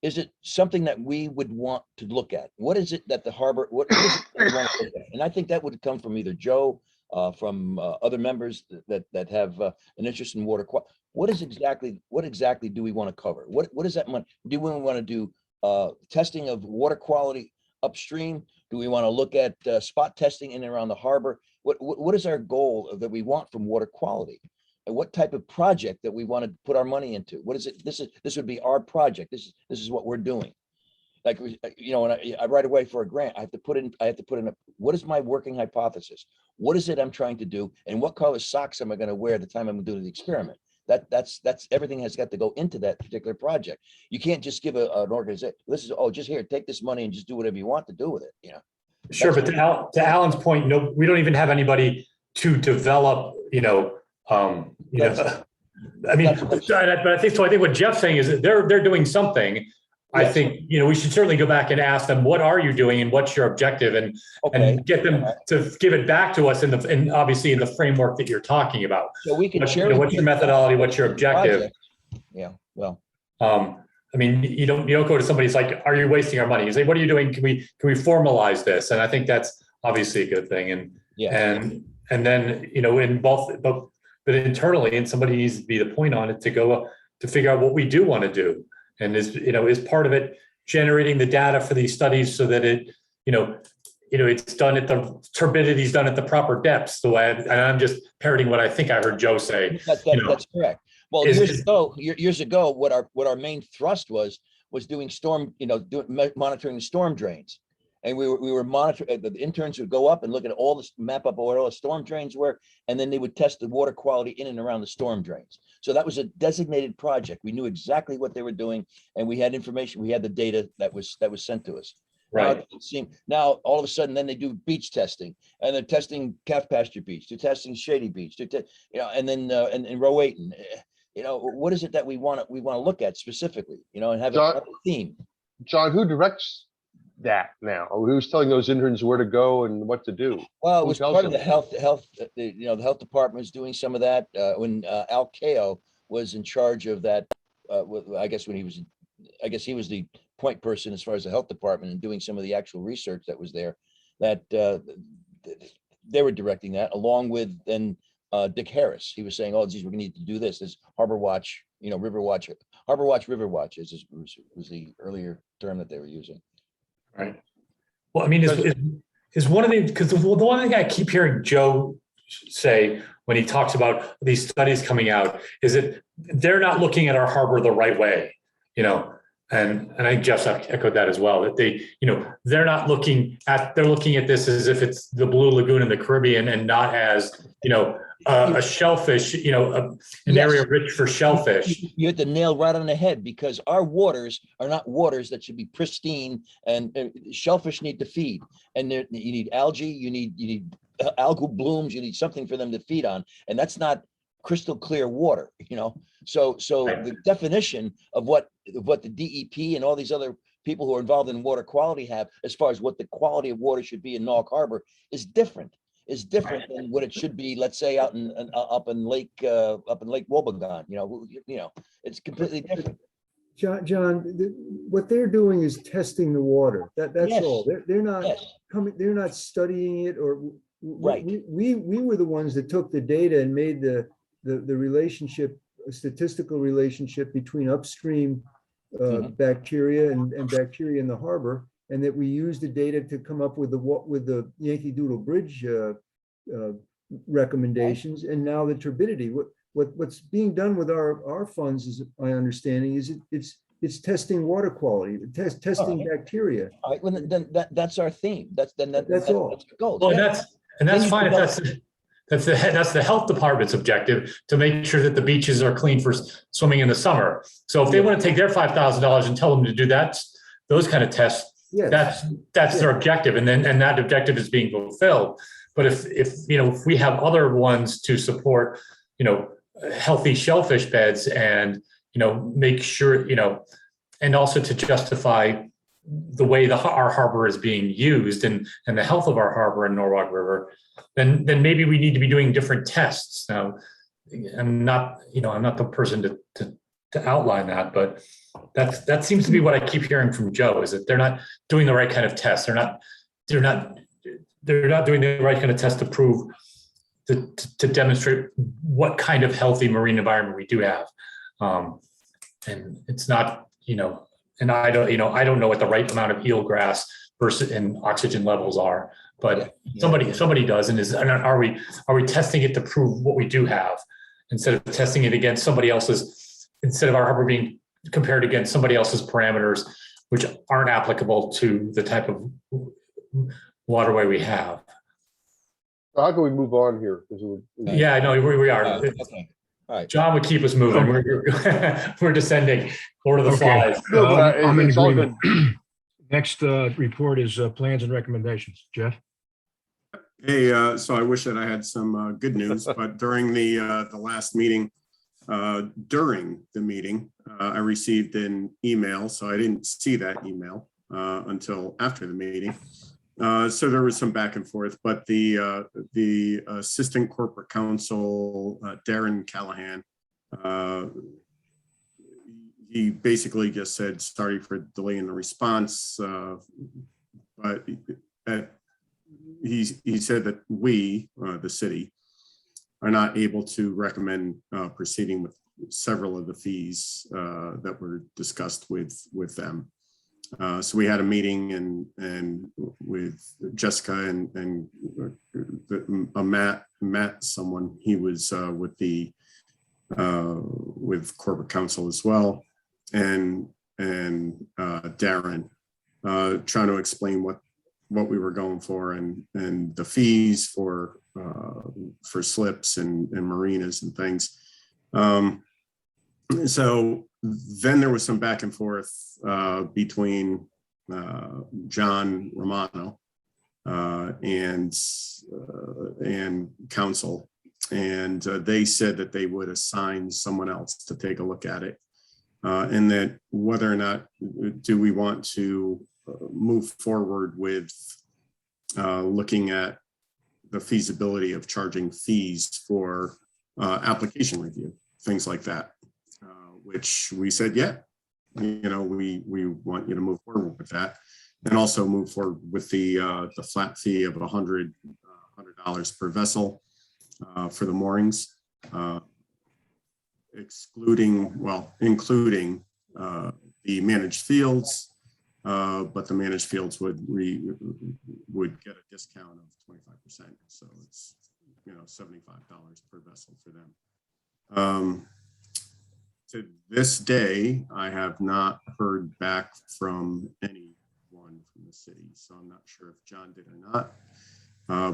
Is it something that we would want to look at? What is it that the harbor, what is it that we want to look at? And I think that would come from either Joe, from other members that have an interest in water quality. What exactly do we want to cover? What is that money? Do we want to do testing of water quality upstream? Do we want to look at spot testing in and around the harbor? What is our goal that we want from water quality? And what type of project that we want to put our money into? What is it? This would be our project. This is what we're doing. Like, when I write away for a grant, I have to put in what is my working hypothesis? What is it I'm trying to do? And what color socks am I going to wear the time I'm doing the experiment? That's everything has got to go into that particular project. You can't just give an organization, just here, take this money and just do whatever you want to do with it. Sure, but to Alan's point, we don't even have anybody to develop, I mean, but I think so. I think what Jeff's saying is that they're doing something. I Yes. think, we should certainly go back and ask them, what are you doing and what's your objective, and get them to give it back to us and obviously in the framework that you're talking about. So we can What's share. what's your methodology? What's your objective? Yeah, well, I mean, you don't go to somebody's like, are you wasting our money? You say, what are you doing? Can we formalize this? And I think that's obviously a good thing. And and then, in both, but internally, and somebody needs to be the point on it to figure out what we do want to do. And is part of it generating the data for these studies so that it's done at the turbidity is done at the proper depths. The way, and I'm just parroting what I think I heard Joe say. That's correct. Well, years ago, what our main thrust was doing storm, monitoring the storm drains. And we were monitoring, the interns would go up and look at map up where all the storm drains were, and then they would test the water quality in and around the storm drains. So that was a designated project. We knew exactly what they were doing, and we had information, we had the data that was sent to us. Right. Now all of a sudden, then they do beach testing, and they're testing calf pasture beach, they're testing shady beach, and then in Rowayton. What is it that we want to look at specifically, and have a theme? John, who directs that now? Who's telling those interns where to go and what to do? Well, it was part of the health, the health department was doing some of that when Al Kao was in charge of that. I guess he was the point person as far as the health department and doing some of the actual research that was there. That they were directing that, along with then Dick Harris. He was saying, "Oh, geez, we're going to need to do this. This Harbor Watch, River Watch, Harbor Watch, River Watch was the earlier term that they were using." Right. Well, I mean, is one of the, because the one thing I keep hearing Joe say when he talks about these studies coming out is that they're not looking at our harbor the right way, and I think Jeff's echoed that as well, that they're not they're looking at this as if it's the Blue Lagoon in the Caribbean and not as, a shellfish, an area rich for shellfish. You hit the nail right on the head, because our waters are not waters that should be pristine, and shellfish need to feed, and you need algae, you need algal blooms, you need something for them to feed on, and that's not crystal clear water, So the definition of what the DEP and all these other people who are involved in water quality have, as far as what the quality of water should be in Norfolk Harbor, is different than what it should be, let's say, up in Lake Wobegon. It's completely different. John, what they're doing is testing the water. That's all. They're not coming. They're not studying it, or right. We were the ones that took the data and made the relationship, a statistical relationship between upstream bacteria and bacteria in the harbor, and that we used the data to come up with the Yankee Doodle Bridge recommendations, and now the turbidity. What's being done with our funds, is my understanding, is it's testing water quality, testing bacteria. All right, well, then that's our theme. That's all. That's our goal. Well, that's fine. That's the health department's objective, to make sure that the beaches are clean for swimming in the summer. So if they want to take their $5,000 and tell them to do those kind of tests, that's their objective, and that objective is being fulfilled. But if we have other ones to support, healthy shellfish beds, and make sure, and also to justify the way our harbor is being used and the health of our harbor in Norwalk River, then maybe we need to be doing different tests. Now, I'm not the person to outline that, but that seems to be what I keep hearing from Joe, is that they're not doing the right kind of tests. They're not doing the right kind of test to prove to demonstrate what kind of healthy marine environment we do have. And it's not, and I don't know what the right amount of eelgrass versus and oxygen levels are, but somebody does, and are we testing it to prove what we do have, instead of testing it against somebody else's, instead of our harbor being compared against somebody else's parameters, which aren't applicable to the type of waterway we have. How can we move on here? Yeah, I know we are. Okay. All right. John would keep us moving. We're descending. Lord of the Flies. I'm in agreement. Next report is plans and recommendations. Jeff? Hey, so I wish that I had some good news, but during the last meeting, During the meeting, I received an email, so I didn't see that email until after the meeting. So there was some back and forth, but the Assistant Corporate Counsel, Darren Callahan, he basically just said, sorry for delaying the response, but he said that we, the city, are not able to recommend proceeding with several of the fees that were discussed with them. So we had a meeting and with Jessica and Matt, someone, he was with corporate counsel as well, and Darren, trying to explain what we were going for and the fees for slips and marinas and things. So then there was some back and forth between John Romano and council, and they said that they would assign someone else to take a look at it, and that whether or not do we want to move forward with looking at the feasibility of charging fees for application review, things like that, which we said, yeah, we want you to move forward with that, and also move forward with the flat fee of $100 per vessel for the moorings, including the managed fields, but the managed fields would get a discount of 25%. So it's $75 per vessel for them. To this day, I have not heard back from anyone from the city, so I'm not sure if John did or not.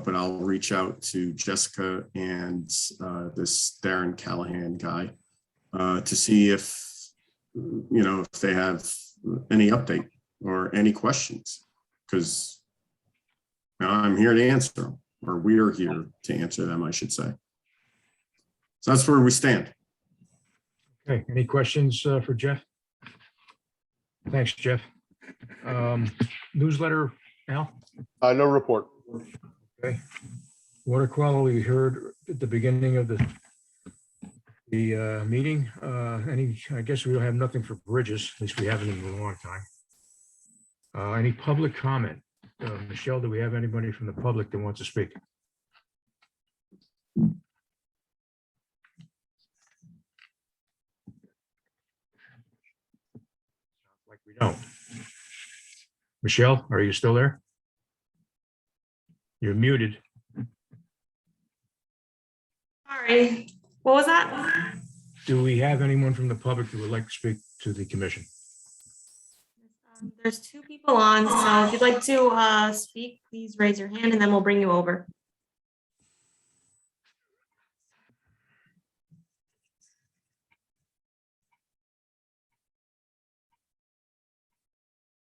But I'll reach out to Jessica and this Darren Callahan guy to see if if they have any update or any questions, because I'm here to answer them, or we're here to answer them, I should say. So that's where we stand. Okay, any questions for Jeff? Thanks, Jeff. Newsletter, Al? No report. Okay. Water quality, we heard at the beginning of the meeting. I guess we don't have nothing for bridges, at least we haven't in a long time. Any public comment? Michelle, do we have anybody from the public that wants to speak? Like we don't. Michelle, are you still there? You're muted. Sorry, what was that? Do we have anyone from the public who would like to speak to the commission? There's two people on, so if you'd like to speak, please raise your hand and then we'll bring you over.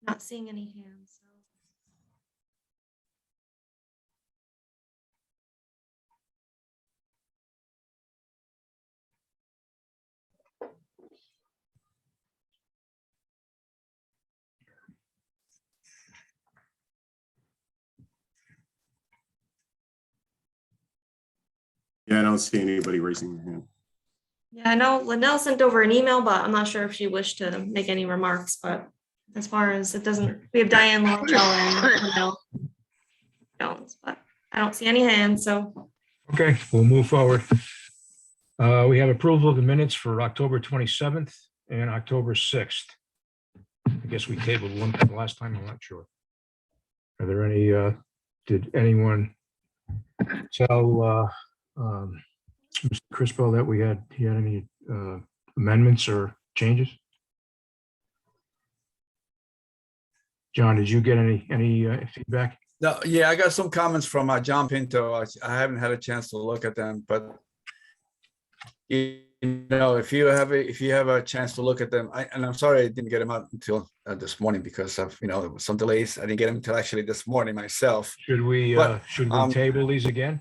Not seeing any hands. So. Yeah, I don't see anybody raising their hand. Yeah, I know Linnell sent over an email, but I'm not sure if she wished to make any remarks, but as far as it doesn't, we have Diane Lorchell and Linnell Jones, but I don't see any hands, so. Okay, we'll move forward. We have approval of the minutes for October 27th and October 6th. I guess we tabled one from the last time, I'm not sure. Are there any, did anyone tell Mr. Crispo that he had any amendments or changes? John, did you get any feedback? No, yeah, I got some comments from John Pinto. I haven't had a chance to look at them, but if you have a chance to look at them, and I'm sorry I didn't get them out until this morning because of there was some delays. I didn't get them until actually this morning myself. Should we table these again?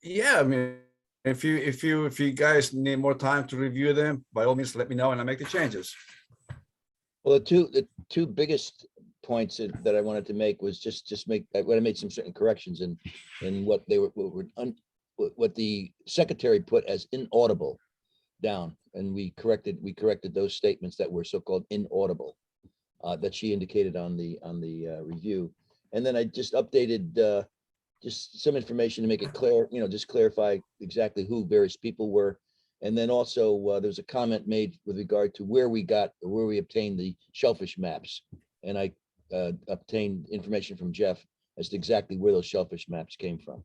Yeah, I mean, If you guys need more time to review them, by all means, let me know and I'll make the changes. Well, the two biggest points that I wanted to make was I made some certain corrections in what they were, what the secretary put as inaudible down, and we corrected those statements that were so-called inaudible that she indicated on the review. And then I just updated just some information to make it clear, just clarify exactly who various people were. And then also there was a comment made with regard to where we obtained the shellfish maps. And I obtained information from Jeff as to exactly where those shellfish maps came from.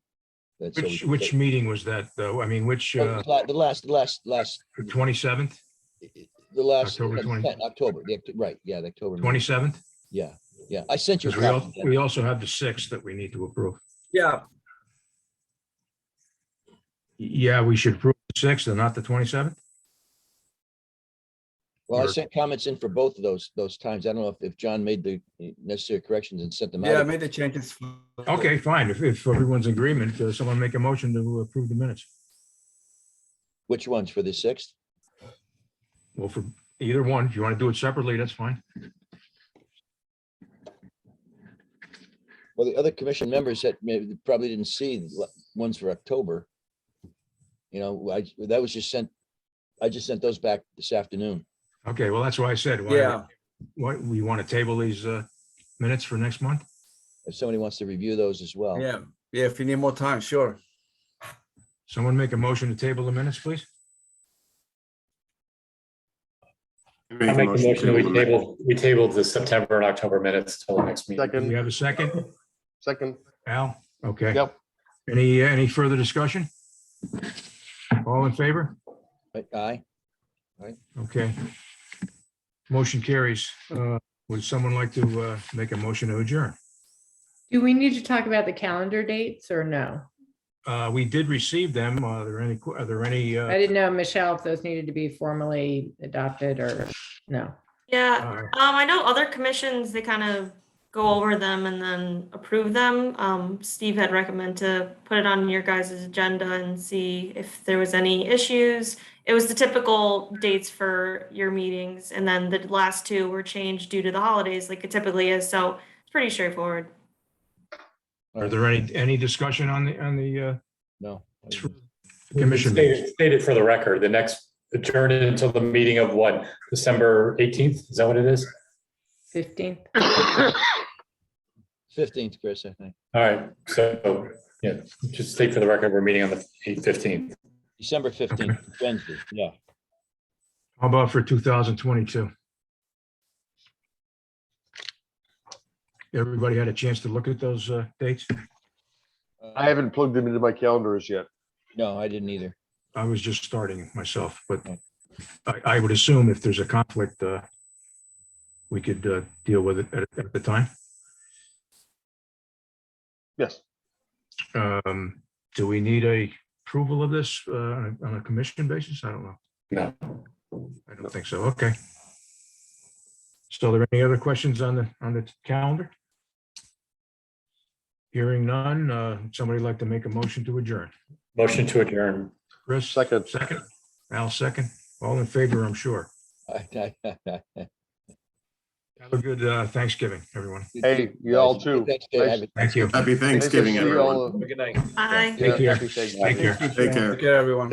Which meeting was that, though? I mean, which, the last, the 27th, the last October 20 October, right? Yeah, the October. 27th? Yeah. I sent you. a Because copy. we also have the 6th that we need to approve. Yeah. Yeah, we should approve the 6th and not the 27th. Well, I Or- sent comments in for both of those times. I don't know if John made the necessary corrections and sent them Yeah, I out. made the changes. Okay, fine. If everyone's in agreement, someone make a motion to approve the minutes. Which ones for the 6th? Well, for either one, if you want to do it separately, that's fine. Well, the other commission members that maybe probably didn't see the ones for October. That was just sent. I just sent those back this afternoon. Okay, well, that's why I said, Yeah. why we want to table these minutes for next month? If somebody wants to review those as well. Yeah. If you need more time, sure. Someone make a motion to table the minutes, please? I make a motion that we tabled the September and October minutes till the next meeting. Do we have a second? Second. Al? Okay. Yep. Any further discussion? All in favor? Aye. Okay. Motion carries. Would someone like to make a motion to adjourn? Do we need to talk about the calendar dates or no? We did receive them. Are there any? I didn't know, Michelle, if those needed to be formally adopted or no. Yeah, I know other commissions, they kind of go over them and then approve them. Steve had recommended to put it on your guys' agenda and see if there was any issues. It was the typical dates for your meetings, and then the last two were changed due to the holidays like it typically is, so it's pretty straightforward. Are there any discussion on the No. commission meetings? Stated for the record, the next adjourn until the meeting of what, December 18th? Is that what it is? 15th? 15th, Chris, I think. All right, so, yeah, just state for the record, we're meeting on the 15th. December 15th, Wednesday, yeah. How about for 2022? Everybody had a chance to look at those dates? I haven't plugged them into my calendars yet. No, I didn't either. I was just starting myself, but I would assume if there's a conflict, we could deal with it at the time. Yes. Do we need a approval of this on a commission basis? I don't know. No. I don't think so. Okay. So are there any other questions on the calendar? Hearing none, somebody like to make a motion to adjourn? Motion to adjourn. Chris? Second. Second. Al, second. All in favor, I'm sure. Aye. Have a good Thanksgiving, everyone. Hey, you all too. Thanks, Nice- Dave. Thank you. Happy nice to Thanksgiving, see you everyone. all. Good night. Bye. Take care. Happy Thanksgiving. Take care. Take care. Take care, everyone.